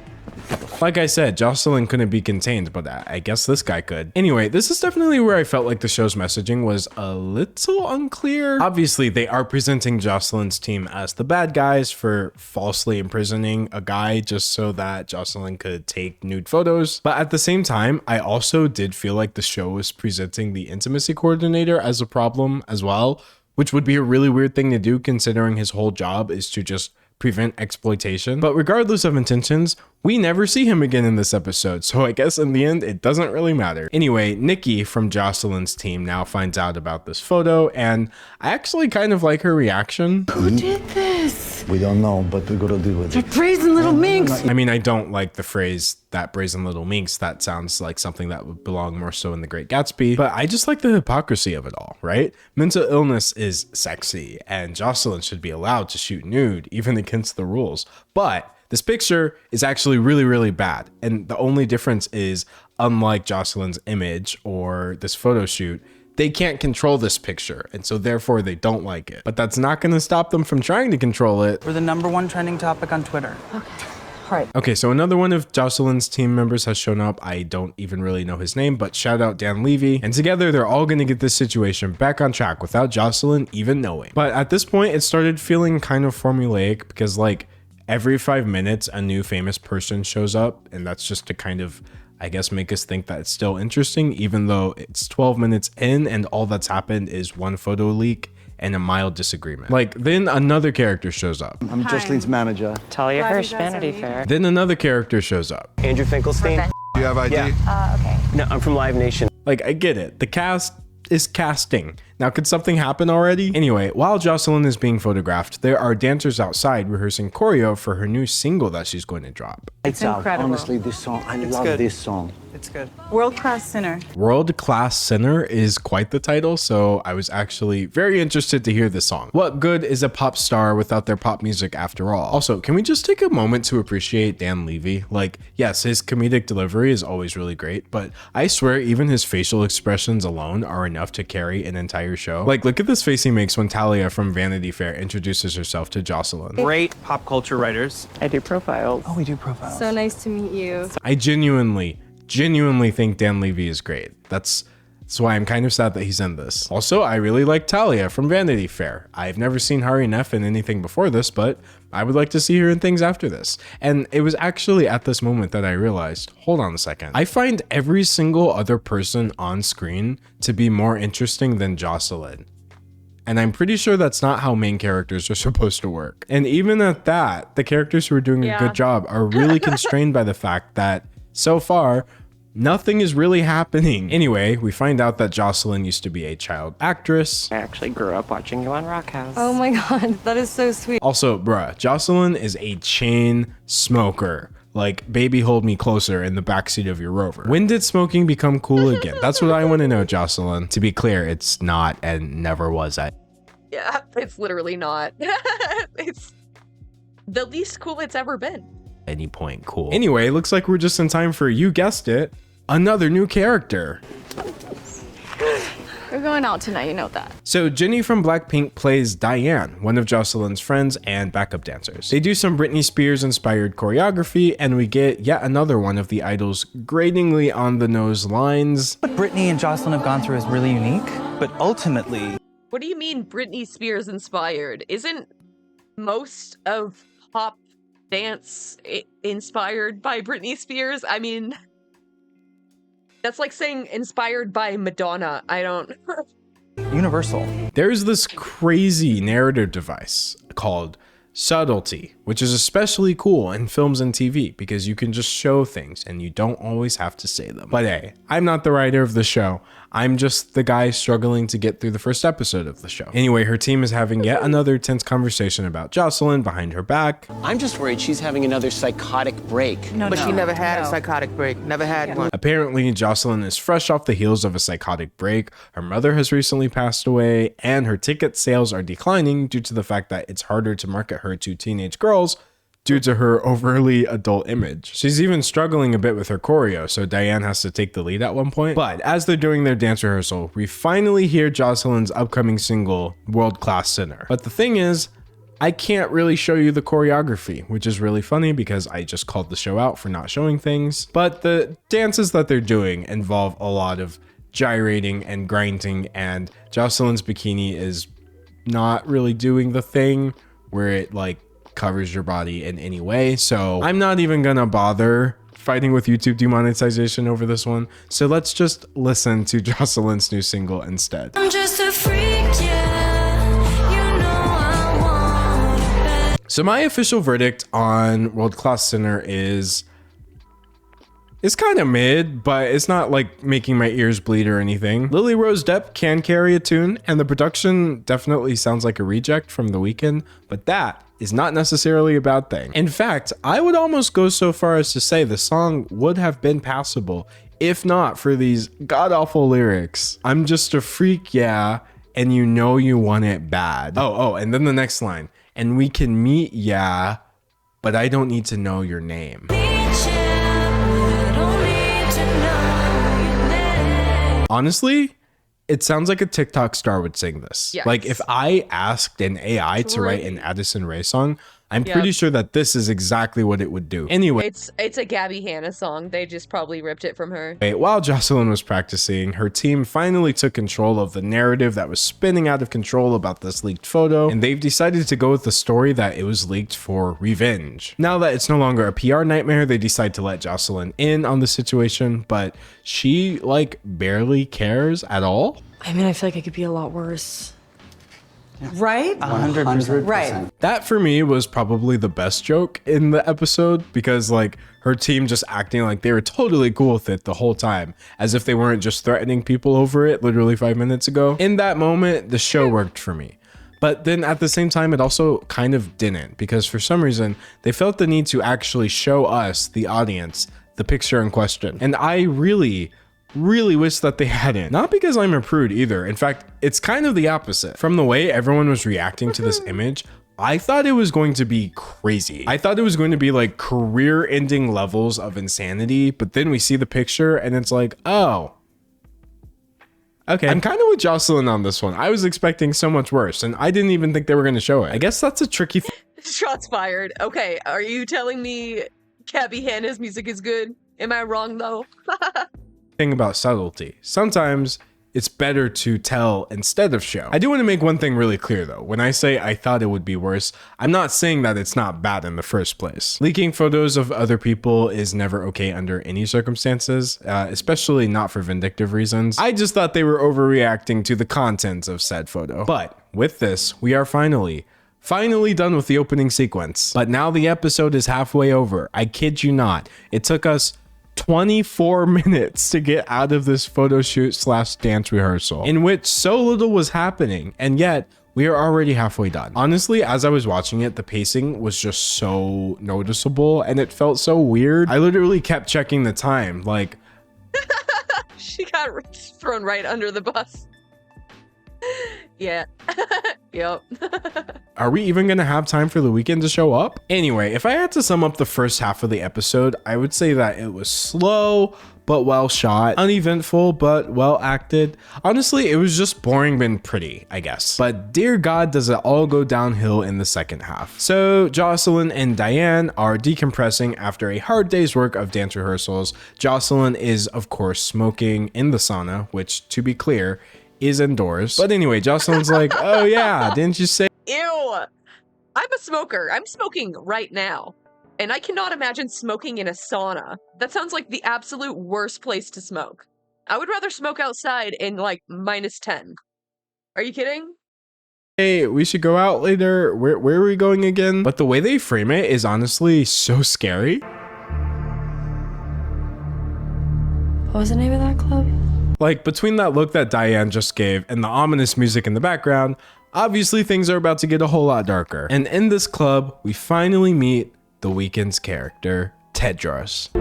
Like I said, Jocelyn couldn't be contained, but I guess this guy could. Anyway, this is definitely where I felt like the show's messaging was a little unclear. Obviously, they are presenting Jocelyn's team as the bad guys for falsely imprisoning a guy just so that Jocelyn could take nude photos. But at the same time, I also did feel like the show was presenting the intimacy coordinator as a problem as well, which would be a really weird thing to do considering his whole job is to just prevent exploitation. But regardless of intentions, we never see him again in this episode, so I guess in the end it doesn't really matter. Anyway, Nikki from Jocelyn's team now finds out about this photo, and I actually kind of like her reaction. Who did this? We don't know, but we're gonna deal with it. That brazen little minx. I mean, I don't like the phrase "that brazen little minx." That sounds like something that would belong more so in The Great Gatsby, but I just like the hypocrisy of it all, right? Mental illness is sexy, and Jocelyn should be allowed to shoot nude, even against the rules. But this picture is actually really, really bad. And the only difference is, unlike Jocelyn's image or this photo shoot, they can't control this picture. And so therefore they don't like it. But that's not going to stop them from trying to control it. We're the #1 trending topic on Twitter. Okay, so another one of Jocelyn's team members has shown up. I don't even really know his name, but shout out Dan Levy. And together they're all going to get this situation back on track without Jocelyn even knowing. But at this point, it started feeling kind of formulaic because like every 5 minutes, a new famous person shows up. And that's just to kind of, I guess, make us think that it's still interesting, even though it's 12 minutes in and all that's happened is one photo leak and a mild disagreement. Like, then another character shows up. I'm Jocelyn's manager. Talia Hirsch, Vanity Fair. Then another character shows up. Andrew Finkelstein. Do you have ID? Yeah. Okay. No, I'm from Live Nation. Like, I get it. The cast is casting. Now, could something happen already? Anyway, while Jocelyn is being photographed, there are dancers outside rehearsing choreo for her new single that she's going to drop. It's incredible. Honestly, this song, I love this song. It's good. World Class Sinner. World Class Sinner is quite the title, so I was actually very interested to hear this song. What good is a pop star without their pop music after all? Also, can we just take a moment to appreciate Dan Levy? Like, yes, his comedic delivery is always really great, but I swear even his facial expressions alone are enough to carry an entire show. Like, look at this face he makes when Talia from Vanity Fair introduces herself to Jocelyn. Great pop culture writers. I do profiles. Oh, we do profiles. So nice to meet you. I genuinely think Dan Levy is great. That's why I'm kind of sad that he's in this. Also, I really like Talia from Vanity Fair. I've never seen Hari Nef in anything before this, but I would like to see her in things after this. And it was actually at this moment that I realized, hold on a second. I find every single other person on screen to be more interesting than Jocelyn. And I'm pretty sure that's not how main characters are supposed to work. And even at that, the characters who are doing a good job are really constrained by the fact that so far, nothing is really happening. Anyway, we find out that Jocelyn used to be a child actress. I actually grew up watching you on Rock House. Oh my god, that is so sweet. Also, bruh, Jocelyn is a chain smoker. Like, baby, hold me closer in the backseat of your Rover. When did smoking become cool again? That's what I want to know, Jocelyn. To be clear, it's not and never was. Yeah, it's literally not. It's the least cool it's ever been. Any point cool. Anyway, looks like we're just in time for, you guessed it, another new character. We're going out tonight, you know that. So Jennie from Blackpink plays Diane, one of Jocelyn's friends and backup dancers. They do some Britney Spears inspired choreography, and we get yet another one of the Idol's gratingly on the nose lines. What Britney and Jocelyn have gone through is really unique, but ultimately... What do you mean Britney Spears inspired? Isn't most of pop dance inspired by Britney Spears? I mean, that's like saying inspired by Madonna. I don't... Universal. There's this crazy narrative device called subtlety, which is especially cool in films and TV because you can just show things and you don't always have to say them. But hey, I'm not the writer of the show. I'm just the guy struggling to get through the first episode of the show. Anyway, her team is having yet another tense conversation about Jocelyn behind her back. I'm just worried she's having another psychotic break. But she never had a psychotic break. Never had one. Apparently, Jocelyn is fresh off the heels of a psychotic break. Her mother has recently passed away, and her ticket sales are declining due to the fact that it's harder to market her to teenage girls due to her overly adult image. She's even struggling a bit with her choreo, so Diane has to take the lead at one point. But as they're doing their dance rehearsal, we finally hear Jocelyn's upcoming single, World Class Sinner. But the thing is, I can't really show you the choreography, which is really funny because I just called the show out for not showing things. But the dances that they're doing involve a lot of gyrating and grinding, and Jocelyn's bikini is not really doing the thing where it like covers your body in any way. So I'm not even gonna bother fighting with YouTube demonetization over this one. So let's just listen to Jocelyn's new single instead. I'm just a freak, yeah. You know I want it. So my official verdict on World Class Sinner is it's kind of mid, but it's not like making my ears bleed or anything. Lily Rose Depp can carry a tune, and the production definitely sounds like a reject from The Weeknd, but that is not necessarily a bad thing. In fact, I would almost go so far as to say the song would have been passable if not for these god-awful lyrics. I'm just a freak, yeah, and you know you want it bad. Oh, and then the next line. And we can meet, yeah, but I don't need to know your name. Honestly, it sounds like a TikTok star would sing this. Yes. Like if I asked an AI to write an Addison Rae song, I'm pretty sure that this is exactly what it would do. Anyway, it's a Gabby Hanna song. They just probably ripped it from her. While Jocelyn was practicing, her team finally took control of the narrative that was spinning out of control about this leaked photo, and they've decided to go with the story that it was leaked for revenge. Now that it's no longer a PR nightmare, they decide to let Jocelyn in on the situation, but she like barely cares at all. I mean, I feel like it could be a lot worse. Right? 100%. Right. That for me was probably the best joke in the episode because like her team just acting like they were totally cool with it the whole time, as if they weren't just threatening people over it literally 5 minutes ago. In that moment, the show worked for me. But then at the same time, it also kind of didn't, because for some reason, they felt the need to actually show us, the audience, the picture in question. And I really wish that they hadn't. Not because I'm a prude either. In fact, it's kind of the opposite. From the way everyone was reacting to this image, I thought it was going to be crazy. I thought it was going to be like career-ending levels of insanity, but then we see the picture and it's like, oh, okay. I'm kind of with Jocelyn on this one. I was expecting so much worse, and I didn't even think they were going to show it. I guess that's a tricky thing. Shots fired. Okay, are you telling me Gabby Hanna's music is good? Am I wrong though? Thing about subtlety. Sometimes it's better to tell instead of show. I do want to make one thing really clear though. When I say I thought it would be worse, I'm not saying that it's not bad in the first place. Leaking photos of other people is never okay under any circumstances, especially not for vindictive reasons. I just thought they were overreacting to the contents of said photo. But with this, we are finally done with the opening sequence. But now the episode is halfway over. I kid you not. It took us 24 minutes to get out of this photo shoot / dance rehearsal, in which so little was happening, and yet we are already halfway done. Honestly, as I was watching it, the pacing was just so noticeable and it felt so weird. I literally kept checking the time, like... She got thrown right under the bus. Yeah. Yep. Are we even gonna have time for the weekend to show up? Anyway, if I had to sum up the first half of the episode, I would say that it was slow, but well shot, uneventful, but well acted. Honestly, it was just boring and pretty, I guess. But dear God, does it all go downhill in the second half. So Jocelyn and Diane are decompressing after a hard day's work of dance rehearsals. Jocelyn is, of course, smoking in the sauna, which, to be clear, is indoors. But anyway, Jocelyn's like, oh yeah, didn't you say? Ew. I'm a smoker. I'm smoking right now. And I cannot imagine smoking in a sauna. That sounds like the absolute worst place to smoke. I would rather smoke outside in like -10. Are you kidding? Hey, we should go out later. Where are we going again? But the way they frame it is honestly so scary. What was the name of that club? Like, between that look that Diane just gave and the ominous music in the background, obviously things are about to get a whole lot darker. And in this club, we finally meet The Weeknd's character, Tedros.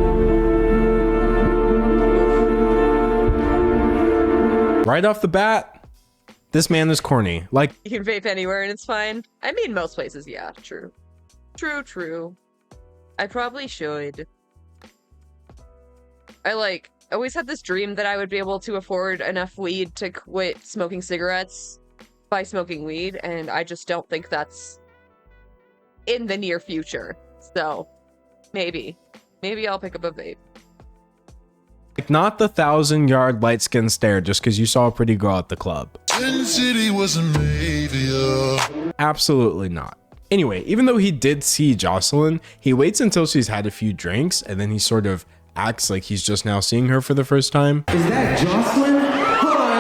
Right off the bat, this man is corny. Like, You can vape anywhere and it's fine. I mean, most places, yeah, true. True. I probably should. I always had this dream that I would be able to afford enough weed to quit smoking cigarettes by smoking weed, and I just don't think that's in the near future. So, maybe I'll pick up a vape. not the 1,000-yard light skin stare just because you saw a pretty girl at the club. Sin City was a maybe. Absolutely not. Anyway, even though he did see Jocelyn, he waits until she's had a few drinks and then he sort of acts like he's just now seeing her for the first time. Is that Jocelyn? Hold on,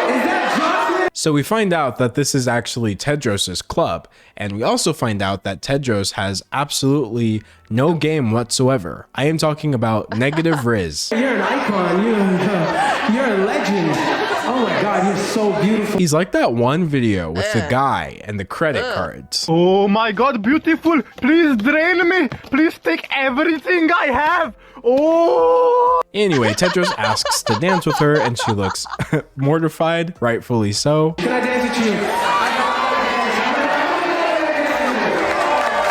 is that Jocelyn? So we find out that this is actually Tedros's club, and we also find out that Tedros has absolutely no game whatsoever. I am talking about negative Riz. You're an icon. You're a legend. Oh my God, you're so beautiful. He's like that one video with the guy and the credit cards. Oh my God, beautiful. Please drain me. Please take everything I have. Oh. Anyway, Tedros asks to dance with her and she looks mortified, rightfully so. Can I dance with you?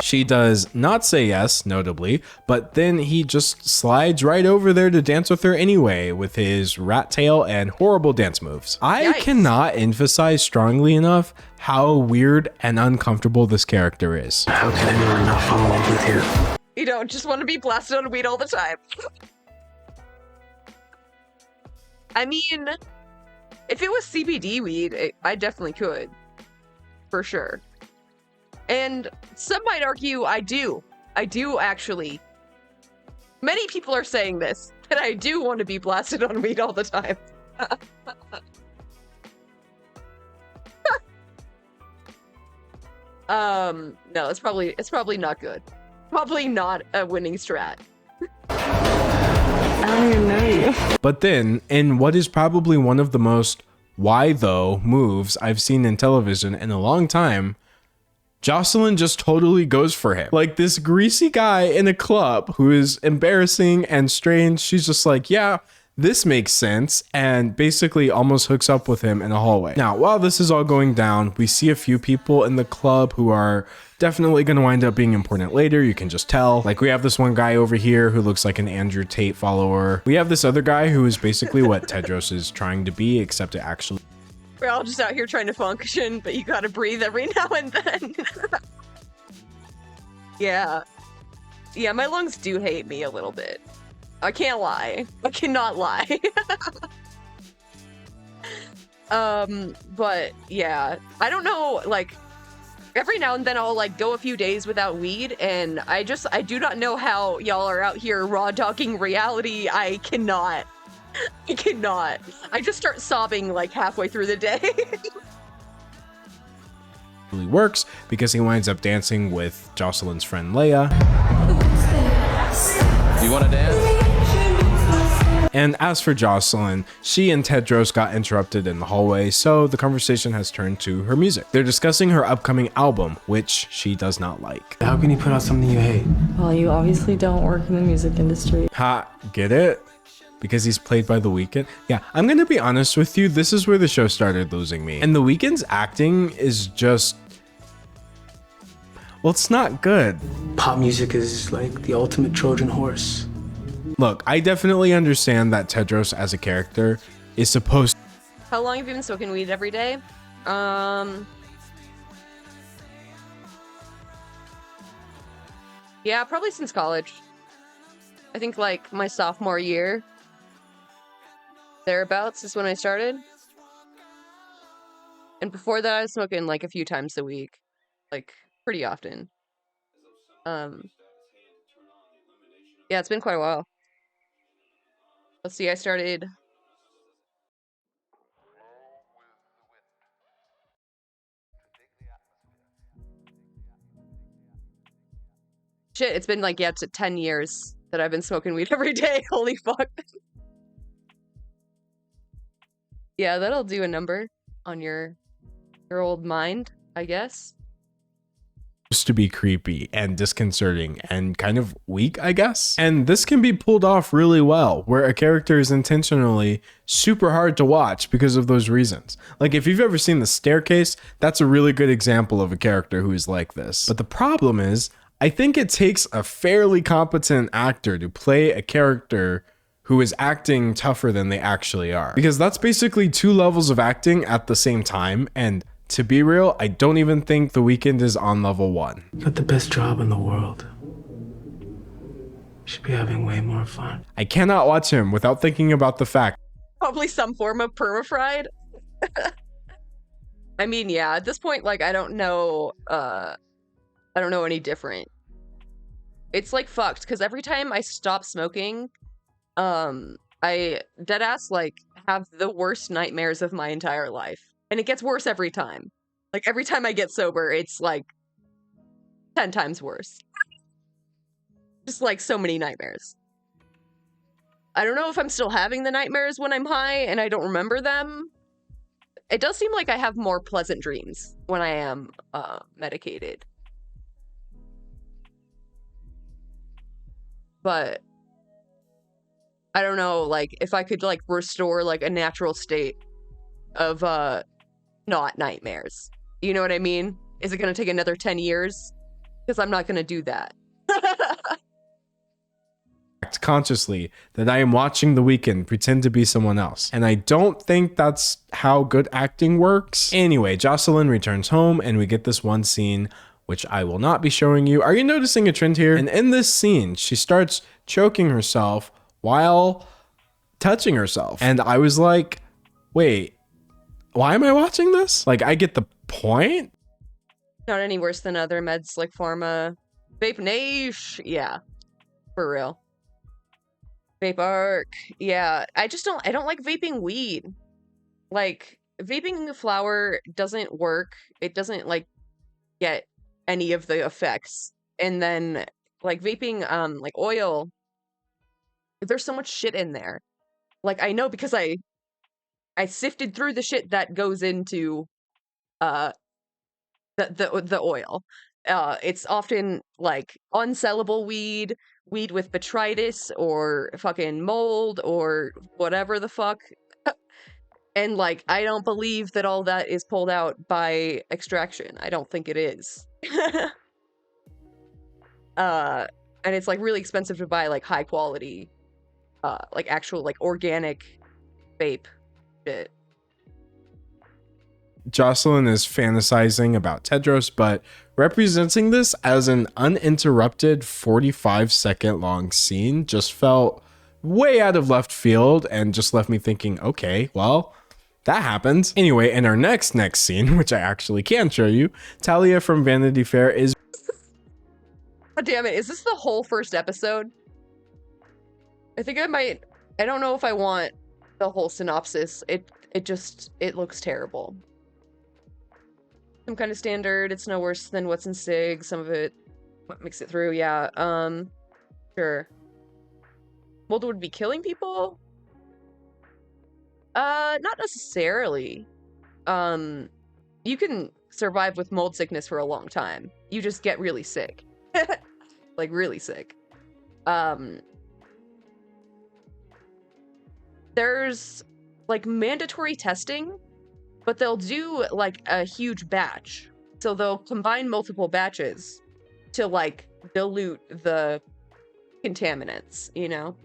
She does not say yes, notably, but then he just slides right over there to dance with her anyway with his rat tail and horrible dance moves. I cannot emphasize strongly enough how weird and uncomfortable this character is. How can anyone not fall in love with you? You don't just want to be blasted on weed all the time. I mean, if it was CBD weed, I definitely could. For sure. And some might argue I do. I do actually. Many people are saying this, that I do want to be blasted on weed all the time. No, it's probably not good. Probably not a winning strat. I don't even know you. But then, in what is probably one of the most why though moves I've seen in television in a long time, Jocelyn just totally goes for him. Like this greasy guy in a club who is embarrassing and strange. She's just like, yeah, this makes sense, and basically almost hooks up with him in a hallway. Now, while this is all going down, we see a few people in the club who are definitely going to wind up being important later. You can just tell. Like we have this one guy over here who looks like an Andrew Tate follower. We have this other guy who is basically what Tedros is trying to be, except it actually... We're all just out here trying to function, but you gotta breathe every now and then. Yeah. Yeah, my lungs do hate me a little bit. I can't lie. I cannot lie. But yeah, I don't know, like, every now and then I'll like go a few days without weed, and I do not know how y'all are out here raw dogging reality. I cannot. I cannot. I just start sobbing like halfway through the day. really works because he winds up dancing with Jocelyn's friend Leia. You want to dance? And as for Jocelyn, she and Tedros got interrupted in the hallway, so the conversation has turned to her music. They're discussing her upcoming album, which she does not like. How can you put out something you hate? Well, you obviously don't work in the music industry. Ha, get it? because he's played by The Weeknd. Yeah, I'm gonna be honest with you, this is where the show started losing me. And The Weeknd's acting is just, well, it's not good. Pop music is like the ultimate Trojan horse. Look, I definitely understand that Tedros as a character is supposed. How long have you been smoking weed every day? Yeah, probably since college. I think like my sophomore year. Thereabouts is when I started. And before that I was smoking like a few times a week. Like pretty often. Yeah, it's been quite a while. Let's see, I started shit, it's been like, yeah, it's 10 years that I've been smoking weed every day. Holy fuck. Yeah, that'll do a number on your old mind, I guess. To be creepy and disconcerting and kind of weak, I guess. And this can be pulled off really well, where a character is intentionally super hard to watch because of those reasons. Like if you've ever seen The Staircase, that's a really good example of a character who is like this. But the problem is, I think it takes a fairly competent actor to play a character who is acting tougher than they actually are. Because that's basically 2 levels of acting at the same time, and to be real, I don't even think The Weeknd is on level 1. You got the best job in the world. You should be having way more fun. I cannot watch him without thinking about the fact. Probably some form of permafried. I mean, yeah, at this point, like, I don't know any different. It's like fucked, because every time I stop smoking, I deadass like have the worst nightmares of my entire life. And it gets worse every time. Like every time I get sober, it's like 10 times worse. Just like so many nightmares. I don't know if I'm still having the nightmares when I'm high and I don't remember them. It does seem like I have more pleasant dreams when I am medicated. But I don't know, like if I could like restore like a natural state of not nightmares. You know what I mean? Is it going to take another 10 years? Because I'm not going to do that. Consciously that I am watching The Weeknd pretend to be someone else. And I don't think that's how good acting works. Anyway, Jocelyn returns home and we get this one scene which I will not be showing you. Are you noticing a trend here? And in this scene, she starts choking herself while touching herself. And I was like, wait, why am I watching this? Like, I get the point. Not any worse than other meds like Pharma. Vape Naish. Yeah. For real. Vape Arc. Yeah. I don't like vaping weed. Like, vaping flower doesn't work. It doesn't, like, get any of the effects. And then, like, vaping, like, oil, there's so much shit in there. Like, I know because I sifted through the shit that goes into the oil. It's often like unsellable weed with botrytis or fucking mold or whatever the fuck. And like, I don't believe that all that is pulled out by extraction. I don't think it is. And it's like really expensive to buy like high quality, like actual like organic vape shit. Jocelyn is fantasizing about Tedros, but representing this as an uninterrupted 45-second long scene just felt way out of left field and just left me thinking, okay, well, that happens. Anyway, in our next scene, which I actually can show you, Talia from Vanity Fair is... God damn it, is this the whole first episode? I think I might... I don't know if I want the whole synopsis. It looks terrible. Some kind of standard, it's no worse than what's in SIG. Some of it makes it through, yeah. Sure. Mold would be killing people? Not necessarily. You can survive with mold sickness for a long time. You just get really sick. Like, really sick. there's like mandatory testing, but they'll do like a huge batch. So they'll combine multiple batches to like dilute the contaminants, you know?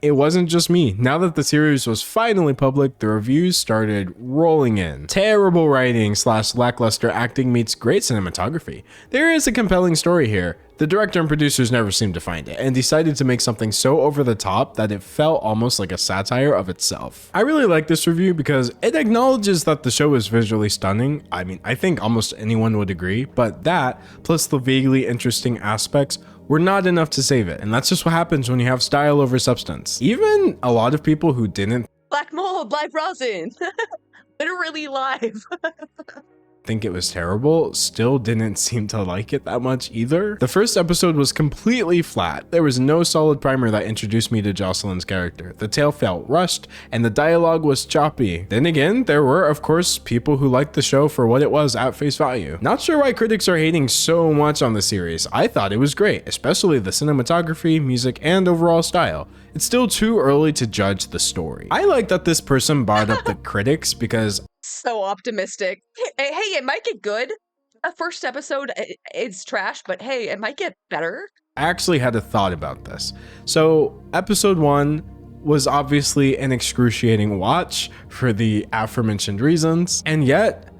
It wasn't just me. Now that the series was finally public, the reviews started rolling in. Terrible writing / lackluster acting meets great cinematography. There is a compelling story here. The director and producers never seemed to find it and decided to make something so over the top that it felt almost like a satire of itself. I really like this review because it acknowledges that the show is visually stunning. I mean, I think almost anyone would agree, but that, plus the vaguely interesting aspects, were not enough to save it. And that's just what happens when you have style over substance. Even a lot of people who didn't Black mold, live rosin. Literally live. think it was terrible still didn't seem to like it that much either. The first episode was completely flat. There was no solid primer that introduced me to Jocelyn's character. The tale felt rushed and the dialogue was choppy. Then again, there were of course people who liked the show for what it was at face value. Not sure why critics are hating so much on the series. I thought it was great, especially the cinematography, music, and overall style. It's still too early to judge the story. I like that this person barred up the critics because So optimistic. Hey, it might get good. A first episode is trash, but hey, it might get better. I actually had a thought about this. So episode 1 was obviously an excruciating watch for the aforementioned reasons, and yet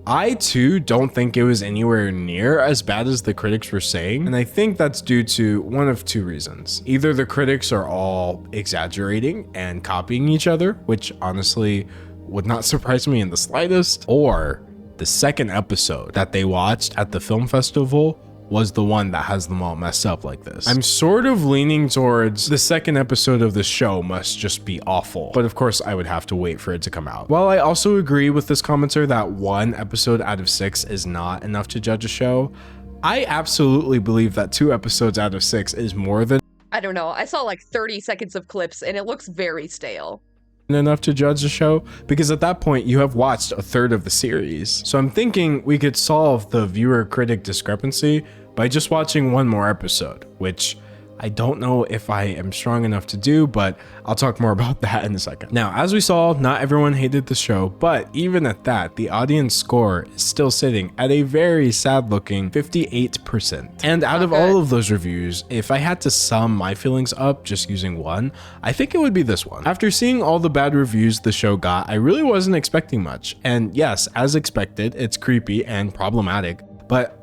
I too don't think it was anywhere near as bad as the critics were saying, and I think that's due to one of two reasons. Either the critics are all exaggerating and copying each other, which honestly would not surprise me in the slightest, or the second episode that they watched at the film festival was the one that has them all messed up like this. I'm sort of leaning towards the second episode of the show must just be awful, but of course I would have to wait for it to come out. While I also agree with this commenter that 1 episode out of 6 is not enough to judge a show, I absolutely believe that 2 episodes out of 6 is more than I don't know. I saw like 30 seconds of clips and it looks very stale. enough to judge the show, because at that point you have watched a third of the series. So I'm thinking we could solve the viewer-critic discrepancy by just watching 1 more episode, which I don't know if I am strong enough to do, but I'll talk more about that in a second. Now, as we saw, not everyone hated the show, but even at that, the audience score is still sitting at a very sad-looking 58%. And out of all of those reviews, if I had to sum my feelings up just using 1, I think it would be this one. After seeing all the bad reviews the show got, I really wasn't expecting much. And yes, as expected, it's creepy and problematic, but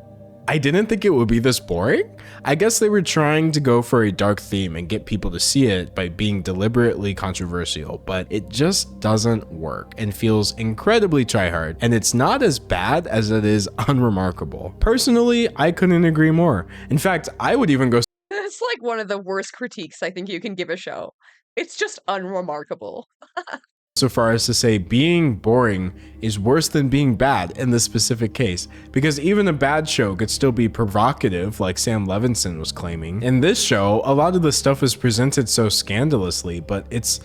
I didn't think it would be this boring. I guess they were trying to go for a dark theme and get people to see it by being deliberately controversial, but it just doesn't work and feels incredibly tryhard, and it's not as bad as it is unremarkable. Personally, I couldn't agree more. In fact, I would even go It's like one of the worst critiques I think you can give a show. It's just unremarkable. so far as to say being boring is worse than being bad in this specific case, because even a bad show could still be provocative like Sam Levinson was claiming. In this show, a lot of the stuff is presented so scandalously, but it's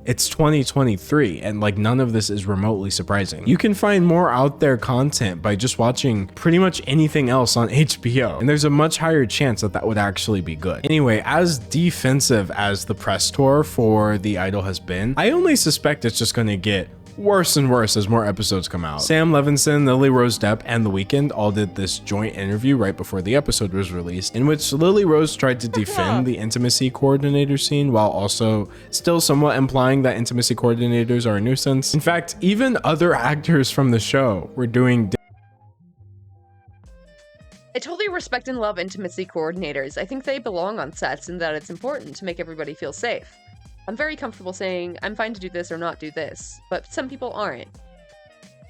2023 and like none of this is remotely surprising. You can find more out there content by just watching pretty much anything else on HBO, and there's a much higher chance that that would actually be good. Anyway, as defensive as the press tour for The Idol has been, I only suspect it's just going to get worse and worse as more episodes come out. Sam Levinson, Lily Rose Depp, and The Weeknd all did this joint interview right before the episode was released, in which Lily Rose tried to defend the intimacy coordinator scene while also still somewhat implying that intimacy coordinators are a nuisance. In fact, even other actors from the show were doing I totally respect and love intimacy coordinators. I think they belong on sets and that it's important to make everybody feel safe. I'm very comfortable saying, I'm fine to do this or not do this, but some people aren't.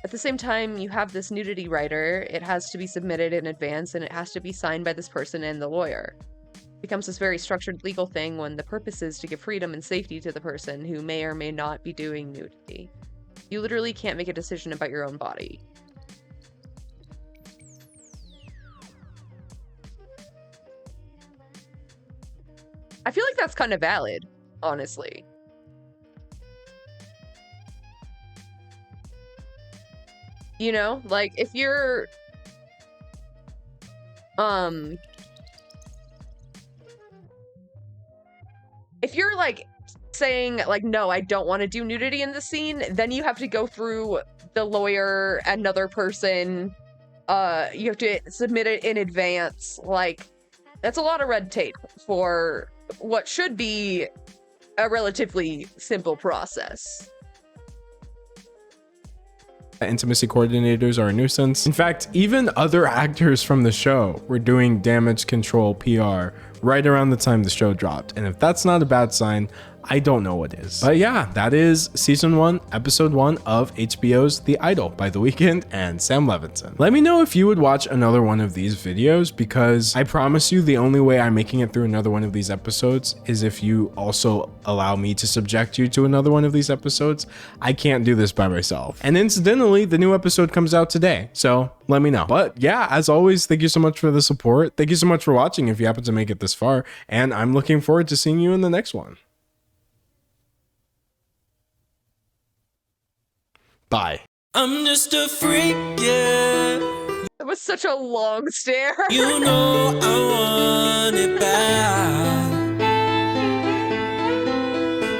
At the same time, you have this nudity writer, it has to be submitted in advance, and it has to be signed by this person and the lawyer. It becomes this very structured legal thing when the purpose is to give freedom and safety to the person who may or may not be doing nudity. You literally can't make a decision about your own body. I feel like that's kind of valid. Honestly. You know, like if you're if you're like saying like, no, I don't want to do nudity in the scene, then you have to go through the lawyer, another person. You have to submit it in advance. Like, that's a lot of red tape for what should be a relatively simple process. Intimacy coordinators are a nuisance. In fact, even other actors from the show were doing damage control PR right around the time the show dropped. And if that's not a bad sign, I don't know what is. But yeah, that is season 1, episode 1 of HBO's The Idol by The Weeknd and Sam Levinson. Let me know if you would watch another one of these videos, because I promise you the only way I'm making it through another one of these episodes is if you also allow me to subject you to another one of these episodes. I can't do this by myself. And incidentally, the new episode comes out today, so let me know. But yeah, as always, thank you so much for the support. Thank you so much for watching if you happen to make it this far, and I'm looking forward to seeing you in the next one. Bye. I'm just a freak, yeah. That was such a long stare. You know I want it bad.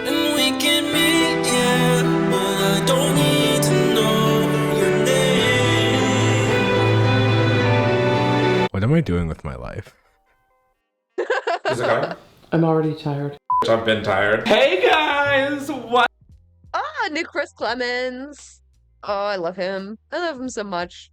And we can meet, yeah, but I don't need to know your name. What am I doing with my life? Is it going? I'm already tired. I've been tired. Hey guys, what? New Chris Clemens. Oh, I love him. I love him so much.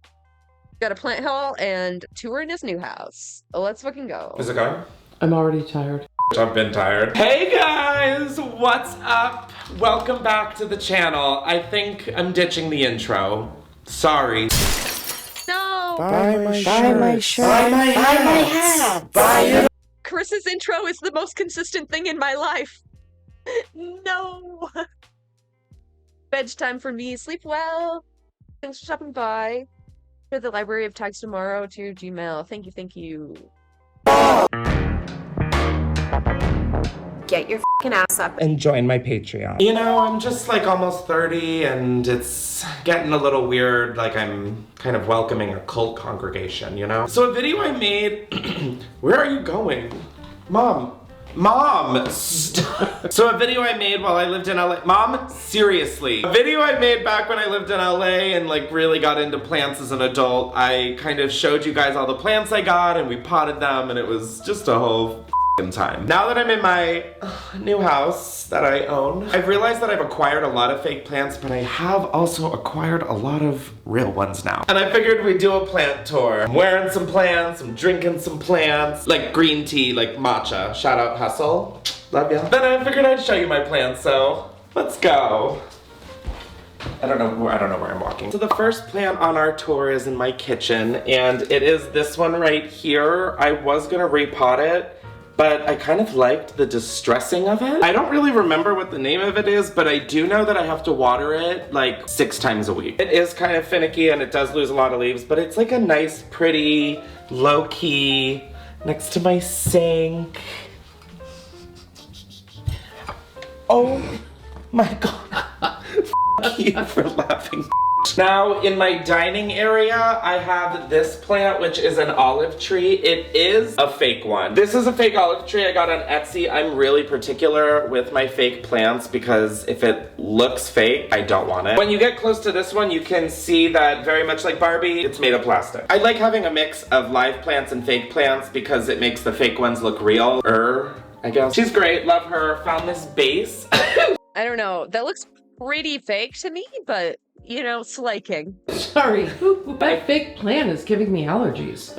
Got a plant haul and tour in his new house. Let's fucking go. Is it going? I'm already tired. I've been tired. Hey guys, what's up? Welcome back to the channel. I think I'm ditching the intro. Sorry. No. Buy my shirt. Buy my hat. Buy it. Chris's intro is the most consistent thing in my life. No. Bedtime for me. Sleep well. Thanks for stopping by. To the Library of Tags Tomorrow to your Gmail. Thank you, thank you. Get your f***ing ass up And join my Patreon. You know, I'm just like almost 30 and it's getting a little weird, like I'm kind of welcoming a cult congregation, you know? So a video I made, where are you going? Mom, stop. So a video I made while I lived in LA. Mom, seriously. A video I made back when I lived in LA and like really got into plants as an adult. I kind of showed you guys all the plants I got and we potted them and it was just a whole time. Now that I'm in my new house that I own, I've realized that I've acquired a lot of fake plants, but I have also acquired a lot of real ones now. And I figured we'd do a plant tour. I'm wearing some plants, I'm drinking some plants, like green tea, like matcha. Shout out Hustle. Love ya. Then I figured I'd show you my plants, so let's go. I don't know where I'm walking. So the first plant on our tour is in my kitchen, and it is this one right here. I was gonna repot it, but I kind of liked the distressing of it. I don't really remember what the name of it is, but I do know that I have to water it like 6 times a week. It is kind of finicky and it does lose a lot of leaves, but it's like a nice, pretty, low-key, next to my sink. Oh my God. F you for laughing. Now, in my dining area, I have this plant, which is an olive tree. It is a fake one. This is a fake olive tree I got on Etsy. I'm really particular with my fake plants because if it looks fake, I don't want it. When you get close to this one, you can see that very much like Barbie, it's made of plastic. I like having a mix of live plants and fake plants because it makes the fake ones look real. I guess. She's great, love her. Found this base. I don't know. That looks pretty fake to me, but you know, slaking. Sorry, my fake plant is giving me allergies.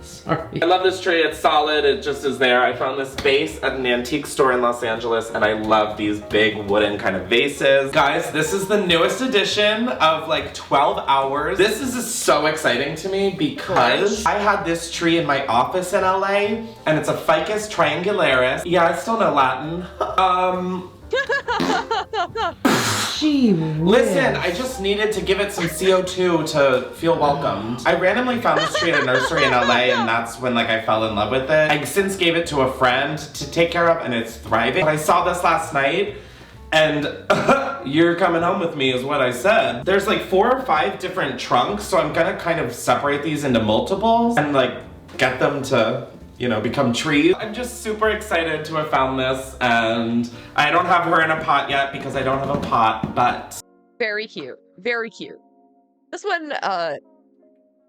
Sorry. I love this tree, it's solid, it just is there. I found this vase at an antique store in Los Angeles and I love these big wooden kind of vases. Guys, this is the newest edition of like 12 Hours. This is so exciting to me because I had this tree in my office in LA and it's a Ficus triangularis. Yeah, I still know Latin. Listen, I just needed to give it some CO2 to feel welcomed. I randomly found this tree at a nursery in LA and that's when like I fell in love with it. I since gave it to a friend to take care of and it's thriving. But I saw this last night and you're coming home with me is what I said. There's like 4 or 5 different trunks, so I'm gonna kind of separate these into multiples and like get them to you know, become trees. I'm just super excited to have found this, and I don't have her in a pot yet because I don't have a pot, but... Very cute. Very cute. This one,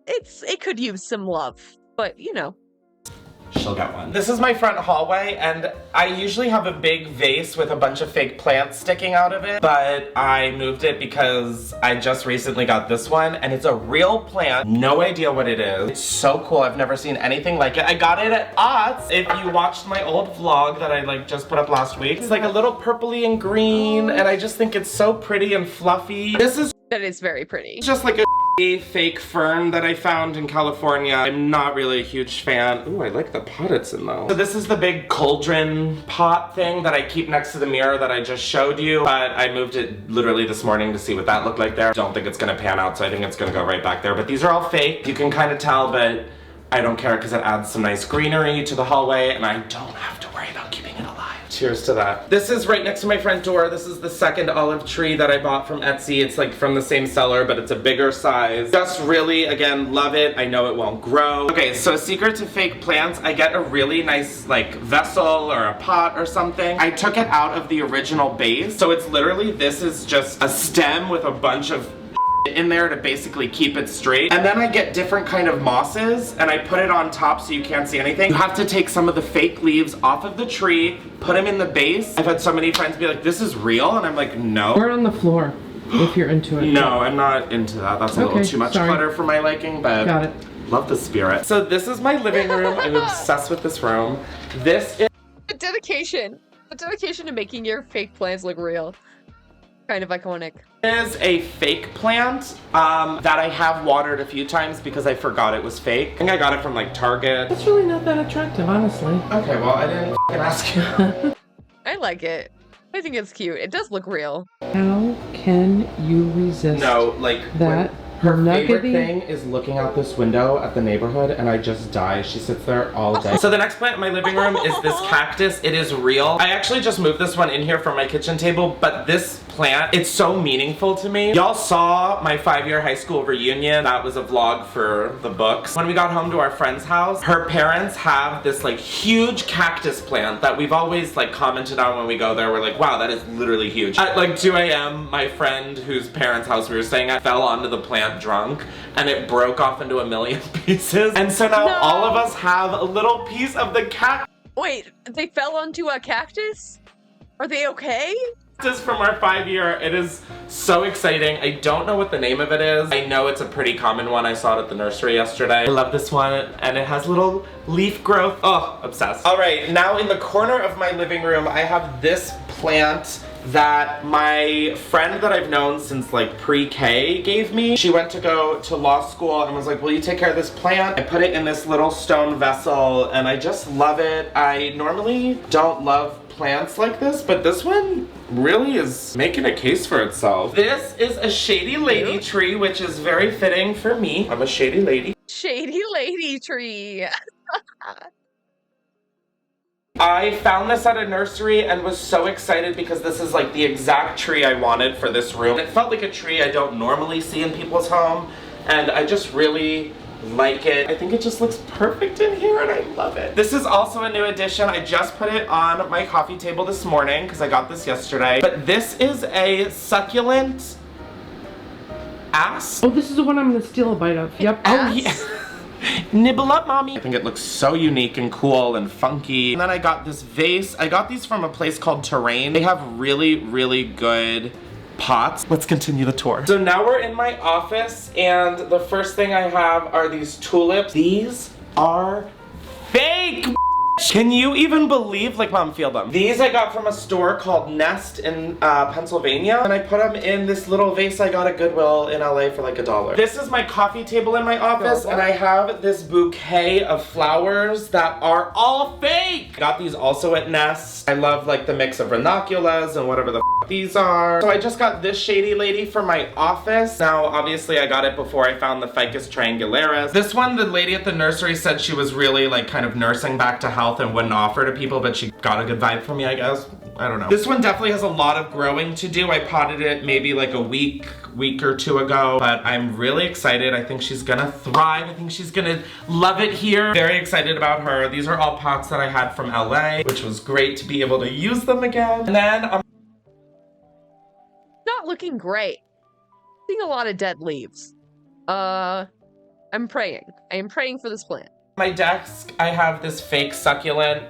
it could use some love, but you know. She'll get one. This is my front hallway, and I usually have a big vase with a bunch of fake plants sticking out of it, but I moved it because I just recently got this one, and it's a real plant. No idea what it is. It's so cool. I've never seen anything like it. I got it at Ott's. If you watched my old vlog that I like just put up last week, it's like a little purpley and green, and I just think it's so pretty and fluffy. That is very pretty. It's just like a fake fern that I found in California. I'm not really a huge fan. Ooh, I like the pot it's in though. So this is the big cauldron pot thing that I keep next to the mirror that I just showed you, but I moved it literally this morning to see what that looked like there. Don't think it's gonna pan out, so I think it's gonna go right back there. But these are all fake. You can kind of tell, but I don't care because it adds some nice greenery to the hallway, and I don't have to worry about keeping it alive. Cheers to that. This is right next to my front door. This is the second olive tree that I bought from Etsy. It's like from the same seller, but it's a bigger size. Just really, again, love it. I know it won't grow. Okay, so a secret to fake plants, I get a really nice like vessel or a pot or something. I took it out of the original base. So it's literally, this is just a stem with a bunch of in there to basically keep it straight. And then I get different kind of mosses and I put it on top so you can't see anything. You have to take some of the fake leaves off of the tree, put them in the base. I've had so many friends be like, this is real, and I'm like, no. Or on the floor, if you're into it. No, I'm not into that. That's a little too much clutter for my liking, but got it. Love the spirit. So this is my living room. I'm obsessed with this room. This is The dedication to making your fake plants look real. Kind of iconic. Is a fake plant that I have watered a few times because I forgot it was fake. I think I got it from like Target. It's really not that attractive, honestly. Okay, well I didn't ask you. I like it. I think it's cute. It does look real. How can you resist? No, like that. Her favorite thing is looking out this window at the neighborhood, and I just die. She sits there all day. So the next plant in my living room is this cactus. It is real. I actually just moved this one in here from my kitchen table, but this plant, it's so meaningful to me. Y'all saw my 5-year high school reunion. That was a vlog for the books. When we got home to our friend's house, her parents have this like huge cactus plant that we've always like commented on when we go there. We're like, wow, that is literally huge. At like 2 a.m., my friend whose parents' house we were staying at fell onto the plant drunk, and it broke off into a million pieces. And so now all of us have a little piece of the cactus. Wait, they fell onto a cactus? Are they okay? This is from our 5-year. It is so exciting. I don't know what the name of it is. I know it's a pretty common one. I saw it at the nursery yesterday. I love this one, and it has little leaf growth. Oh, obsessed. All right, now in the corner of my living room, I have this plant that my friend that I've known since like pre-K gave me. She went to go to law school and was like, will you take care of this plant? I put it in this little stone vessel, and I just love it. I normally don't love plants like this, but this one really is making a case for itself. This is a shady lady tree, which is very fitting for me. I'm a shady lady. Shady lady tree. I found this at a nursery and was so excited because this is like the exact tree I wanted for this room. It felt like a tree I don't normally see in people's home, and I just really like it. I think it just looks perfect in here, and I love it. This is also a new addition. I just put it on my coffee table this morning because I got this yesterday. But this is a succulent ass. Oh, this is the one I'm gonna steal a bite of. Yep. Oh, yeah. Nibble up, mommy. I think it looks so unique and cool and funky. And then I got this vase. I got these from a place called Terrain. They have really, really good pots. Let's continue the tour. So now we're in my office, and the first thing I have are these tulips. These are fake. Can you even believe, like, Mom, feel them. These I got from a store called Nest in Pennsylvania, and I put them in this little vase I got at Goodwill in LA for like $1. This is my coffee table in my office, and I have this bouquet of flowers that are all fake. Got these also at Nest. I love like the mix of ranunculus and whatever the these are. So I just got this shady lady for my office. Now, obviously I got it before I found the Ficus triangularis. This one, the lady at the nursery said she was really like kind of nursing back to health and wouldn't offer to people, but she got a good vibe from me, I guess. I don't know. This one definitely has a lot of growing to do. I potted it maybe like a week or two ago, but I'm really excited. I think she's gonna thrive. I think she's gonna love it here. Very excited about her. These are all pots that I had from LA, which was great to be able to use them again. And then Not looking great. Seeing a lot of dead leaves. I'm praying. I am praying for this plant. my desk, I have this fake succulent.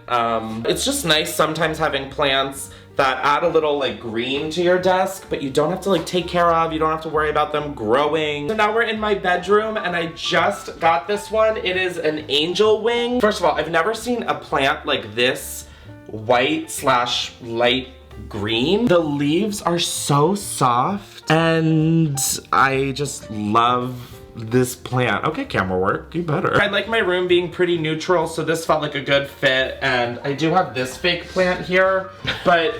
It's just nice sometimes having plants that add a little like green to your desk, but you don't have to like take care of, you don't have to worry about them growing. So now we're in my bedroom and I just got this one. It is an angel wing. First of all, I've never seen a plant like this white/light green. The leaves are so soft and I just love this plant. Okay, camera work, you better. I like my room being pretty neutral, so this felt like a good fit. And I do have this fake plant here, but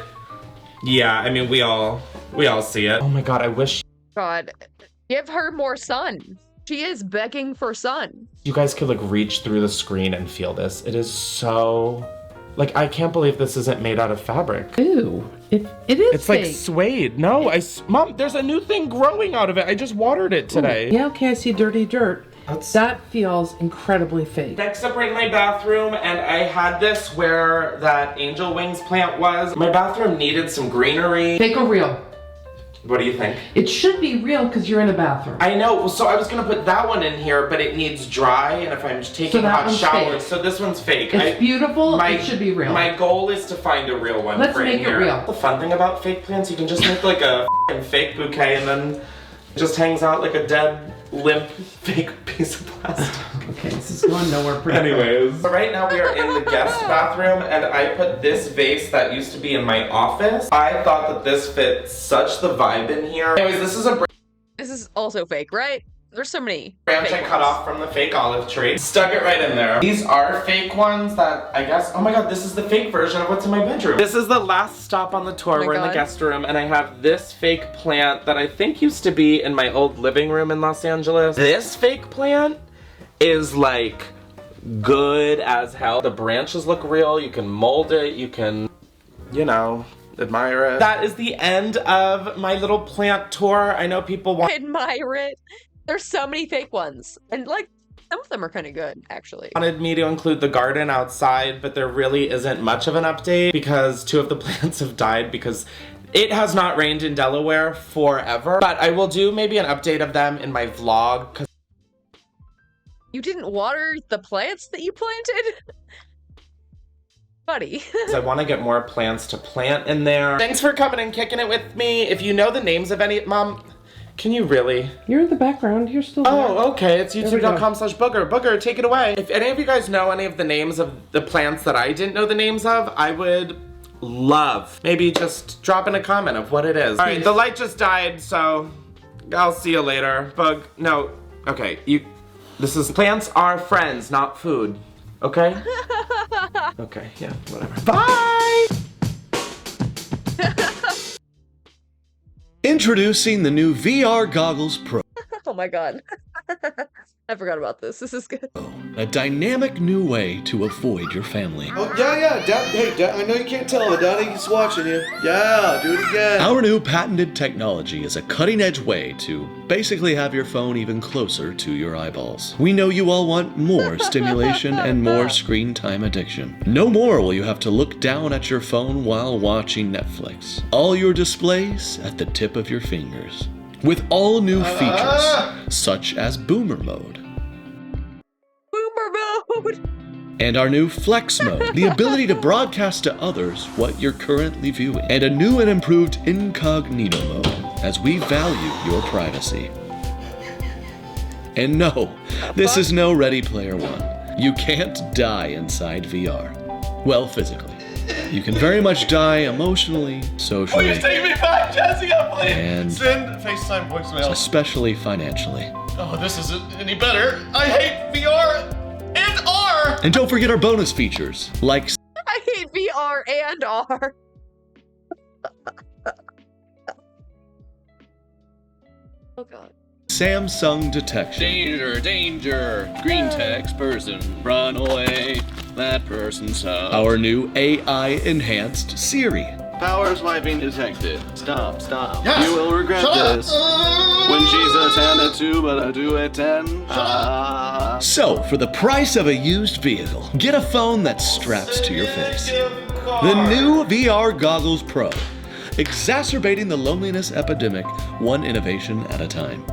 yeah, I mean, we all see it. Oh my God, I wish God, give her more sun. She is begging for sun. you guys could like reach through the screen and feel this. It is so, like, I can't believe this isn't made out of fabric. Ew, it is It's fake. like suede. No, Mom, there's a new thing growing out of it. I just watered it today. Ooh, yeah, okay, I see dirty dirt. That feels incredibly fake. Next up, we're in my bathroom, and I had this where that angel wings plant was. My bathroom needed some greenery. Fake or real? What do you think? It should be real because you're in a bathroom. I know, so I was gonna put that one in here, but it needs dry, and if I'm taking that hot one's showers, fake. so this one's fake. It's beautiful, it should be real. My goal is to find a real one. Let's for in make it here. real. The fun thing about fake plants, you can just make like a f***ing fake bouquet, and then it just hangs out like a dead, limp, fake piece of plastic. Okay, this is going nowhere pretty Anyways. So right now we are in the guest bathroom and I put this vase that used to be in my office. I thought that this fit such the vibe in here. Anyways, this is a This is also fake, right? There's so many branch fake I cut off from the fake olive tree. Stuck it right in there. These are fake ones that I guess, oh my God, this is the fake version of what's in my bedroom. This is the last stop on the tour. Oh my We're in the God. guest room and I have this fake plant that I think used to be in my old living room in Los Angeles. This fake plant is like good as hell. The branches look real, you can mold it, you can, you know, admire it. That is the end of my little plant tour. I know people want Admire it. There's so many fake ones. And like, some of them are kind of good, actually. wanted me to include the garden outside, but there really isn't much of an update because 2 of the plants have died because it has not rained in Delaware forever. But I will do maybe an update of them in my vlog because You didn't water the plants that you planted? Buddy. I want to get more plants to plant in there. Thanks for coming and kicking it with me. If you know the names of any, Mom, can you really? You're in the background, you're still there. Oh, okay, it's There we go. youtube.com/booger. Booger, take it away. If any of you guys know any of the names of the plants that I didn't know the names of, I would love. Maybe just drop in a comment of what it is. All right, the light just died, so I'll see you later. Bug, no, okay, this is, plants are friends, not food, okay? Okay, yeah, whatever. Bye! Introducing the new VR Goggles Pro. Oh my God. I forgot about this. This is good. A dynamic new way to avoid your family. Oh, yeah, Dad, hey, Dad, I know you can't tell, but Daddy's watching you. Yeah, do it again. Our new patented technology is a cutting-edge way to basically have your phone even closer to your eyeballs. We know you all want more stimulation and more screen time addiction. No more will you have to look down at your phone while watching Netflix. All your displays at the tip of your fingers. With all new features, such as Boomer Mode. Boomer Mode! And our new Flex Mode, the ability to broadcast to others what you're currently viewing. And a new and improved Incognito Mode, as we value your privacy. And no, this is no Ready Player One. You can't die inside VR. Well, physically. You can very much die emotionally, socially, Please take me back, Jessica, please. And send FaceTime voicemail. especially financially. Oh, this isn't any better. I hate VR and R. And don't forget our bonus features, like I hate VR and R. Oh God. Samsung Detection. Danger, danger. Green text person. Run away. That person's up. Our new AI-enhanced Siri. Power swiping detected. Stop, stop. Yes. You will regret Shut up. this. When she's a 10 at 2, but I do at 10. So, for the price of a used vehicle, get a phone that straps to your face. The new VR Goggles Pro, exacerbating the loneliness epidemic one innovation at a time.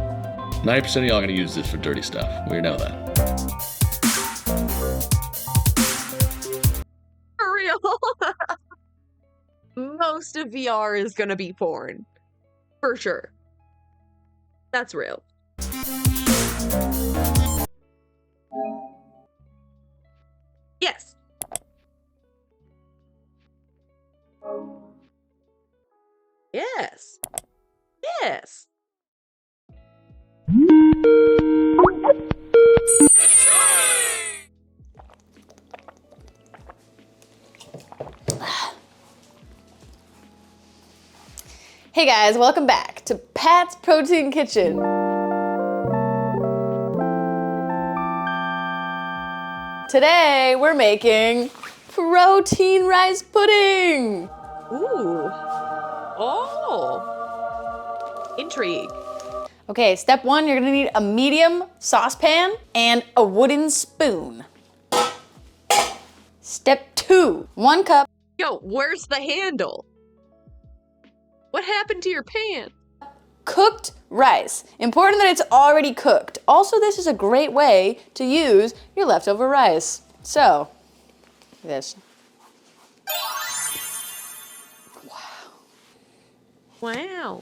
90% of y'all gonna use this for dirty stuff. We know that. For real. Most of VR is gonna be porn. For sure. That's real. Yes. Yes. Yes. Hey guys, welcome back to Pat's Protein Kitchen. Today we're making protein rice pudding. Ooh. Oh. Intrigue. Okay, step one, you're gonna need a medium saucepan and a wooden spoon. Step two, 1 cup. Yo, where's the handle? What happened to your pan? Cooked rice. Important that it's already cooked. Also, this is a great way to use your leftover rice. So, this. Wow.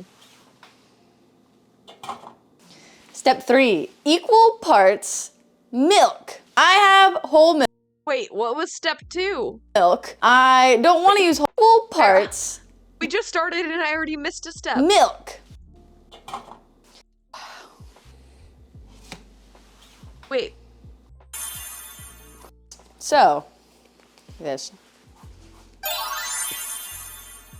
Step 3, equal parts milk. I have whole milk. Wait, what was step 2? Milk. I don't want to use whole parts. We just started and I already missed a step. Milk. Wait. So, this.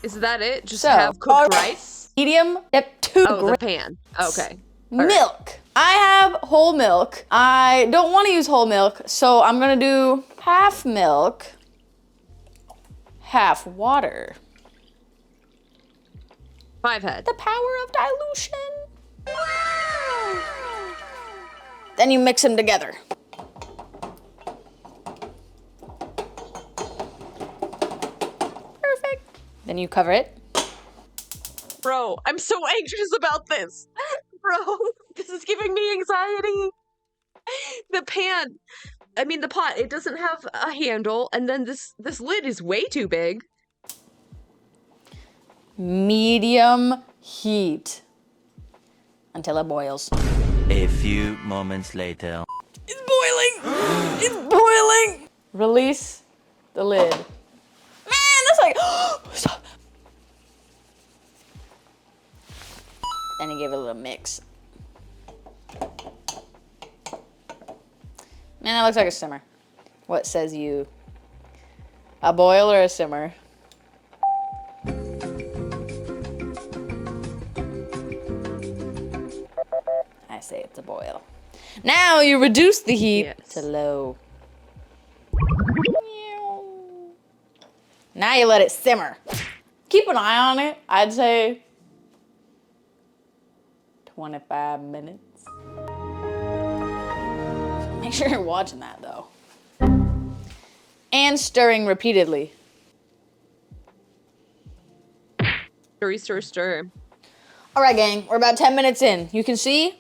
Is that it? Just So, have cooked rice? Medium. Step 2. Oh, the pan. Okay. Milk. I have whole milk. I don't want to use whole milk, so I'm gonna do half milk, half water. 5 head. The power of dilution. Wow. Then you mix them together. Perfect. Then you cover it. Bro, I'm so anxious about this. Bro, this is giving me anxiety. The pan, I mean the pot, it doesn't have a handle, and then this lid is way too big. Medium heat until it boils. A few moments later. It's boiling! It's boiling! Release the lid. Man, that's like... Stop. Then you give it a little mix. Man, that looks like a simmer. What says you? A boil or a simmer? I say it's a boil. Now you reduce the heat to low. Now you let it simmer. Keep an eye on it. I'd say 25 minutes. Make sure you're watching that though. And stirring repeatedly. Stir, stir, stir. All right, gang, we're about 10 minutes in. You can see,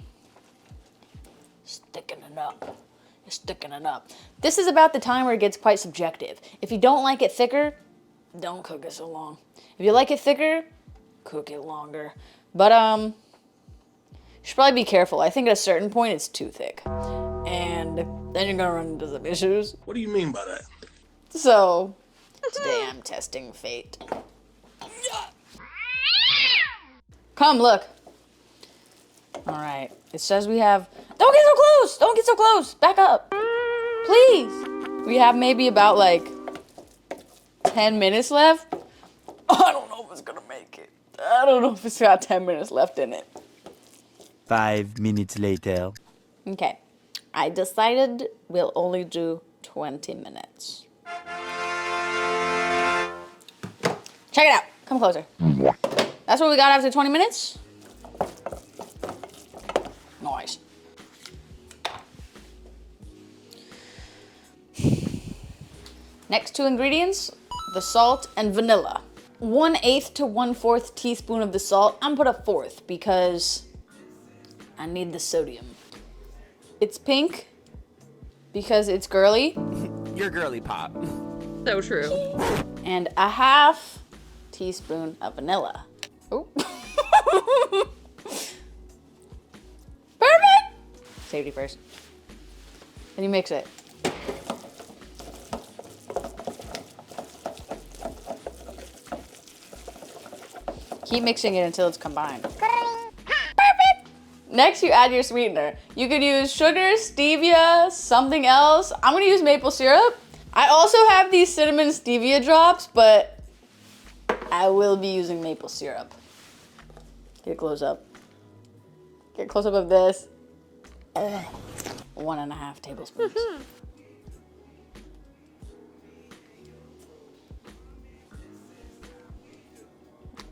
sticking it up. You're sticking it up. This is about the time where it gets quite subjective. If you don't like it thicker, don't cook it so long. If you like it thicker, cook it longer. But, you should probably be careful. I think at a certain point, it's too thick. And then you're gonna run into some issues. What do you mean by that? So, today I'm testing fate. Come, look. All right, it says we have, don't get so close, don't get so close, back up, please. We have maybe about like 10 minutes left. Oh, I don't know if it's gonna make it. I don't know if it's got 10 minutes left in it. 5 minutes later. Okay, I decided we'll only do 20 minutes. Check it out. Come closer. That's what we got after 20 minutes. Nice. Next two ingredients, the salt and vanilla. 1/8 to 1/4 teaspoon of the salt. I'm gonna put a 1/4 because I need the sodium. It's pink because it's girly. You're girly pop. So true. And a 1/2 teaspoon of vanilla. Oh. Perfect! Safety first. Then you mix it. Keep mixing it until it's combined. Perfect! Next, you add your sweetener. You could use sugar, stevia, something else. I'm gonna use maple syrup. I also have these cinnamon stevia drops, but I will be using maple syrup. Get a close up. Get a close up of this. 1.5 tablespoons.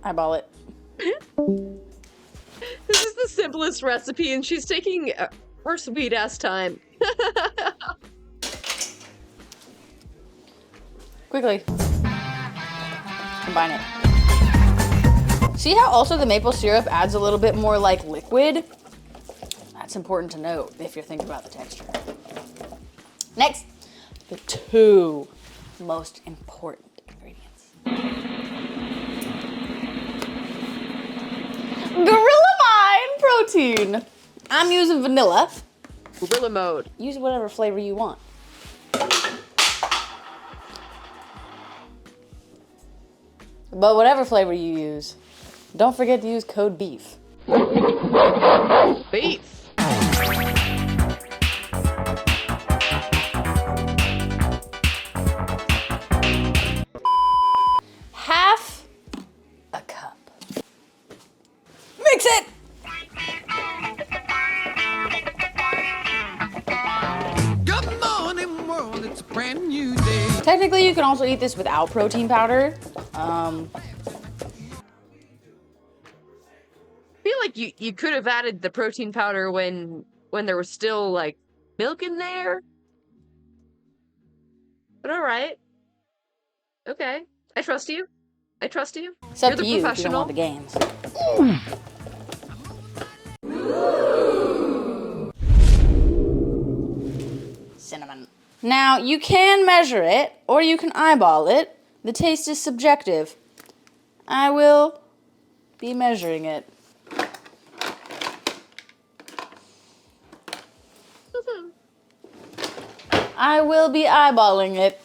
Eyeball it. This is the simplest recipe, and she's taking her sweet ass time. Quickly. Combine it. See how also the maple syrup adds a little bit more like liquid? That's important to note if you're thinking about the texture. Next, the two most important ingredients. Gorilla Vine protein. I'm using vanilla. Gorilla mode. Use whatever flavor you want. But whatever flavor you use, don't forget to use code BEEF. Beef. Half a cup. Mix it! Good morning, world. It's a brand new day. Technically, you can also eat this without protein powder. I feel like you could have added the protein powder when there was still like milk in there. But all right. Okay. I trust you. I trust you. It's up You're to the you if you don't professional. want the gains. Cinnamon. Now, you can measure it, or you can eyeball it. The taste is subjective. I will be measuring it. I will be eyeballing it.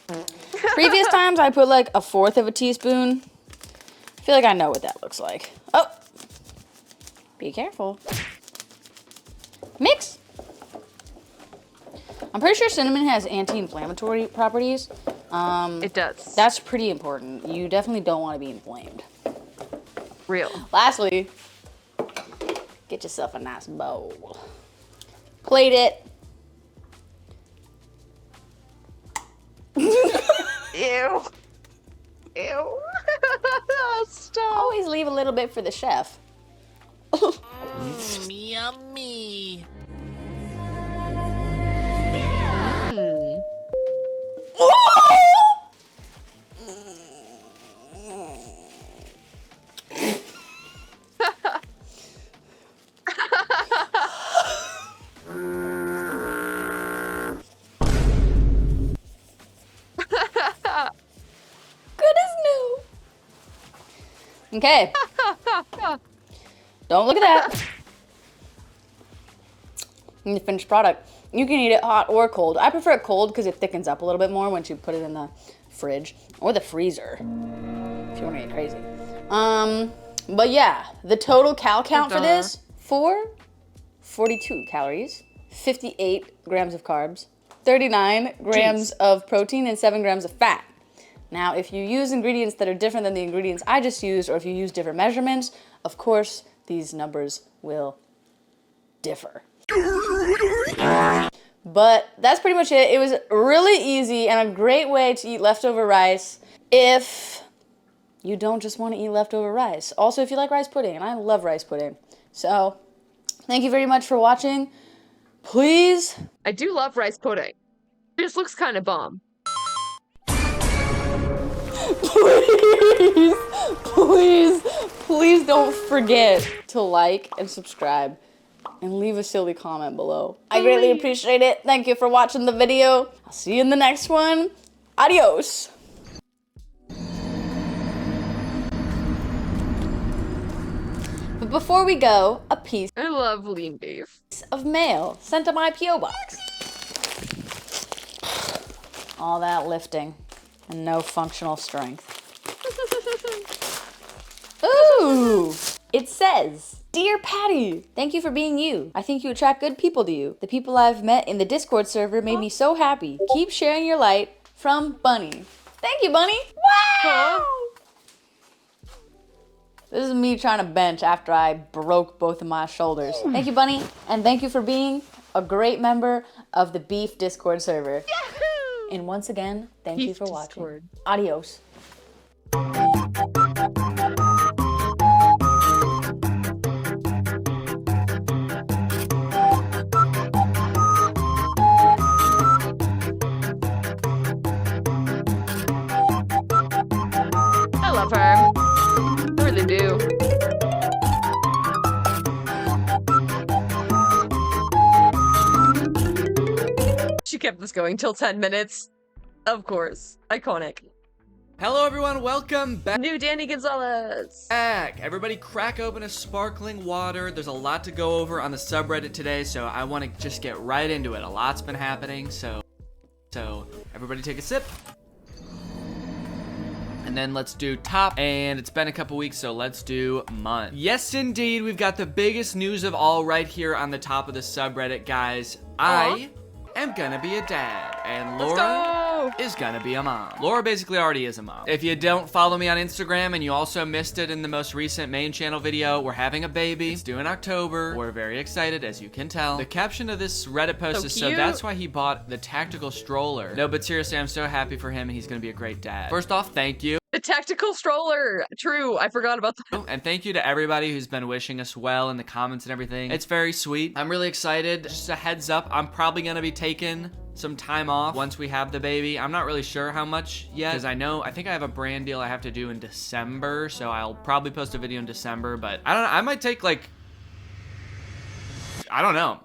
Previous times I put like 1/4 of a teaspoon. I feel like I know what that looks like. Oh, be careful. Mix. I'm pretty sure cinnamon has anti-inflammatory properties. It does. That's pretty important. You definitely don't want to be inflamed. Real. Lastly, get yourself a nice bowl. Plate it. Ew. Ew. Stop. Always leave a little bit for the chef. Yummy. Good as new. Okay. Don't look at that. And the finished product. You can eat it hot or cold. I prefer it cold because it thickens up a little bit more once you put it in the fridge or the freezer, if you want to get crazy. But yeah, the total cal count for this, 42 calories, 58 grams of carbs, 39 grams of protein, and 7 grams of fat. Now, if you use ingredients that are different than the ingredients I just used, or if you use different measurements, of course, these numbers will differ. But that's pretty much it. It was really easy and a great way to eat leftover rice if you don't just want to eat leftover rice. Also, if you like rice pudding, and I love rice pudding. So, thank you very much for watching. Please. I do love rice pudding. It just looks kind of bomb. Please don't forget to like and subscribe and leave a silly comment below. I greatly appreciate it. Thank you for watching the video. I'll see you in the next one. Adios. But before we go, a piece I love lean beef of mail sent to my P.O. box. All that lifting and no functional strength. Ooh! It says, Dear Patty, thank you for being you. I think you attract good people to you. The people I've met in the Discord server made me so happy. Keep sharing your light. From Bunny. Thank you, Bunny. Wow! This is me trying to bench after I broke both of my shoulders. Thank you, Bunny. And thank you for being a great member of the Beef Discord server. Yahoo! And once again, thank you for watching. Adios. I love her. I really do. She kept this going till 10 minutes. Of course. Iconic. Hello everyone, welcome back. New Danny Gonzalez. Everybody crack open a sparkling water. There's a lot to go over on the subreddit today, so I want to just get right into it. A lot's been happening, so everybody take a sip. And then let's do top, and it's been a couple weeks, so let's do month. Yes, indeed, we've got the biggest news of all right here on the top of the subreddit, guys. I am gonna be a dad, and Laura is gonna be a mom. Laura basically already is a mom. If you don't follow me on Instagram and you also missed it in the most recent main channel video, we're having a baby. It's due in October. We're very excited, as you can tell. The caption of this Reddit post is, so that's why he bought the tactical stroller. No, but seriously, I'm so happy for him, and he's gonna be a great dad. First off, thank you. The tactical stroller. True. I forgot about that. And thank you to everybody who's been wishing us well in the comments and everything. It's very sweet. I'm really excited. Just a heads up, I'm probably gonna be taking some time off once we have the baby. I'm not really sure how much yet, because I think I have a brand deal I have to do in December, so I'll probably post a video in December, but I don't know, I might take like, I don't know.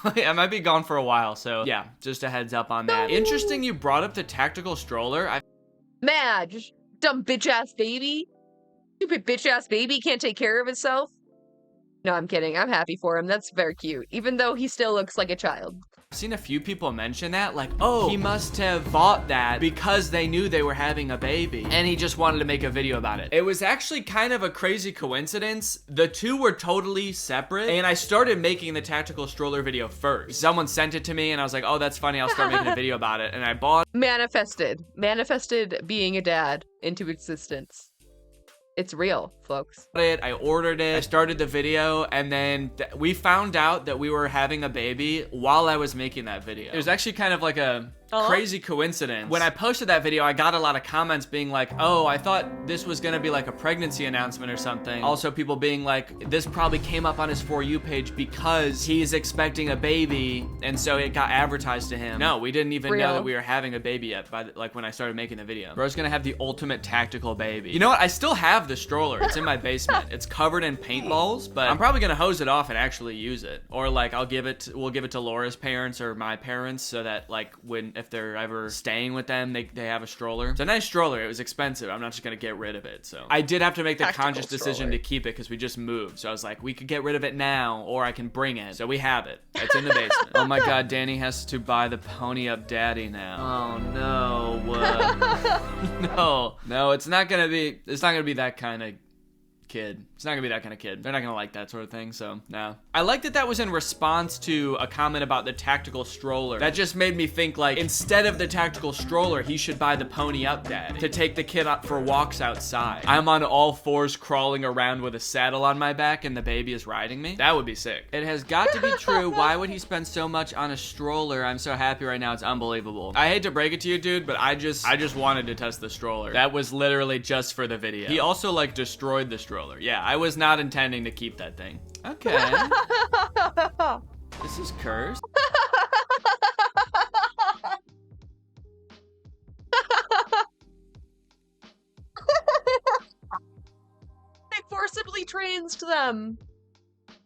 I might be gone for a while, so yeah, just a heads up on that. Interesting you brought up the tactical stroller. Madge. Dumb bitch-ass baby. Stupid bitch-ass baby can't take care of himself. No, I'm kidding. I'm happy for him. That's very cute. Even though he still looks like a child. I've seen a few people mention that, like, oh, he must have bought that because they knew they were having a baby, and he just wanted to make a video about it. It was actually kind of a crazy coincidence. The two were totally separate, and I started making the tactical stroller video first. Someone sent it to me, and I was like, oh, that's funny. I'll start making a video about it, and I bought. Manifested being a dad into existence. It's real, folks. I ordered it, I started the video, and then we found out that we were having a baby while I was making that video. It was actually kind of like a crazy coincidence. When I posted that video, I got a lot of comments being like, oh, I thought this was gonna be like a pregnancy announcement or something. Also people being like, this probably came up on his For You page because he's expecting a baby, and so it got advertised to him. No, we didn't even know that we were having a baby yet like when I started making the video. Bro's gonna have the ultimate tactical baby. You know what? I still have the stroller. It's in my basement. It's covered in paintballs, but I'm probably gonna hose it off and actually use it. Or like we'll give it to Laura's parents or my parents so that like if they're ever staying with them, they have a stroller. It's a nice stroller. It was expensive. I'm not just gonna get rid of it. So I did have to make the conscious decision to keep it because we just moved. So I was like, we could get rid of it now or I can bring it. So we have it. It's in the basement. Oh my God, Danny has to buy the pony up daddy now. Oh no. No, it's not gonna be that kind of kid. It's not gonna be that kind of kid. They're not gonna like that sort of thing, so no. I like that that was in response to a comment about the tactical stroller. That just made me think like, instead of the tactical stroller, he should buy the pony up dad to take the kid up for walks outside. I'm on all fours crawling around with a saddle on my back and the baby is riding me. That would be sick. It has got to be true. Why would he spend so much on a stroller? I'm so happy right now. It's unbelievable. I hate to break it to you, dude, but I just wanted to test the stroller. That was literally just for the video. He also like destroyed the stroller. Yeah, I was not intending to keep that thing. Okay. This is cursed. They forcibly trains them.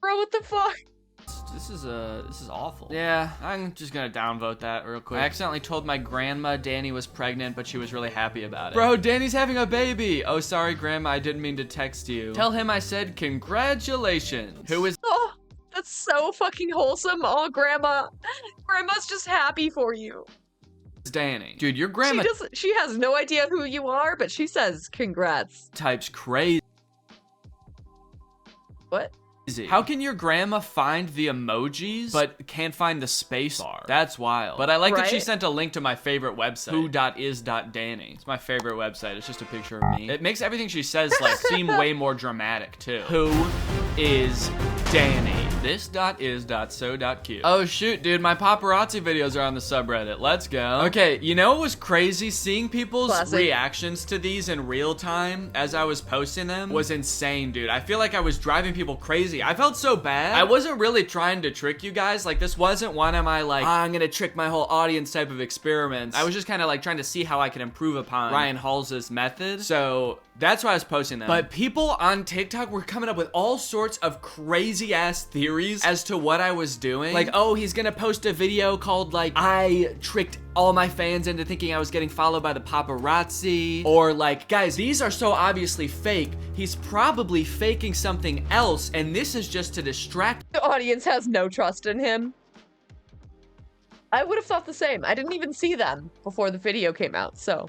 Bro, what the fuck? This is awful. Yeah, I'm just gonna downvote that real quick. I accidentally told my grandma Danny was pregnant, but she was really happy about it. Bro, Danny's having a baby. Oh, sorry, grandma, I didn't mean to text you. Tell him I said congratulations. Who is? Oh, that's so fucking wholesome. Oh, grandma. Grandma's just happy for you. Danny. Dude, your grandma She has no idea who you are, but she says congrats. types crazy. What? How can your grandma find the emojis but can't find the space bar? That's wild. But I like that she sent a link to my favorite website, who.is.danny. It's my favorite website. It's just a picture of me. It makes everything she says like seem way more dramatic too. Who is Danny? This.is.so.cute. Oh shoot, dude, my paparazzi videos are on the subreddit. Let's go. Okay, you know what was crazy? Seeing people's reactions to these in real time as I was posting them was insane, dude. I feel like I was driving people crazy. I felt so bad. I wasn't really trying to trick you guys. Like, this wasn't one of my like, I'm gonna trick my whole audience type of experiments. I was just kind of like trying to see how I could improve upon Ryan Hals's method. So that's why I was posting them. But people on TikTok were coming up with all sorts of crazy ass theories as to what I was doing. Like, oh, he's gonna post a video called like, I tricked all my fans into thinking I was getting followed by the paparazzi. Or like, guys, these are so obviously fake. He's probably faking something else, and this is just to distract. The audience has no trust in him. I would have thought the same. I didn't even see them before the video came out, so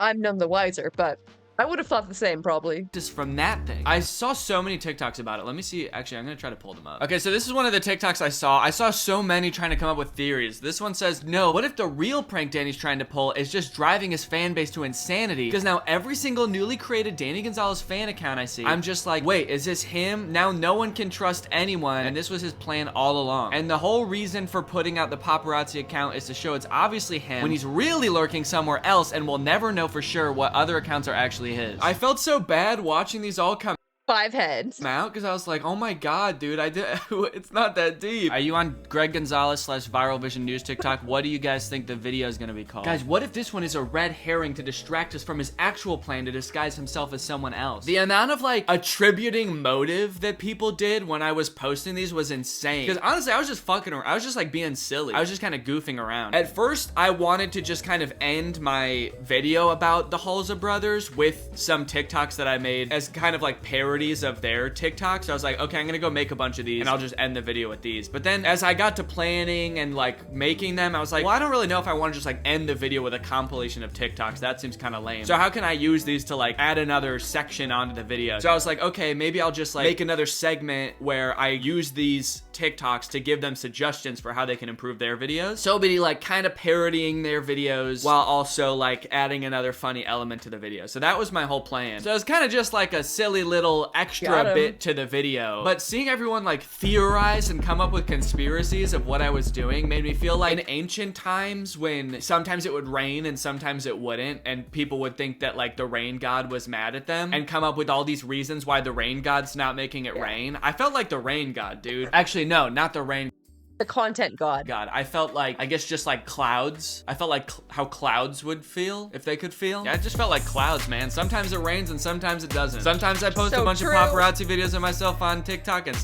I'm none the wiser, but I would have thought the same, probably. Just from that thing. I saw so many TikToks about it. Let me see. Actually, I'm gonna try to pull them up. Okay, so this is one of the TikToks I saw. I saw so many trying to come up with theories. This one says, no, what if the real prank Danny's trying to pull is just driving his fan base to insanity? Because now every single newly created Danny Gonzalez fan account I see, I'm just like, wait, is this him? Now no one can trust anyone, and this was his plan all along. And the whole reason for putting out the paparazzi account is to show it's obviously him when he's really lurking somewhere else, and we'll never know for sure what other accounts are actually his. I felt so bad watching these all come 5 heads out because I was like, oh my god, dude, it's not that deep. Are you on Greg Gonzalez / Viral Vision News TikTok? What do you guys think the video is gonna be called? Guys, what if this one is a red herring to distract us from his actual plan to disguise himself as someone else? The amount of like attributing motive that people did when I was posting these was insane. Because honestly, I was just fucking around. I was just like being silly. I was just kind of goofing around. At first, I wanted to just kind of end my video about the Halsey brothers with some TikToks that I made as kind of like parodies of their TikToks. I was like, okay, I'm gonna go make a bunch of these and I'll just end the video with these. But then as I got to planning and like making them, I was like, well, I don't really know if I want to just like end the video with a compilation of TikToks. That seems kind of lame. So how can I use these to like add another section onto the video? So I was like, okay, maybe I'll just like make another segment where I use these TikToks to give them suggestions for how they can improve their videos. So it'll be like kind of parodying their videos while also like adding another funny element to the video. So that was my whole plan. So it was kind of just like a silly little extra bit to the video. But seeing everyone like theorize and come up with conspiracies of what I was doing made me feel like in ancient times when sometimes it would rain and sometimes it wouldn't, and people would think that like the rain god was mad at them and come up with all these reasons why the rain god's not making it rain. I felt like the rain god, dude. Actually, no, not the rain. The content god. God, I felt like, I guess just like clouds. I felt like how clouds would feel if they could feel. Yeah, I just felt like clouds, man. Sometimes it rains and sometimes it doesn't. Sometimes I post a bunch of paparazzi videos of myself on TikTok and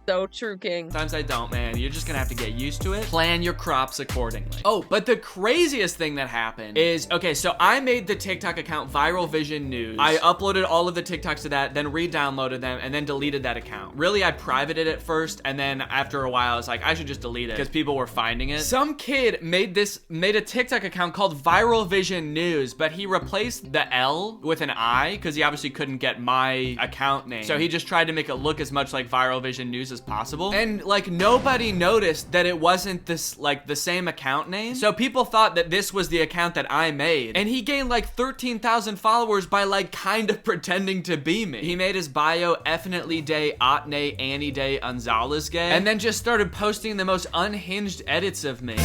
So true, King. Sometimes I don't, man. You're just gonna have to get used to it. Plan your crops accordingly. Oh, but the craziest thing that happened is, okay, so I made the TikTok account Viral Vision News. I uploaded all of the TikToks to that, then re-downloaded them, and then deleted that account. Really, I privated it first, and then after a while, I was like, I should just delete it because people were finding it. Some kid made a TikTok account called Viral Vision News, but he replaced the L with an I because he obviously couldn't get my account name. So he just tried to make it look as much like Viral Vision News as possible. And like nobody noticed that it wasn't this like the same account name. So people thought that this was the account that I made. And he gained like 13,000 followers by like kind of pretending to be me. He made his bio Effinitely Day, Otne, Annie Day, Unzala's Gay, and then just started posting the most unhinged edits of me.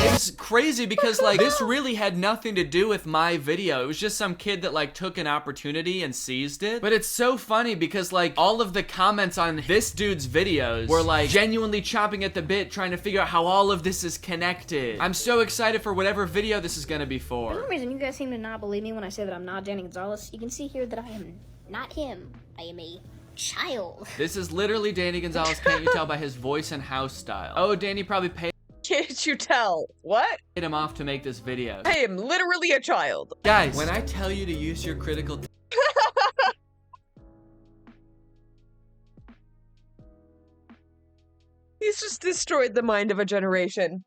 It's crazy because like this really had nothing to do with my video. It was just some kid that like took an opportunity and seized it. But it's so funny because like all of the comments on this dude's videos were like genuinely chomping at the bit trying to figure out how all of this is connected. I'm so excited for whatever video this is gonna be for. For some reason, you guys seem to not believe me when I say that I'm not Danny Gonzalez. You can see here that I am not him. I am a child. This is literally Danny Gonzalez. Can't you tell by his voice and house style? Oh, Danny probably paid Can't you tell? What? him off to make this video. I am literally a child. Guys, when I tell you to use your critical He's just destroyed the mind of a generation.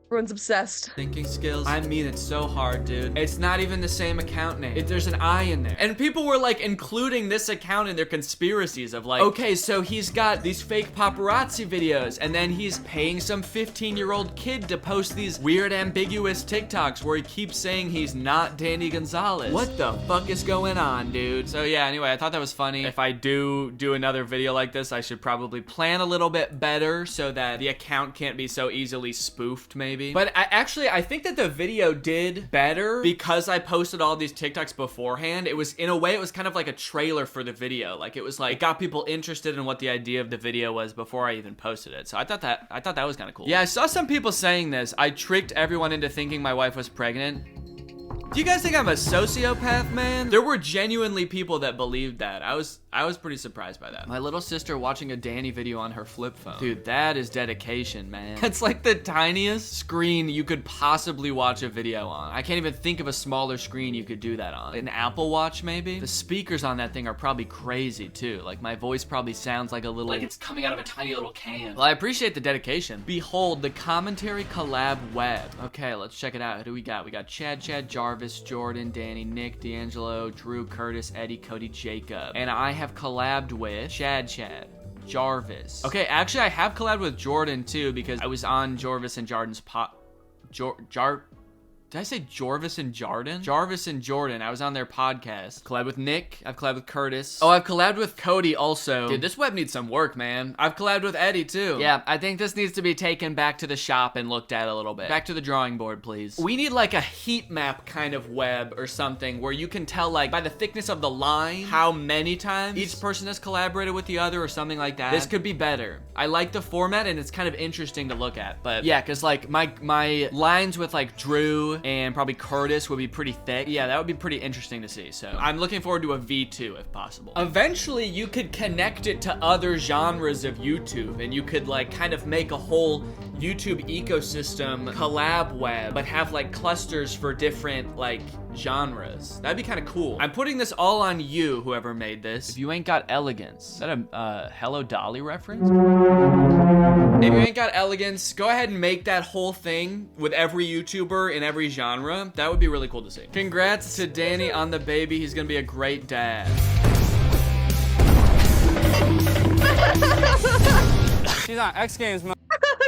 Everyone's obsessed. thinking skills, I mean it so hard, dude. It's not even the same account name. There's an I in there. And people were like including this account in their conspiracies of like, okay, so he's got these fake paparazzi videos and then he's paying some 15-year-old kid to post these weird ambiguous TikToks where he keeps saying he's not Danny Gonzalez. What the fuck is going on, dude? So yeah, anyway, I thought that was funny. If I do another video like this, I should probably plan a little bit better so that the account can't be so easily spoofed, maybe. But I think that the video did better because I posted all these TikToks beforehand. It was, in a way, it was kind of like a trailer for the video. Like it was like, it got people interested in what the idea of the video was before I even posted it. So I thought that was kind of cool. Yeah, I saw some people saying this. I tricked everyone into thinking my wife was pregnant. Do you guys think I'm a sociopath, man? There were genuinely people that believed that. I was pretty surprised by that. My little sister watching a Danny video on her flip phone. Dude, that is dedication, man. That's like the tiniest screen you could possibly watch a video on. I can't even think of a smaller screen you could do that on. An Apple Watch, maybe? The speakers on that thing are probably crazy, too. Like, my voice probably sounds like a little... like it's coming out of a tiny little can. Well, I appreciate the dedication. Behold, the commentary collab web. Okay, let's check it out. Who do we got? We got Chad, Jarvis, Jordan, Danny, Nick, D'Angelo, Drew, Curtis, Eddie, Cody, Jacob. And I have collabed with Chad, Jarvis. Okay, actually I have collabed with Jordan too because I was on Jarvis and Jordan's Did I say Jarvis and Jordan? Jarvis and Jordan. I was on their podcast. Collabed with Nick. I've collabed with Curtis. Oh, I've collabed with Cody also. Dude, this web needs some work, man. I've collabed with Eddie too. Yeah, I think this needs to be taken back to the shop and looked at a little bit. Back to the drawing board, please. We need like a heat map kind of web or something where you can tell like by the thickness of the line how many times each person has collaborated with the other or something like that. This could be better. I like the format and it's kind of interesting to look at. But yeah, because like my lines with like Drew and probably Curtis would be pretty thick. Yeah, that would be pretty interesting to see. So I'm looking forward to a V2 if possible. Eventually, you could connect it to other genres of YouTube and you could like kind of make a whole YouTube ecosystem collab web, but have like clusters for different like genres. That'd be kind of cool. I'm putting this all on you, whoever made this. If you ain't got elegance. Is that a Hello Dolly reference? If you ain't got elegance, go ahead and make that whole thing with every YouTuber in every genre. That would be really cool to see. Congrats to Danny on the baby. He's gonna be a great dad. She's on X Games, man.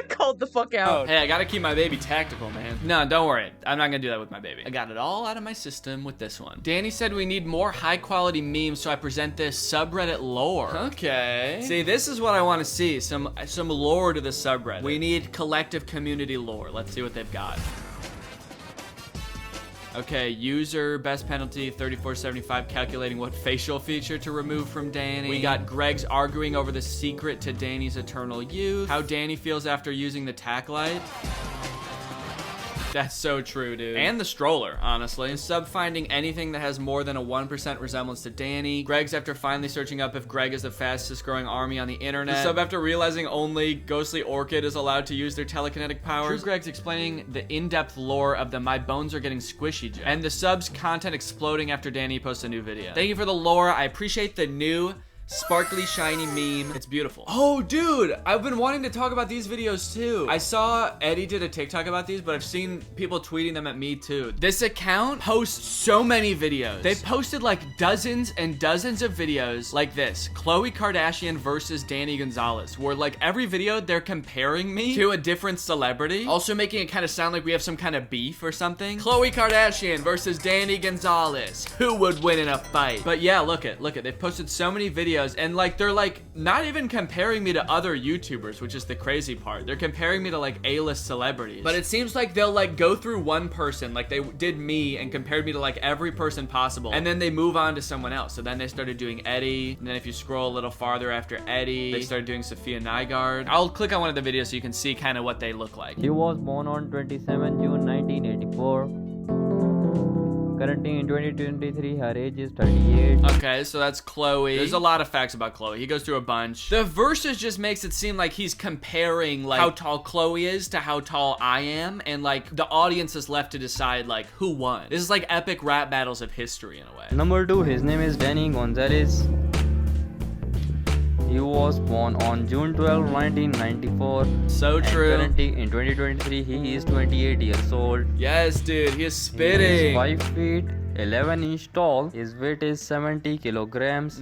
Called the fuck out. Hey, I gotta keep my baby tactical, man. No, don't worry. I'm not gonna do that with my baby. I got it all out of my system with this one. Danny said we need more high quality memes, so I present this subreddit lore. Okay. See, this is what I want to see. Some lore to the subreddit. We need collective community lore. Let's see what they've got. Okay, user best penalty 3475 calculating what facial feature to remove from Danny. We got Greg's arguing over the secret to Danny's eternal youth. How Danny feels after using the tack light. That's so true, dude. And the stroller, honestly. The sub finding anything that has more than a 1% resemblance to Danny. Greg's after finally searching up if Greg is the fastest growing army on the internet. The sub after realizing only Ghostly Orchid is allowed to use their telekinetic powers. True Greg's explaining the in-depth lore of the My Bones Are Getting Squishy joke. And the sub's content exploding after Danny posts a new video. Thank you for the lore. I appreciate the new sparkly shiny meme. It's beautiful. Oh dude, I've been wanting to talk about these videos too. I saw Eddie did a TikTok about these, but I've seen people tweeting them at me too. This account posts so many videos. They posted like dozens and dozens of videos like this. Khloe Kardashian versus Danny Gonzalez, where like every video they're comparing me to a different celebrity, also making it kind of sound like we have some kind of beef or something. Khloe Kardashian versus Danny Gonzalez. Who would win in a fight? But yeah, look it. They've posted so many videos and like they're like not even comparing me to other YouTubers, which is the crazy part. They're comparing me to like A-list celebrities. But it seems like they'll like go through one person, like they did me and compared me to like every person possible, and then they move on to someone else. So then they started doing Eddie, and then if you scroll a little farther after Eddie, they started doing Sophia Nygaard. I'll click on one of the videos so you can see kind of what they look like. She was born on 27 June 1984. Currently in 2023, her age is 38. Okay, so that's Khloe. There's a lot of facts about Khloe. He goes through a bunch. The verses just makes it seem like he's comparing like how tall Khloe is to how tall I am, and like the audience is left to decide like who won. This is like epic rap battles of history in a way. Number 2, his name is Danny Gonzalez. He was born on June 12, 1994. So true. Currently in 2023, he is 28 years old. Yes, dude, he is spitting. He is 5 feet 11 inch tall. His weight is 70 kilograms.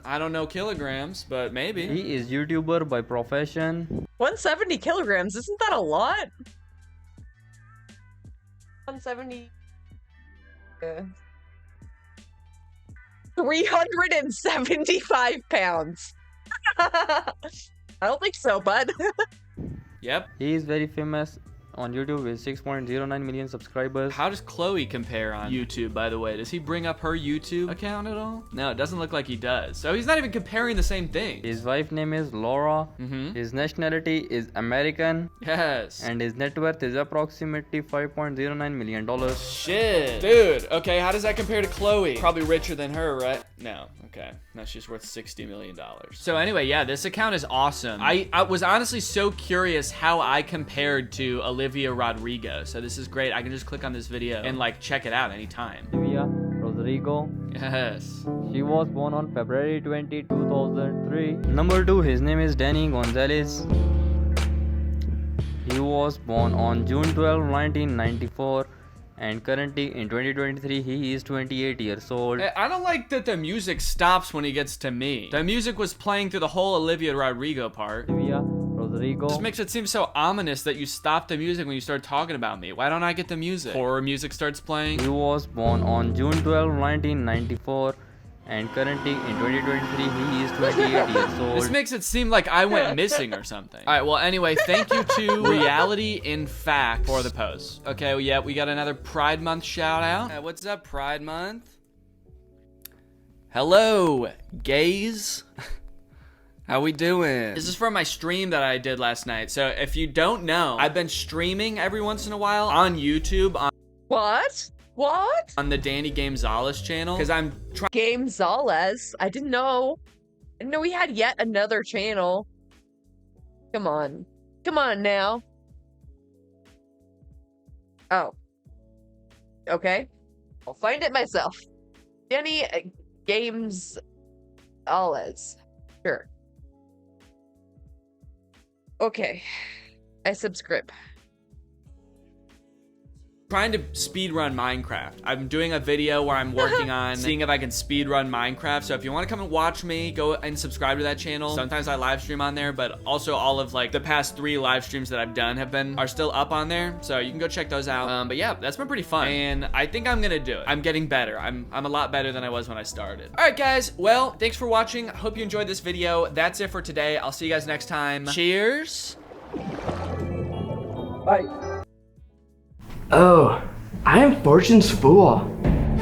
I don't know kilograms, but maybe. He is YouTuber by profession. 170 kilograms, isn't that a lot? 170. 375 pounds. I don't think so, bud. Yep. He is very famous on YouTube with 6.09 million subscribers. How does Khloe compare on YouTube, by the way? Does he bring up her YouTube account at all? No, it doesn't look like he does. So he's not even comparing the same thing. His wife's name is Laura. His nationality is American. Yes. And his net worth is approximately $5.09 million. Shit. Dude, okay, how does that compare to Khloe? Probably richer than her, right? No. Okay. No, she's worth $60 million. So anyway, yeah, this account is awesome. I was honestly so curious how I compared to Olivia Rodrigo. So this is great. I can just click on this video and like check it out anytime. Olivia Rodrigo. Yes. She was born on February 20, 2003. Number 2, his name is Danny Gonzalez. He was born on June 12, 1994. And currently in 2023, he is 28 years old. I don't like that the music stops when he gets to me. The music was playing through the whole Olivia Rodrigo part. Olivia Rodrigo. This makes it seem so ominous that you stop the music when you start talking about me. Why don't I get the music? Horror music starts playing. He was born on June 12, 1994. And currently in 2023, he is 28 years old. This makes it seem like I went missing or something. All right, well, anyway, thank you to Reality in Fact for the post. Okay, well, yeah, we got another Pride Month shout out. What's up, Pride Month? Hello, gays. How we doing? This is from my stream that I did last night. So if you don't know, I've been streaming every once in a while on YouTube. What? What? On the Danny Gamezales channel, because I'm trying. Gamezales? I didn't know. I didn't know we had yet another channel. Come on. Come on now. Oh. Okay. I'll find it myself. Danny Gamezales. Sure. Okay. I subscribe. Trying to speedrun Minecraft. I'm doing a video where I'm working on seeing if I can speedrun Minecraft. So if you want to come and watch me, go and subscribe to that channel. Sometimes I live stream on there, but also all of like the past 3 live streams that I've done are still up on there. So you can go check those out. But yeah, that's been pretty fun. And I think I'm gonna do it. I'm getting better. I'm a lot better than I was when I started. All right, guys. Well, thanks for watching. I hope you enjoyed this video. That's it for today. I'll see you guys next time. Cheers. Bye. Oh, I am Fortune's fool.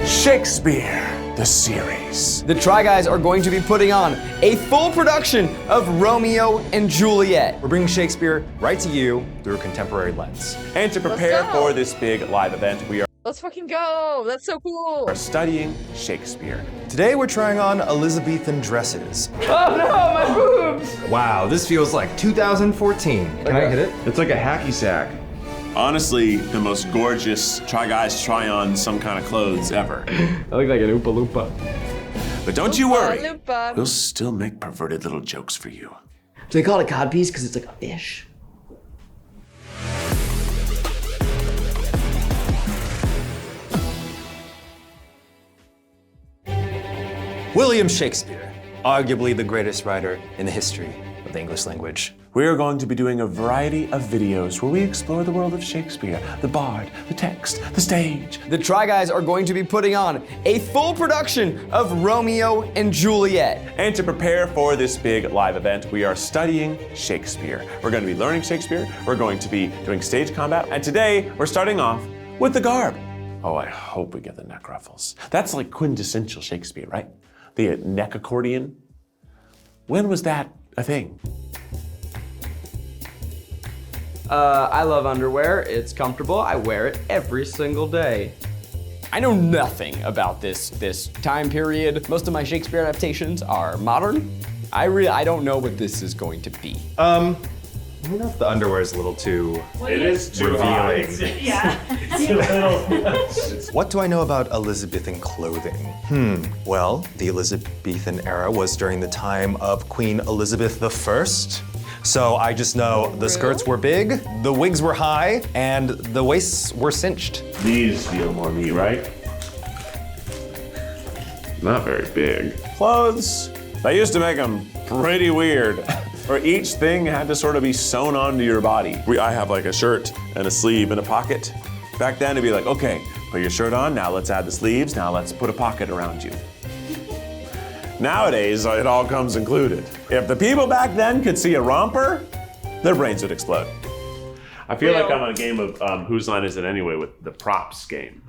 Shakespeare, the series. The Try Guys are going to be putting on a full production of Romeo and Juliet. We're bringing Shakespeare right to you through a contemporary lens. And to prepare for this big live event, we Let's fucking go. That's so cool. are studying Shakespeare. Today we're trying on Elizabethan dresses. Oh no, my boobs! Wow, this feels like 2014. Can I hit it? It's like a hacky sack. Honestly, the most gorgeous Try Guys try on some kind of clothes ever. I look like an Oompa Loompa. But don't you worry, Loompa. we'll still make perverted little jokes for you. So they call it a codpiece because it's like a fish. William Shakespeare, arguably the greatest writer in the history of the English language. We are going to be doing a variety of videos where we explore the world of Shakespeare, the bard, the text, the stage. The Try Guys are going to be putting on a full production of Romeo and Juliet. And to prepare for this big live event, we are studying Shakespeare. We're going to be learning Shakespeare, we're going to be doing stage combat, and today we're starting off with the garb. Oh, I hope we get the neck ruffles. That's like quintessential Shakespeare, right? The neck accordion. When was that a thing? I love underwear. It's comfortable. I wear it every single day. I know nothing about this time period. Most of my Shakespeare adaptations are modern. I don't know what this is going to be. I don't know if the underwear is a little too It is too revealing. Yeah. What do I know about Elizabethan clothing? Well, the Elizabethan era was during the time of Queen Elizabeth I. So I just know the skirts were big, the wigs were high, and the waists were cinched. These feel more me, right? Not very big. Clothes. They used to make them pretty weird, where each thing had to sort of be sewn onto your body. I have like a shirt and a sleeve and a pocket. Back then it'd be like, okay, put your shirt on, now let's add the sleeves, now let's put a pocket around you. Nowadays, it all comes included. If the people back then could see a romper, their brains would explode. I feel like I'm on a game of Whose Line Is It Anyway with the props game.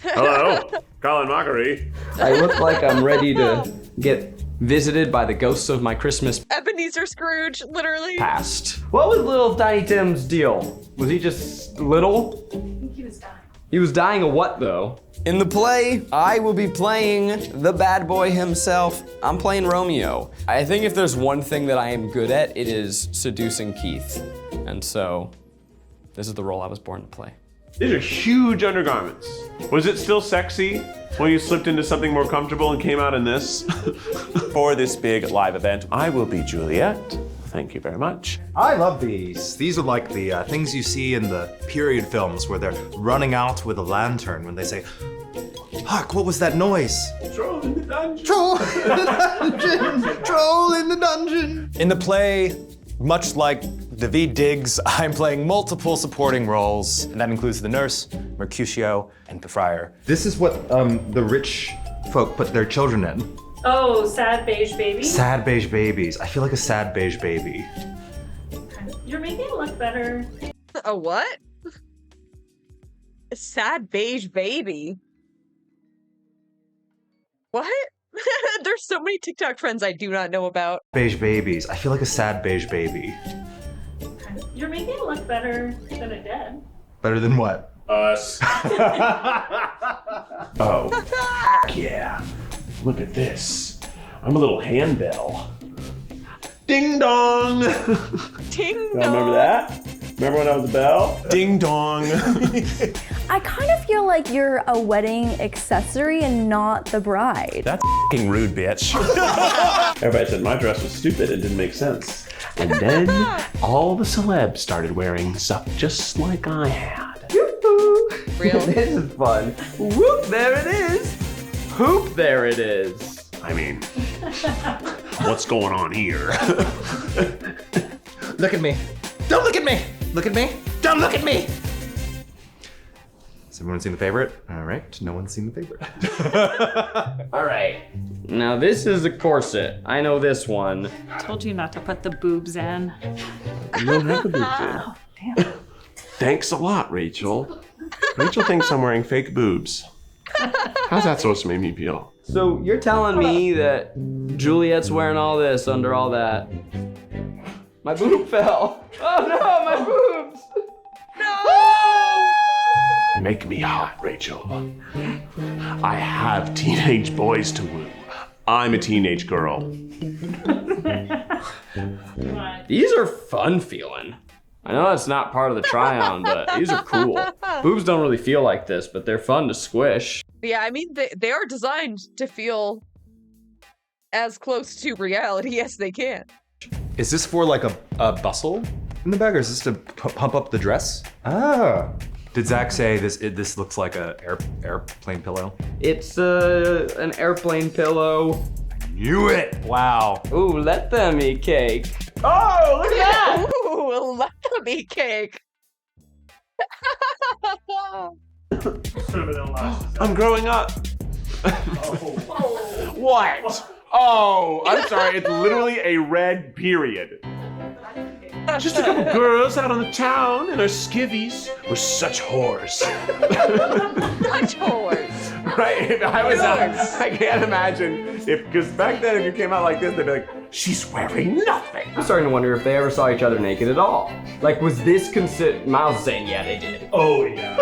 Hello, Colin Mockery. I look like I'm ready to get visited by the ghosts of my Christmas Ebenezer Scrooge, literally. past. What was little Tiny Tim's deal? Was he just little? I think he was dying. He was dying of what though? In the play, I will be playing the bad boy himself. I'm playing Romeo. I think if there's one thing that I am good at, it is seducing Keith. And so, this is the role I was born to play. These are huge undergarments. Was it still sexy when you slipped into something more comfortable and came out in this? For this big live event, I will be Juliet. Thank you very much. I love these. These are like the things you see in the period films where they're running out with a lantern when they say, "Hark, what was that noise?" Troll in the dungeon. Troll in the dungeon. Troll in the dungeon. In the play, much like David Diggs, I'm playing multiple supporting roles, and that includes the nurse, Mercutio, and the friar. This is what the rich folk put their children in. Oh, sad beige baby. Sad beige babies. I feel like a sad beige baby. You're making it look better. A what? A sad beige baby. What? There's so many TikTok trends I do not know about. Beige babies. I feel like a sad beige baby. You're making it look better than it did. Better than what? Us. Oh, yeah. Look at this. I'm a little handbell. Ding dong. Ding dong. Remember that? Remember when I was a bell? Ding dong. I kind of feel like you're a wedding accessory and not the bride. That's f***ing rude, bitch. Everybody said my dress was stupid and didn't make sense. And then all the celebs started wearing stuff just like I had. Real? This is fun. Whoop, there it is. Hoop, there it is. I mean, what's going on here? Look at me. Don't look at me. Look at me. Don't look at me. Has everyone seen The Favorite? All right, no one's seen The Favorite. All right. Now this is a corset. I know this one. Told you not to put the boobs in. You don't have the boobs in. Oh, damn. Thanks a lot, Rachel. Rachel thinks I'm wearing fake boobs. How's that supposed to make me feel? So you're telling me that Juliet's wearing all this under all that? My boob fell. Oh no, my boobs! Make me hot, Rachel. I have teenage boys to woo. I'm a teenage girl. These are fun feeling. I know that's not part of the try-on, but these are cool. Boobs don't really feel like this, but they're fun to squish. Yeah, I mean, they are designed to feel as close to reality as they can. Is this for like a bustle in the bag, or is this to pump up the dress? Ah. Did Zach say this looks like a airplane pillow? It's an airplane pillow. Knew it! Wow. Ooh, let them eat cake. Oh, look at that! Ooh, let them eat cake. I'm growing up. What? Oh, I'm sorry. It's literally a red period. Just a couple girls out on the town in our skivvies. We're such whores. Such whores. Right? I can't imagine because back then if you came out like this, they'd be like, she's wearing nothing. I'm starting to wonder if they ever saw each other naked at all. Like, was this Miles is saying, yeah, they did. Oh yeah.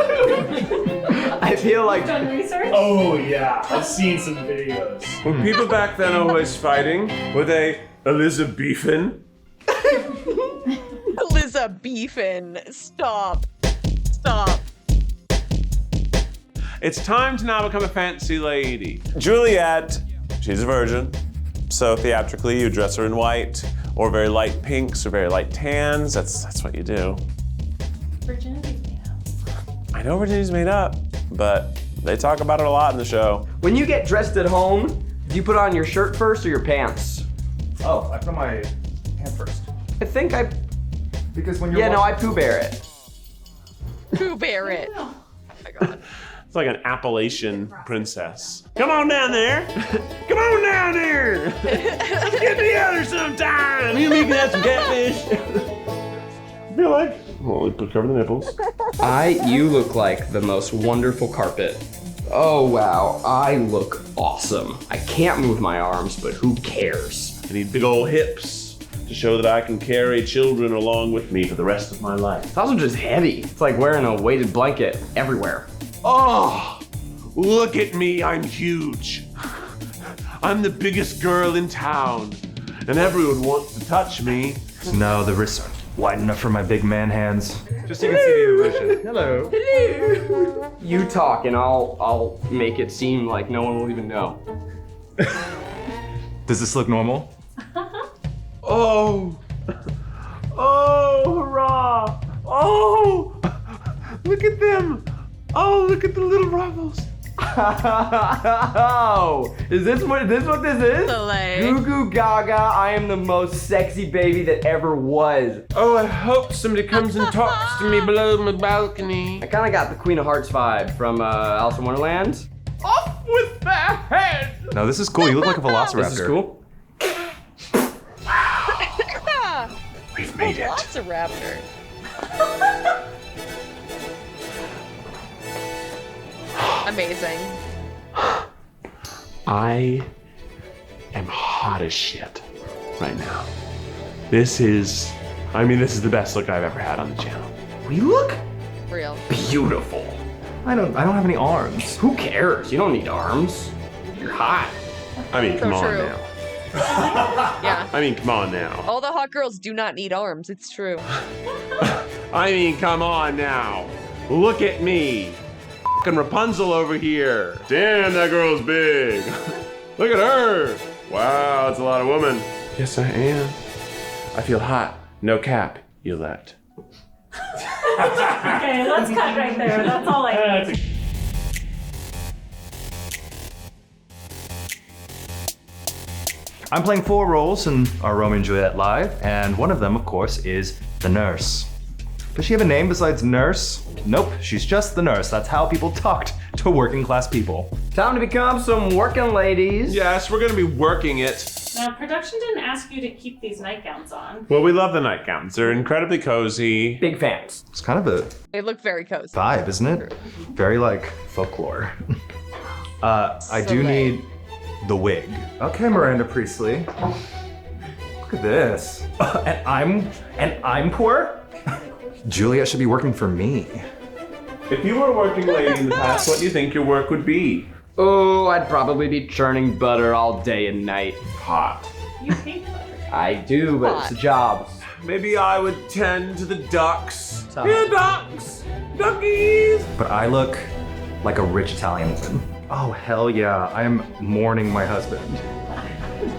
I feel like. Done research? Oh yeah. I've seen some videos. Were people back then always fighting? Were they Elizabethan? Elizabethan. Stop. It's time to now become a fancy lady. Juliet, she's a virgin. So theatrically, you dress her in white, or very light pinks, or very light tans. That's what you do. Virginity's made up. I know virginity's made up, but they talk about it a lot in the show. When you get dressed at home, do you put on your shirt first or your pants? Oh, I put on my hand first. I think I. Because when you're. Yeah, no, I Pooh Bear it. Pooh Bear it. Oh my god. It's like an Appalachian princess. Come on down there. Come on down there. Let's get together sometime. You make me have some catfish. I feel like. Well, we cover the nipples. You look like the most wonderful carpet. Oh wow, I look awesome. I can't move my arms, but who cares? I need big old hips to show that I can carry children along with me for the rest of my life. It's also just heavy. It's like wearing a weighted blanket everywhere. Oh, look at me, I'm huge. I'm the biggest girl in town, and everyone wants to touch me. No, the wrists aren't wide enough for my big man hands. Just so you can see the illusion. Hello. Hello. You talk and I'll make it seem like no one will even know. Does this look normal? Oh, hurrah. Oh, look at them. Oh, look at the little ruffles. Oh, is this what this is? Goo goo gaga, I am the most sexy baby that ever was. Oh, I hope somebody comes and talks to me below my balcony. I kind of got the Queen of Hearts vibe from Alice in Wonderland. Off with their head. No, this is cool. You look like a velociraptor. This is cool. We've made it. Velociraptor. Amazing. I am hot as shit right now. This is the best look I've ever had on the channel. We look Real. beautiful. I don't have any arms. Who cares? You don't need arms. You're hot. I mean, come on true. now. Yeah. I mean, come on now. All the hot girls do not need arms. It's true. I mean, come on now. Look at me. Fucking Rapunzel over here. Damn, that girl's big. Look at her. Wow, that's a lot of woman. Yes, I am. I feel hot. No cap, Yolette. Okay, let's cut right there. That's all I need. I'm playing 4 roles in our Romeo and Juliet live, and one of them, of course, is the nurse. Does she have a name besides nurse? Nope, she's just the nurse. That's how people talked to working class people. Time to become some working ladies. Yes, we're gonna be working it. Now, production didn't ask you to keep these nightgowns on. Well, we love the nightgowns. They're incredibly cozy. Big fans. It's kind of a They look very cozy. vibe, isn't it? Very like folklore. I do need the wig. Okay, Miranda Priestley. Look at this. And I'm poor? Juliet should be working for me. If you were a working lady in the past, what do you think your work would be? Oh, I'd probably be churning butter all day and night. Hot. You hate butter. I do, but it's a job. Maybe I would tend to the ducks. Here, ducks! Duckies! But I look like a rich Italian woman. Oh, hell yeah, I am mourning my husband.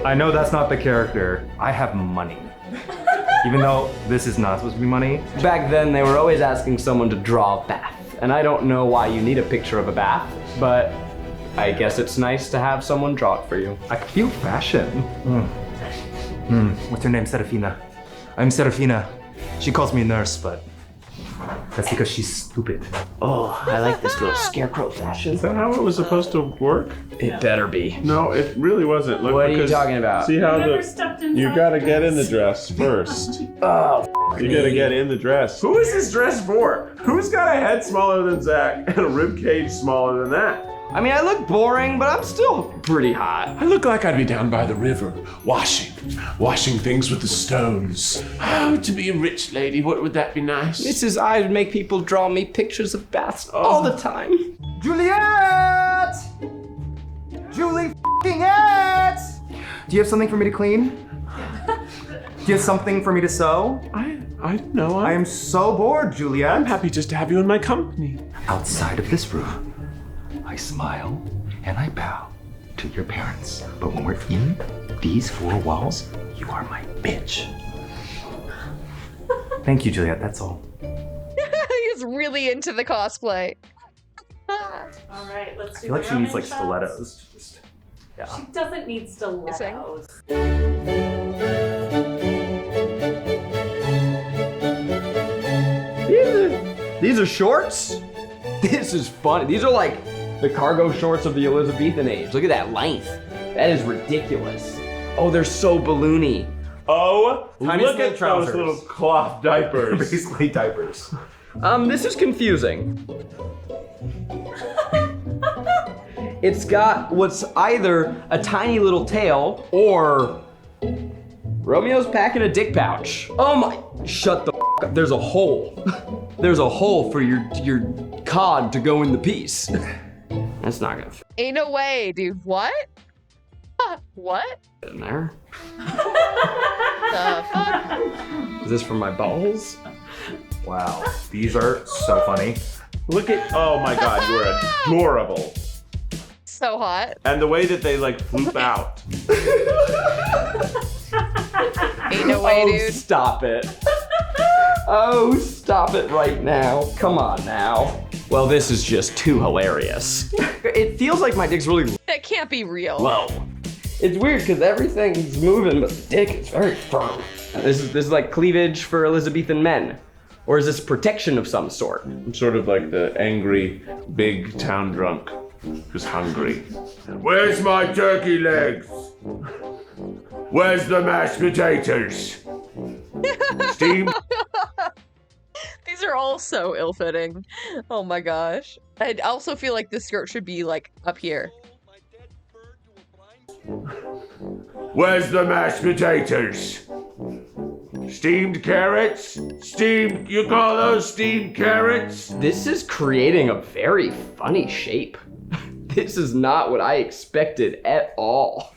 I know that's not the character. I have money. Even though this is not supposed to be money. Back then, they were always asking someone to draw a bath. And I don't know why you need a picture of a bath, but I guess it's nice to have someone draw it for you. I feel fashion. What's her name? Serafina. I'm Serafina. She calls me nurse, but that's because she's stupid. Oh, I like this little scarecrow fashion. Is that how it was supposed to work? It better be. No, it really wasn't. Look, what are you talking about? See how You you gotta get in the dress first. Oh, you gotta get in the dress. Who is this dress for? Who's got a head smaller than Zach and a rib cage smaller than that? I mean, I look boring, but I'm still pretty hot. I look like I'd be down by the river, washing things with the stones. Oh, to be a rich lady, what would that be nice? Mrs. I would make people draw me pictures of baths all the time. Juliet! Julie f***ing-ette! Do you have something for me to clean? Do you have something for me to sew? I don't know. I am so bored, Juliet. I'm happy just to have you in my company. Outside of this room, I smile and I bow to your parents. But when we're in these four walls, you are my bitch. Thank you, Juliet, that's all. He's really into the cosplay. All right, let's do I feel like the she needs romance like shots. stilettos. Just, yeah. She doesn't need stilettos. These are shorts? This is funny. These are like the cargo shorts of the Elizabethan age. Look at that length. That is ridiculous. Oh, they're so balloony. Oh, Tiny look little at trousers. those little cloth diapers. Basically diapers. This is confusing. It's got what's either a tiny little tail or Romeo's packing a dick pouch. Oh my, shut the f up. There's a hole. There's a hole for your cod to go in the piece. That's not gonna fit Ain't no way, dude. What? What? in there. The fuck? Is this for my balls? Wow, these are so funny. Look at, oh my God, you're adorable. So hot. And the way that they like floop out. Ain't no way, dude. Stop it. Oh, stop it right now. Come on now. Well, this is just too hilarious. It feels like my dick's really That can't be real. low. It's weird because everything's moving, but the dick is very firm. This is like cleavage for Elizabethan men. Or is this protection of some sort? I'm sort of like the angry, big town drunk who's hungry. Where's my turkey legs? Where's the mashed potatoes? Steam. These are all so ill-fitting. Oh my gosh. I also feel like this skirt should be like up here. Where's the mashed potatoes? Steamed carrots? Steamed, you call those steamed carrots? This is creating a very funny shape. This is not what I expected at all.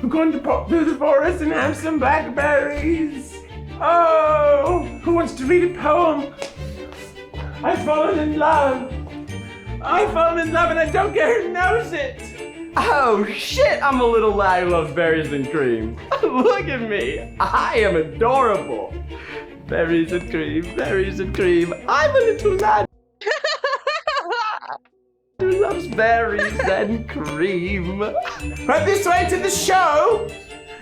We're going to pop through the forest and have some blackberries. Oh, who wants to read a poem? I've fallen in love. I've fallen in love and I don't care who knows it. Oh shit, I'm a little lad who loves berries and cream. Look at me, I am adorable. Berries and cream, berries and cream. I'm a little lad who loves berries and cream. Right this way to the show.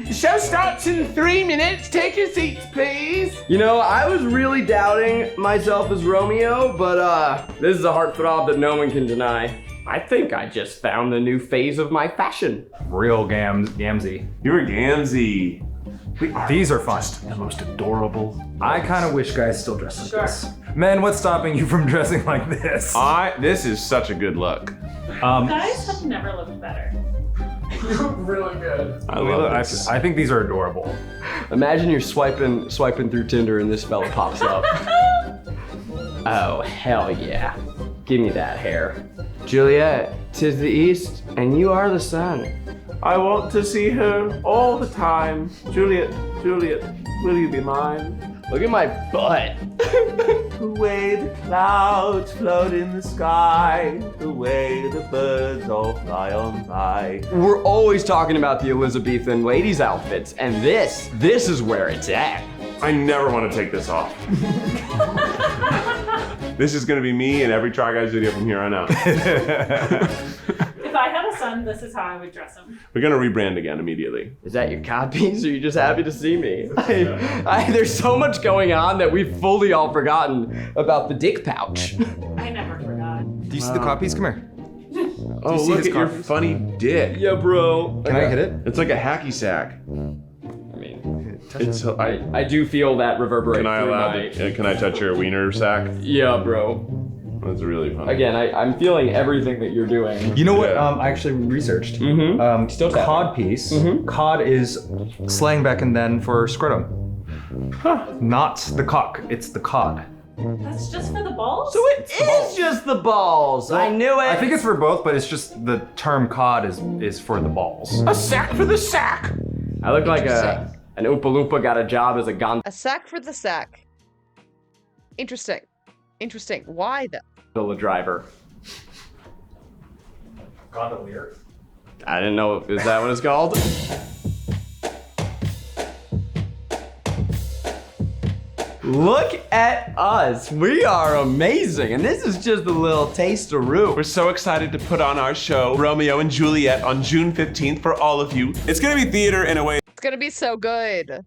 The show starts in 3 minutes. Take your seats, please. You know, I was really doubting myself as Romeo, but this is a heartthrob that no one can deny. I think I just found the new phase of my fashion. Real Gamzee. You're a Gamzee. These are fun. The most adorable. I kind of wish guys still dress like this. Men, what's stopping you from dressing like this? This is such a good look. Guys have never looked better. Really good. I love this. I think these are adorable. Imagine you're swiping through Tinder and this fella pops up. Oh, hell yeah. Give me that hair. Juliet, 'tis the east, and you are the sun. I want to see her all the time. Juliet, Juliet, will you be mine? Look at my butt. The way the clouds float in the sky, the way the birds all fly on by. We're always talking about the Elizabethan ladies' outfits, and this is where it's at. I never want to take this off. This is gonna be me in every Try Guys video from here on out. If I had a son, this is how I would dress him. We're gonna rebrand again immediately. Is that your codpiece, or are you just happy to see me? There's so much going on that we've fully all forgotten about the dick pouch. I never forgot. Do you see the codpiece? Come here. Oh, look at your funny dick. Yeah, bro. Can I hit it? It's like a hacky sack. I mean, I do feel that reverberate. Can I touch your wiener sack? Yeah, bro. That's really funny. Again, I'm feeling everything that you're doing. You know what? I actually researched. Still codpiece. Cod is slang back and then for scrotum. Not the cock. It's the cod. That's just for the balls? So it is just the balls. I knew it. I think it's for both, but it's just the term cod is for the balls. A sack for the sack. I look like an Oompa Loompa got a job as a gon. A sack for the sack. Interesting. Interesting. Why though? The driver. Gondolier. I didn't know. Is that what it's called? Look at us. We are amazing. And this is just a little taste of roux. We're so excited to put on our show, Romeo and Juliet, on June 15th for all of you. It's gonna be theater in a way. It's gonna be so good.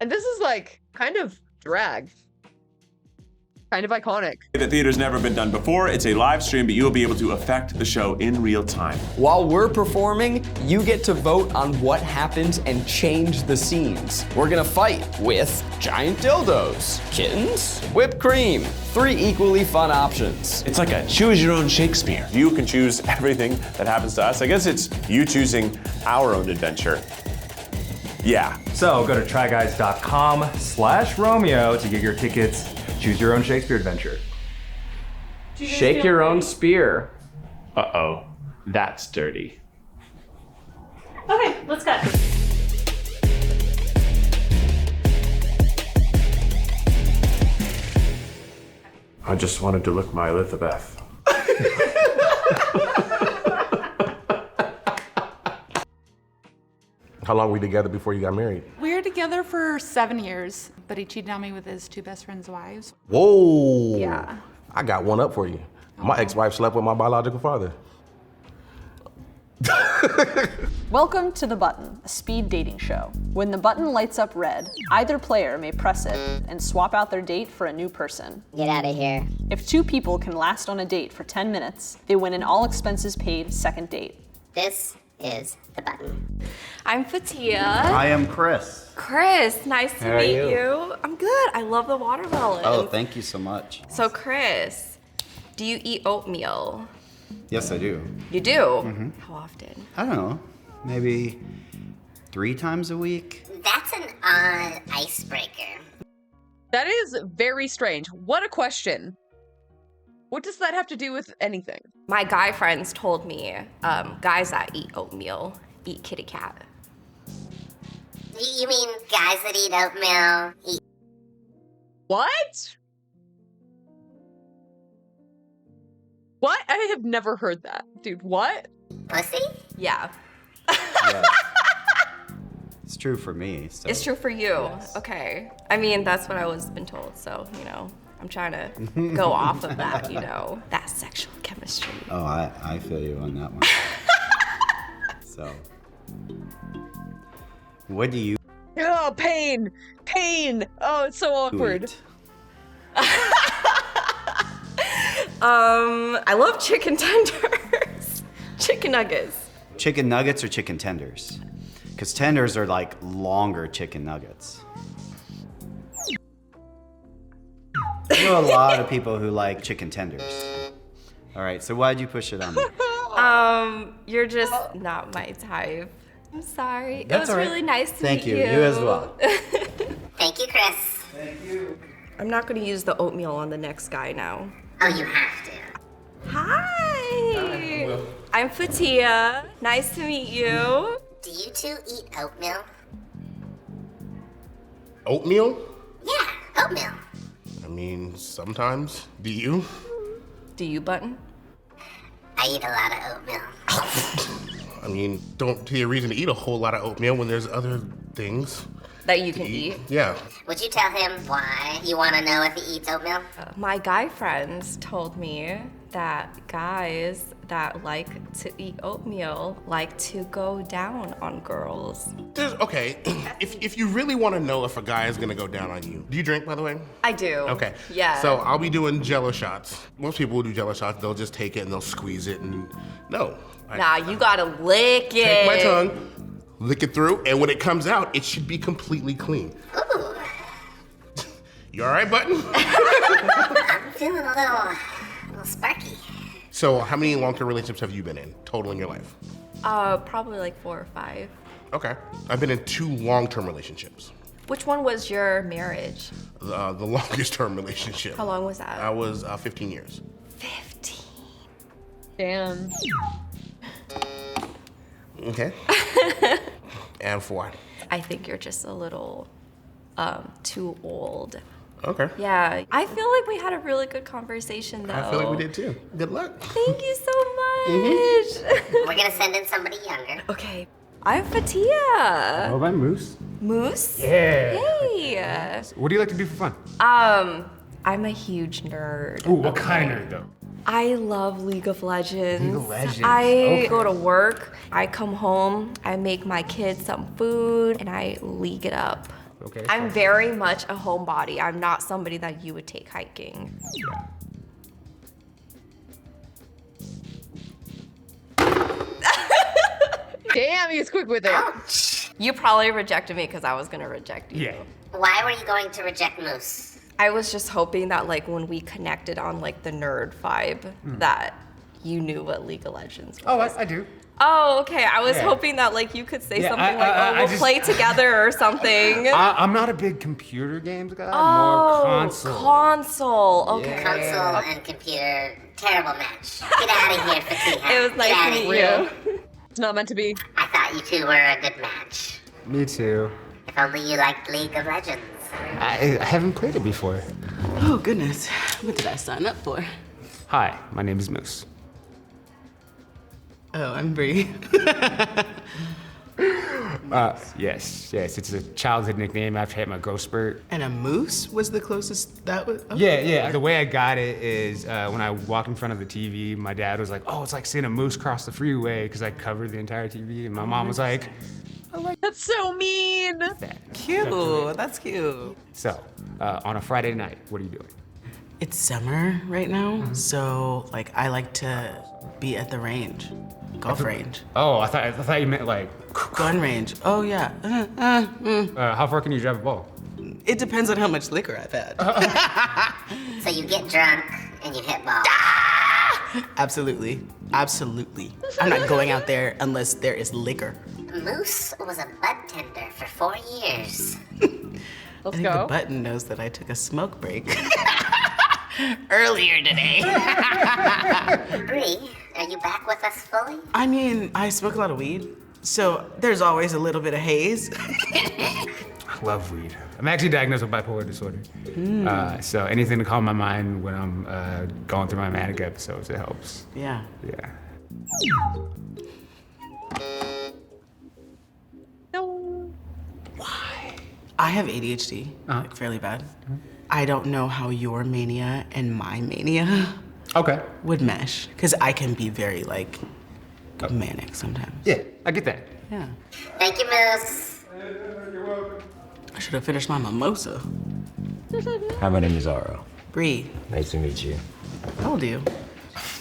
And this is like kind of drag. Kind of iconic. The theater's never been done before. It's a live stream, but you will be able to affect the show in real time. While we're performing, you get to vote on what happens and change the scenes. We're gonna fight with giant dildos, kittens, whipped cream. 3 equally fun options. It's like a choose your own Shakespeare. You can choose everything that happens to us. I guess it's you choosing our own adventure. Yeah. So go to tryguys.com/Romeo to get your tickets. Choose your own Shakespeare adventure. Shake your own spear. Uh-oh, that's dirty. Okay, let's go. I just wanted to look my Elizabeth. How long were we together before you got married? We were together for 7 years, but he cheated on me with his 2 best friends' wives. Whoa. Yeah. I got one up for you. My ex-wife slept with my biological father. Welcome to The Button, a speed dating show. When the button lights up red, either player may press it and swap out their date for a new person. Get out of here. If 2 people can last on a date for 10 minutes, they win an all expenses paid second date. This is The Button. I'm Fatia. I am Chris. Chris, nice to How are meet you? you. I'm good. I love the watermelon. Oh, thank you so much. So Chris, do you eat oatmeal? Yes, I do. You do? Mhm. How often? I don't know, maybe 3 times a week. That's an odd icebreaker. That is very strange. What a question. What does that have to do with anything? My guy friends told me guys that eat oatmeal eat kitty cat. You mean guys that eat oatmeal eat... What? What? I have never heard that. Dude, what? Pussy? Yeah. Yes. It's true for me. So. It's true for you. Okay. I mean, that's what I was been told, so, you know, I'm trying to go off of that, you know, that sexual chemistry. Oh, I feel you on that one. So, what do you Oh, pain! Pain! Oh, it's so awkward. eat? I love chicken tenders. Chicken nuggets. Chicken nuggets or chicken tenders? Because tenders are like longer chicken nuggets. I know a lot of people who like chicken tenders. All right, so why'd you push it on me? You're just not my type. I'm sorry. That's it was all right. really nice to Thank meet you. You as well. Thank you, Chris. Thank you. I'm not gonna use the oatmeal on the next guy now. Oh, you have to. Hi. I'm Fatia. Nice to meet you. Do you two eat oatmeal? Oatmeal? Yeah, oatmeal. I mean, sometimes. Do you? Do you, Button? I eat a lot of oatmeal. I mean, don't see a reason to eat a whole lot of oatmeal when there's other things that you can eat. Yeah. Would you tell him why you want to know if he eats oatmeal? My guy friends told me that guys that like to eat oatmeal like to go down on girls. Okay, if you really want to know if a guy is gonna go down on you, do you drink, by the way? I do. Okay. Yeah. So I'll be doing Jello shots. Most people who do Jello shots, they'll just take it and they'll squeeze it and no. Nah, you gotta lick it. Take my tongue, lick it through, and when it comes out, it should be completely clean. Ooh. You all right, Button? I'm feeling a little sparky. So how many long-term relationships have you been in total in your life? Probably like 4 or 5. Okay. I've been in 2 long-term relationships. Which one was your marriage? The longest-term relationship. How long was that? I was 15 years. 15. Damn. Okay. And 4. I think you're just a little too old. Okay. Yeah, I feel like we had a really good conversation though. I feel like we did too. Good luck. Thank you so much. We're gonna send in somebody younger. Okay. I'm Fatia. Oh, I'm Moose. Moose? Yeah. Hey. What do you like to do for fun? I'm a huge nerd. Ooh, what kind of nerd though? I love League of Legends. League of Legends. I go to work, I come home, I make my kids some food, and I league it up. Okay. I'm very much a homebody. I'm not somebody that you would take hiking. Damn, he's quick with it. You probably rejected me because I was gonna reject you. Yeah. Why were you going to reject Moose? I was just hoping that like when we connected on like the nerd vibe, that you knew what League of Legends was. Oh, I do. Oh, okay. I was Yeah. hoping that like you could say Yeah, something I like, "Oh, we'll just- play together" or something. I'm not a big computer games guy. Oh, More console. console. Okay. Console and computer, terrible match. Get out of here, Fatia. It was nice Get to outta meet here. you. It's not meant to be. I thought you two were a good match. Me too. If only you liked League of Legends. I haven't played it before. Oh, goodness. What did I sign up for? Hi, my name is Moose. Oh, I'm Bree. Yes, it's a childhood nickname after I had my growth spurt. And a moose was the closest that was? Yeah. The way I got it is when I walked in front of the TV, my dad was like, "Oh, it's like seeing a moose cross the freeway," because I covered the entire TV, and my mom was like, That's so mean. Cute. That's cute. "So, on a Friday night, what are you doing?" It's summer right now, so like I like to be at the range, golf range. Oh, I thought you meant like gun range. Oh yeah. How far can you drive a ball? It depends on how much liquor I've had. So you get drunk and you hit balls. Absolutely. I'm not going out there unless there is liquor. Moose was a bud tender for 4 years. I think the button knows that I took a smoke break earlier today. Bree, are you back with us fully? I mean, I smoke a lot of weed, so there's always a little bit of haze. I love weed. I'm actually diagnosed with bipolar disorder. So anything to calm my mind when I'm going through my manic episodes, it helps. Yeah. Yeah. I have ADHD, like fairly bad. I don't know how your mania and my mania would mesh, because I can be very like manic sometimes. Yeah, I get that. Yeah. Thank you, Moose. I should have finished my mimosa. Hi, my name is Aro. Bree. Nice to meet you. How old are you?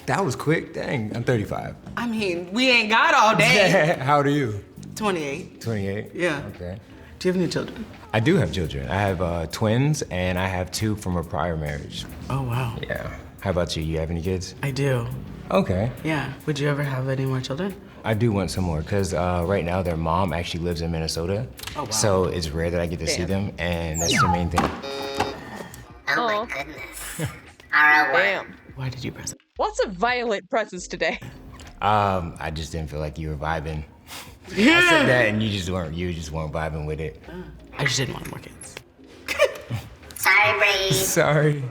That was quick. Dang, I'm 35. I mean, we ain't got all day. How old are you? 28. 28? Yeah. Okay. Do you have any children? I do have children. I have twins, and I have 2 from a prior marriage. Oh, wow. Yeah. How about you? You have any kids? I do. Okay. Yeah. Would you ever have any more children? I do want some more, because right now their mom actually lives in Minnesota. Oh, wow. So it's rare that I get to see them, and that's the main thing. Oh my goodness. R01. Why did you press it? Lots of violent presses today. I just didn't feel like you were vibing. I said that, and you just weren't vibing with it. I just didn't want more kids. Sorry, Brady. Sorry.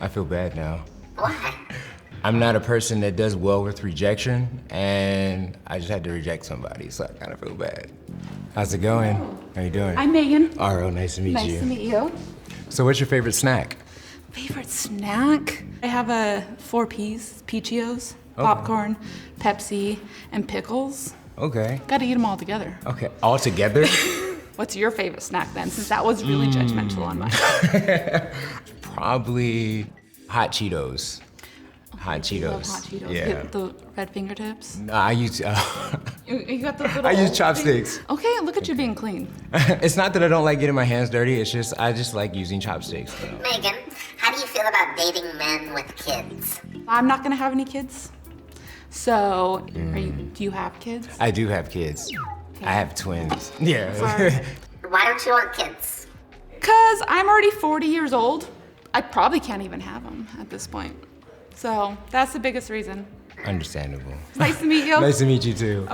I feel bad now. Why? I'm not a person that does well with rejection, and I just had to reject somebody, so I kind of feel bad. How's it going? How you doing? I'm Megan. Aro, nice to meet you. Nice to meet you. So what's your favorite snack? Favorite snack? I have a 4 Ps, Peachios, popcorn, Pepsi, and pickles. Okay. Gotta eat them all together. Okay, all together? What's your favorite snack then, since that was really judgmental on mine? Probably hot Cheetos. Hot Cheetos. Love hot Cheetos. Yeah. The red fingertips. No, I use You got the little. I use chopsticks. Okay, look at you being clean. It's not that I don't like getting my hands dirty. It's just I just like using chopsticks. Megan, how do you feel about dating men with kids? I'm not gonna have any kids. So, do you have kids? I do have kids. I have twins. Yeah. Sorry. Why don't you want kids? Cause I'm already 40 years old. I probably can't even have them at this point. So that's the biggest reason. Understandable. Nice to meet you. Nice to meet you too.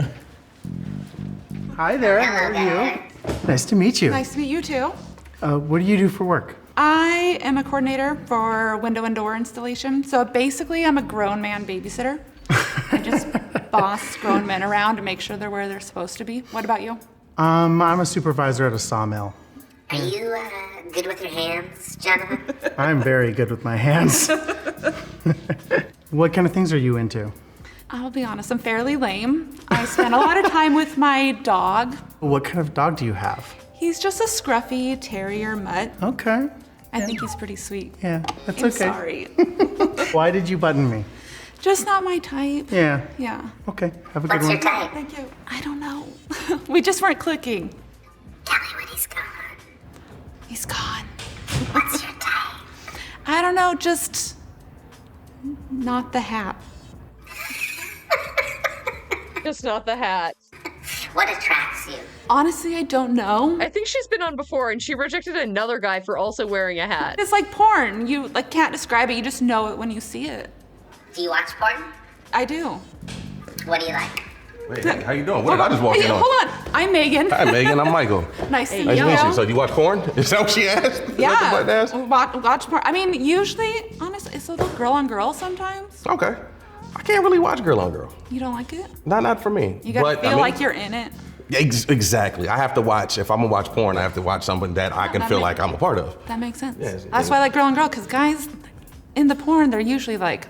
Hi there, how are you? Nice to meet you. Nice to meet you too. What do you do for work? I am a coordinator for window and door installation. So basically, I'm a grown man babysitter. I just boss grown men around to make sure they're where they're supposed to be. What about you? I'm a supervisor at a sawmill. Are you good with your hands, Jonathan? I'm very good with my hands. What kind of things are you into? I'll be honest, I'm fairly lame. I spend a lot of time with my dog. What kind of dog do you have? He's just a scruffy terrier mutt. Okay. I think he's pretty sweet. Yeah, that's I'm okay. sorry. Why did you button me? Just not my type. Yeah. Yeah. Okay, have a good What's one. your type? Thank you. I don't know. We just weren't clicking. Tell me when he's gone. He's gone. What's your type? I don't know, just not the hat. Just not the hat. What attracts you? Honestly, I don't know. I think she's been on before and she rejected another guy for also wearing a hat. It's like porn. You can't describe it. You just know it when you see it. Do you watch porn? I do. What do you like? Wait, hey, how you doing? What did I just walk in on? Hold on. I'm Megan. Hi, Megan. I'm Michael. Nice to meet Nice to meet you. you. So you watch porn? Is that what she asked? Is that Yeah. what the button asked? Watch porn. I mean, usually, honestly, it's a little girl on girl sometimes. Okay. I can't really watch girl on girl. You don't like it? Not for me. You gotta But, feel I mean, like you're in it. Exactly. I have to watch, if I'm gonna watch porn, I have to watch something that I can that feel makes- like I'm a part of. That makes sense. Yes, That's why I like girl on girl, because guys in the porn, they're usually like,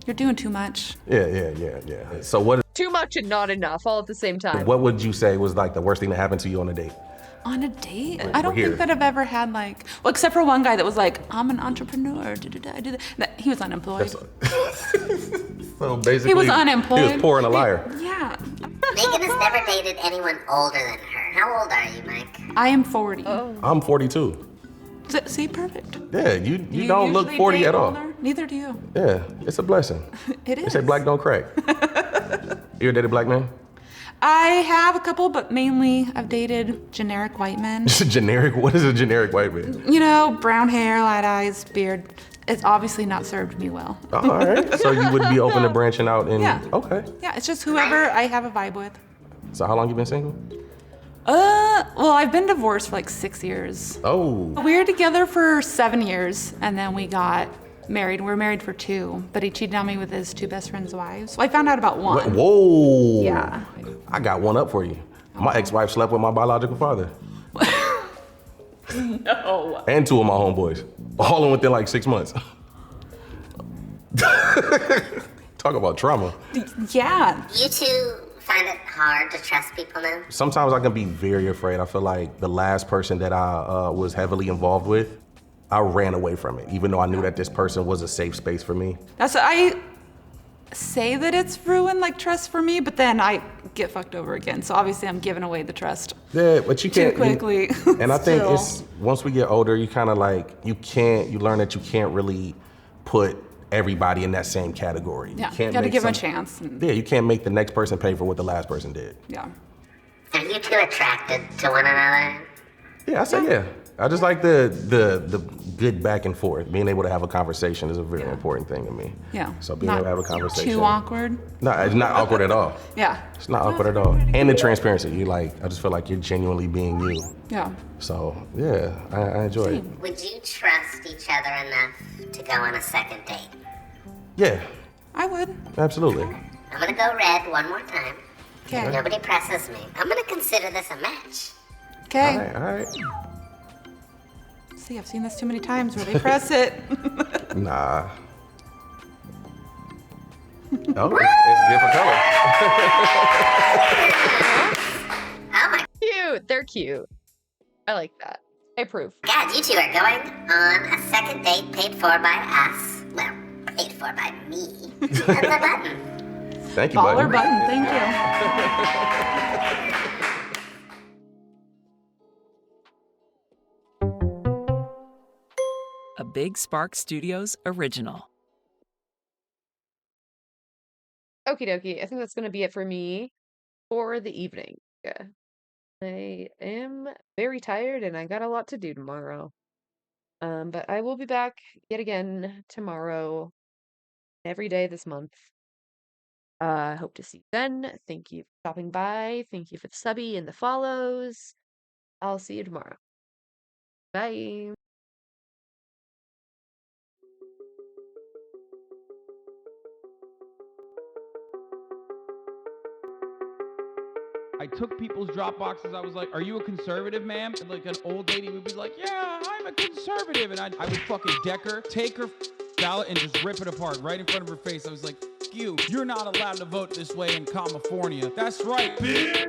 you're doing too much. Yeah. So Too much and not enough, all at the same time. what would you say was like the worst thing that happened to you on a date? On a date? We're I don't here. think that I've ever had like, well, except for one guy that was like, I'm an entrepreneur. I do that. He was unemployed. So basically, He was unemployed. He was poor and a liar. Yeah. Megan has never dated anyone older than her. How old are you, Mike? I am 40. I'm 42. See, perfect. Yeah, you don't look usually 40 date at all. older? Neither do you. Yeah, it's a blessing. It They is. say black don't crack. You ever dated black men? I have a couple, but mainly I've dated generic white men. Generic? What is a generic white man? You know, brown hair, light eyes, beard. It's obviously not served me well. All right. So you would be open to branching out and Yeah. okay. Yeah, it's just whoever I have a vibe with. So how long you been single? Well, I've been divorced for like 6 years. Oh. We were together for 7 years, and then we got married. We were married for 2, but he cheated on me with his 2 best friends' wives. Well, I found out about 1. Whoa. Yeah. I got one up for you. My ex-wife slept with my biological father. No. And 2 of my homeboys. All in within like 6 months. Talk about trauma. Yeah. You two find it hard to trust people now? Sometimes I can be very afraid. I feel like the last person that I was heavily involved with, I ran away from it, even though I knew that this person was a safe space for me. say that it's ruined like trust for me, but then I get fucked over again. So obviously I'm giving away the trust. Yeah, but you can't too quickly. And I think Still. it's once we get older, you kind of like you learn that you can't really put everybody in that same category. Yeah, you can't gotta make give them a chance. Yeah, you can't make the next person pay for what the last person did. Yeah. Are you two attracted to one another? Yeah, I say yeah. I just like the good back and forth. Being able to have a conversation is a very important thing to me. Yeah. So being able to have a conversation. Too awkward. No, it's not awkward at all. Yeah. It's not awkward at all. And the transparency. I just feel like you're genuinely being you. Yeah. So yeah, I enjoy it. Would you trust each other enough to go on a second date? Yeah, I would. absolutely. I'm gonna go red one more time. Okay. Nobody presses me. I'm gonna consider this a match. Okay. All right. See, I've seen this too many times where they press it. Nah. Oh, it's different color. Cute. They're cute. I like that. I approve. God, you two are going on a second date paid for by us. Well, paid for by me. And the button. Thank you, Baller Button. button. Thank you. A Big Spark Studios original. Okie dokie. I think that's going to be it for me for the evening. Yeah. I am very tired and I got a lot to do tomorrow. But I will be back yet again tomorrow, every day this month. Hope to see you then. Thank you for stopping by. Thank you for the subby and the follows. I'll see you tomorrow. Bye. I took people's drop boxes. I was like, are you a conservative, ma'am? And like an old lady would be like, yeah, I'm a conservative. And I would fucking deck her, take her ballot and just rip it apart right in front of her face. I was like, you're not allowed to vote this way in California. That's right, bitch.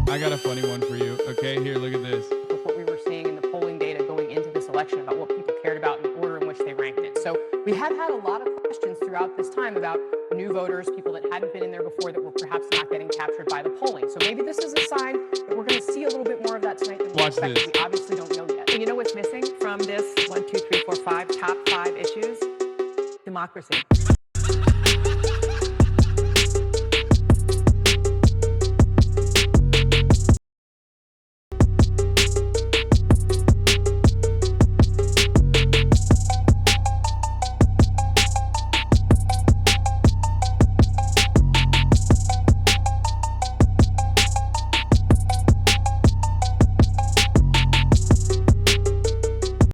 I got a funny one for you. Okay, here, look at this. With what we were seeing in the polling data going into this election about what people cared about and the order in which they ranked it. So we have had a lot of questions throughout this time about new voters, people that hadn't been in there before that were perhaps not getting captured by the polling. So maybe this is a sign that we're going to see a little bit more of that tonight than we Watch expected. this. We obviously don't know yet. And you know what's missing from this 1, 2, 3, 4, 5 top 5 issues? Democracy.